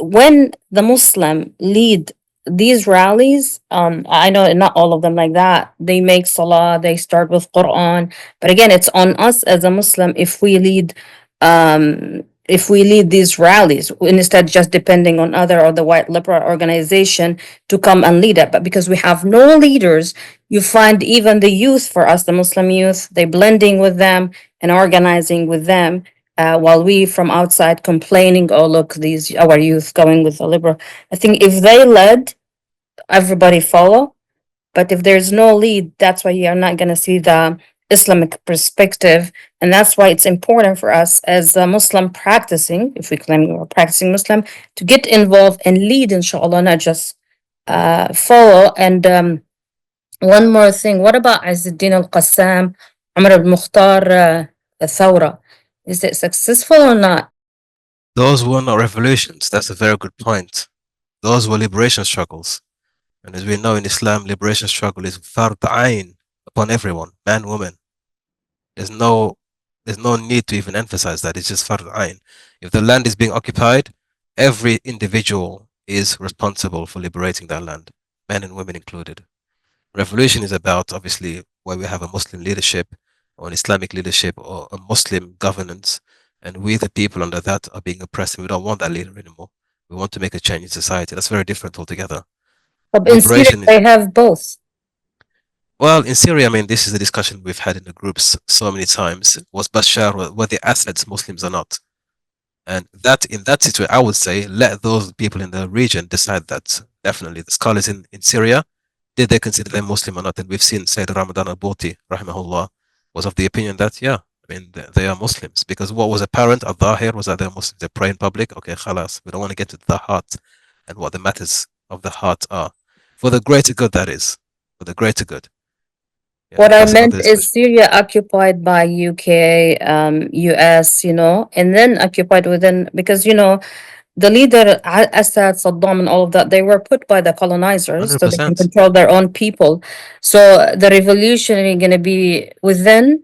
when the Muslim lead these rallies, I know not all of them like that. They make salah, they start with Quran, but again, it's on us as a Muslim if we lead these rallies instead just depending on other or the white liberal organization to come and lead it. But because we have no leaders, you find even the youth, for us, the Muslim youth, they blending with them and organizing with them. While we from outside complaining, oh look, these our youth going with the liberal. I think if they led, everybody follow. But if there's no lead, that's why you're not gonna see the Islamic perspective, and that's why it's important for us as a Muslim practicing, if we claim we're practicing Muslim, to get involved and lead, inshallah, not just follow. And one more thing, what about Izzuddin al-Qassam, Umar al-Mukhtar, Thawra? Is it successful or not? Those were not revolutions. That's a very good point. Those were liberation struggles. And as we know in Islam, liberation struggle is fard ayn upon everyone, man, woman. There's no need to even emphasize that. It's just fard ayn. If the land is being occupied, every individual is responsible for liberating that land, men and women included. Revolution is about, obviously, where we have a Muslim leadership or an Islamic leadership or a Muslim governance, and we, the people under that, are being oppressed, and we don't want that leader anymore. We want to make a change in society. That's very different altogether. But in Syria, Liberation is, they have both. well, in Syria, I mean, this is a discussion we've had in the groups so many times. Was Bashar, were the Assads Muslims or not? And that, in that situation, I would say, let those people in the region decide that. Definitely. The scholars in Syria, did they consider them Muslim or not? And we've seen Sayyid Ramadan al-Bouti, rahimahullah, was of the opinion that, yeah, I mean, they are Muslims. Because what was apparent, al-Dhahir, was that they're Muslims. They pray in public. Okay, khalas. We don't want to get to the heart and what the matters of the heart are. For the greater good, that is. For the greater good. Yeah, What I that's meant another is discussion. Syria occupied by UK, US, and then occupied within, because, the leader, Assad, Saddam, and all of that, they were put by the colonizers so they can 100%. control their own people. So the revolution is going to be within,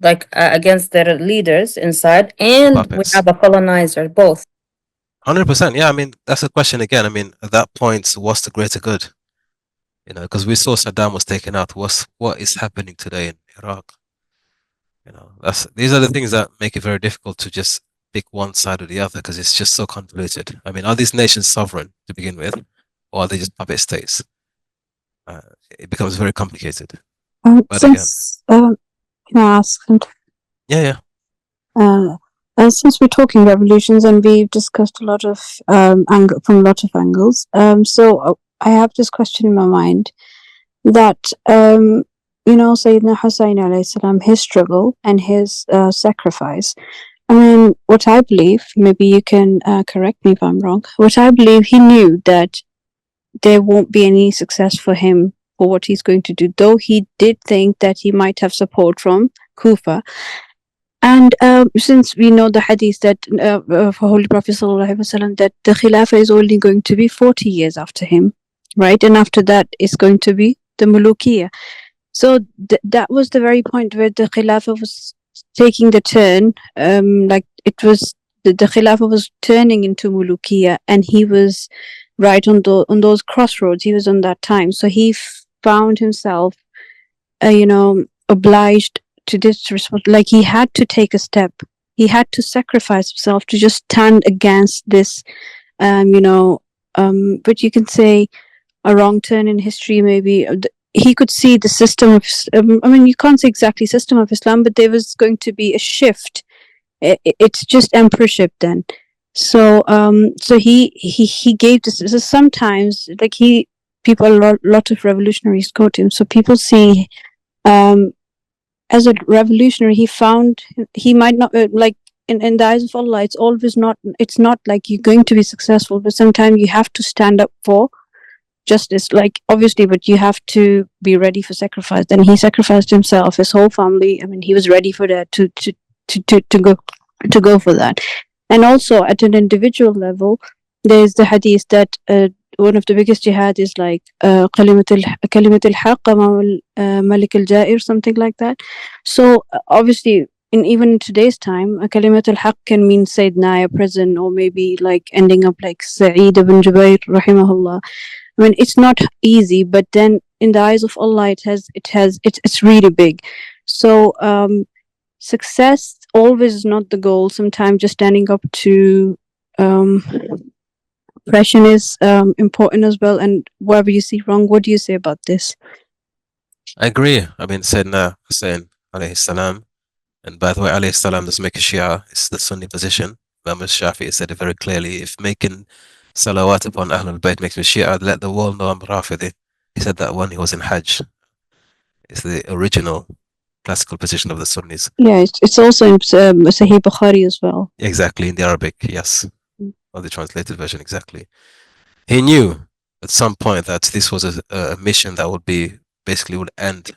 like against their leaders inside, and we Puppets. have a colonizer, both. 100%. Yeah, I mean, that's a question again. I mean, at that point, what's the greater good? Because we saw Saddam was taken out. What is happening today in Iraq? These are the things that make it very difficult to just pick one side or the other, because it's just so convoluted. I mean, are these nations sovereign to begin with, or are they just puppet states? It becomes very complicated. But Since can I ask something? yeah. Since we're talking revolutions and we've discussed a lot of from a lot of angles, so I have this question in my mind that Sayyidina Hussein alayhi salam, his struggle and his sacrifice. I mean, what I believe, maybe you can correct me if I'm wrong. What I believe, he knew that there won't be any success for him for what he's going to do, though he did think that he might have support from Kufa. And since we know the hadith that for Holy Prophet ﷺ, that the Khilafah is only going to be 40 years after him, right? And after that is going to be the Mulukiya. So that was the very point where the Khilafah was taking the turn. Like it was the Khilafah was turning into Mulukiya, and he was right on those crossroads. He was on that time, so he found himself, obliged to this like he had to take a step. He had to sacrifice himself to just stand against this, but you can say a wrong turn in history, maybe. He could see the system of, you can't say exactly system of Islam, but there was going to be a shift. It's just emperorship then. So, so he gave this. So sometimes, like people, a lot of revolutionaries quote him. So people see, as a revolutionary, he might not, like, in the eyes of Allah, it's not like you're going to be successful, but sometimes you have to stand up for justice, like, obviously, but you have to be ready for sacrifice. Then he sacrificed himself, his whole family. He was ready for that, to go for that. And also at an individual level, there's the hadith that one of the biggest jihad is like kalimat al-haq amam malik al-jair, something like that. So obviously, even in today's time, kalimat al-haq can mean Sayyidina, a prison, or maybe like ending up like Sa'id ibn Jubayr rahimahullah. It's not easy, but then in the eyes of Allah, it's really big. So success always is not the goal. Sometimes just standing up to oppression is important as well. And whatever you see wrong, what do you say about this? I agree. Sayyidina Hussein alayhi salam, and by the way, alayhi salam doesn't make a Shia, it's the Sunni position. Imam Shafi'i said it very clearly: if making salawat upon Ahlul Bayt makes me Shia, let the world know I'm Rafidi. He said that when he was in Hajj. It's the original classical position of the Sunnis. Yeah, it's also in Sahih Bukhari as well. Exactly, in the Arabic, yes. Or the translated version, exactly. He knew at some point that this was a mission that would end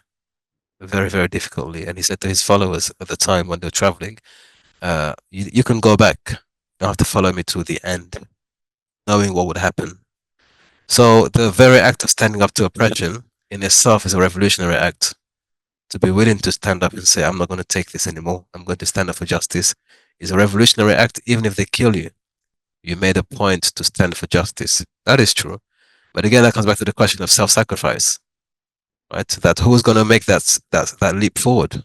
very, very difficultly. And he said to his followers at the time when they were traveling, you can go back. You don't have to follow me to the end, knowing what would happen. So the very act of standing up to oppression in itself is a revolutionary act. To be willing to stand up and say, I'm not going to take this anymore, I'm going to stand up for justice, is a revolutionary act. Even if they kill you, you made a point to stand for justice. That is true. But again, that comes back to the question of self-sacrifice, right? That who's going to make that leap forward?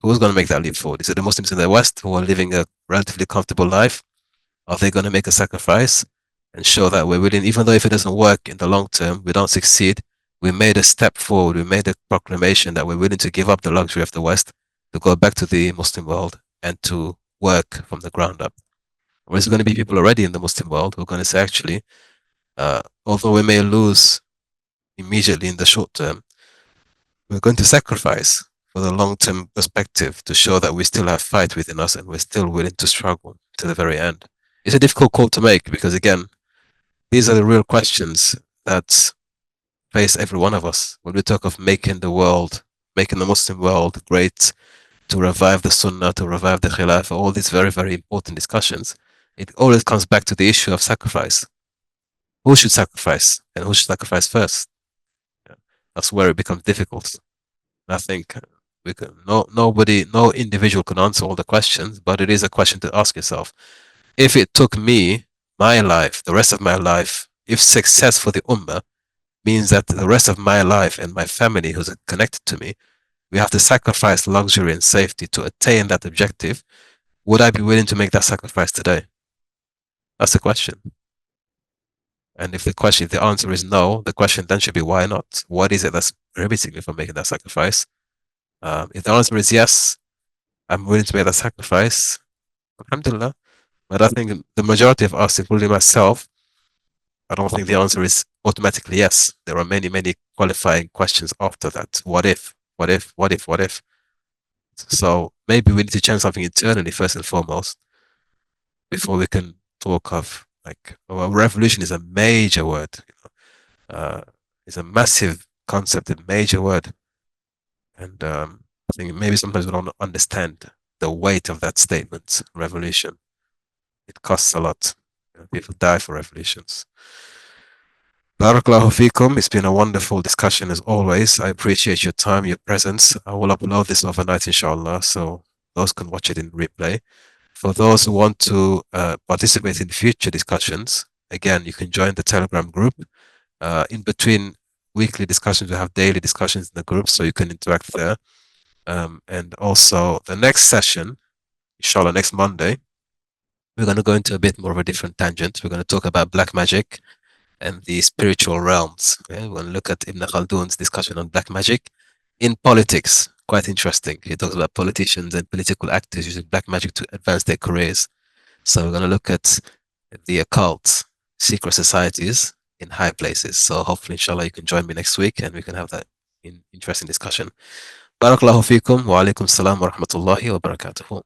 Who's going to make that leap forward? Is it the Muslims in the West who are living a relatively comfortable life? Are they going to make a sacrifice and show that we're willing, even though if it doesn't work in the long term, we don't succeed, we made a step forward, we made a proclamation that we're willing to give up the luxury of the West to go back to the Muslim world and to work from the ground up? Or is it going to be people already in the Muslim world who are going to say, actually, although we may lose immediately in the short term, we're going to sacrifice for the long-term perspective to show that we still have fight within us and we're still willing to struggle to the very end. It's a difficult call to make because, again, these are the real questions that face every one of us. When we talk of making the Muslim world great, to revive the Sunnah, to revive the Khilafah, all these very, very important discussions, it always comes back to the issue of sacrifice. Who should sacrifice and who should sacrifice first? That's where it becomes difficult. I think no individual can answer all the questions, but it is a question to ask yourself. If it took me, my life, the rest of my life, if success for the Ummah means that the rest of my life and my family who's connected to me, we have to sacrifice luxury and safety to attain that objective, would I be willing to make that sacrifice today? That's the question. And if the answer is no, the question then should be why not? What is it that's prohibiting me from making that sacrifice? If the answer is yes, I'm willing to make that sacrifice, alhamdulillah. But I think the majority of us, including myself, I don't think the answer is automatically yes. There are many, many qualifying questions after that. What if? What if? What if? What if? So maybe we need to change something internally first and foremost before we can talk of revolution is a major word. It's a massive concept, a major word, and I think maybe sometimes we don't understand the weight of that statement. Revolution. It costs a lot. People die for revolutions. Barakallahu feekum. It's been a wonderful discussion as always. I appreciate your time, your presence. I will upload this overnight, inshallah, so those can watch it in replay. For those who want to participate in future discussions, again, you can join the Telegram group. In between weekly discussions, we have daily discussions in the group, so you can interact there. And also, the next session, inshallah, next Monday, we're going to go into a bit more of a different tangent. We're going to talk about black magic and the spiritual realms. Okay? We're going to look at Ibn Khaldun's discussion on black magic in politics. Quite interesting. He talks about politicians and political actors using black magic to advance their careers. So we're going to look at the occult, secret societies in high places. So hopefully, inshallah, you can join me next week and we can have that interesting discussion. Barakallahu feekum wa alaikum salam wa rahmatullahi wa barakatuhu.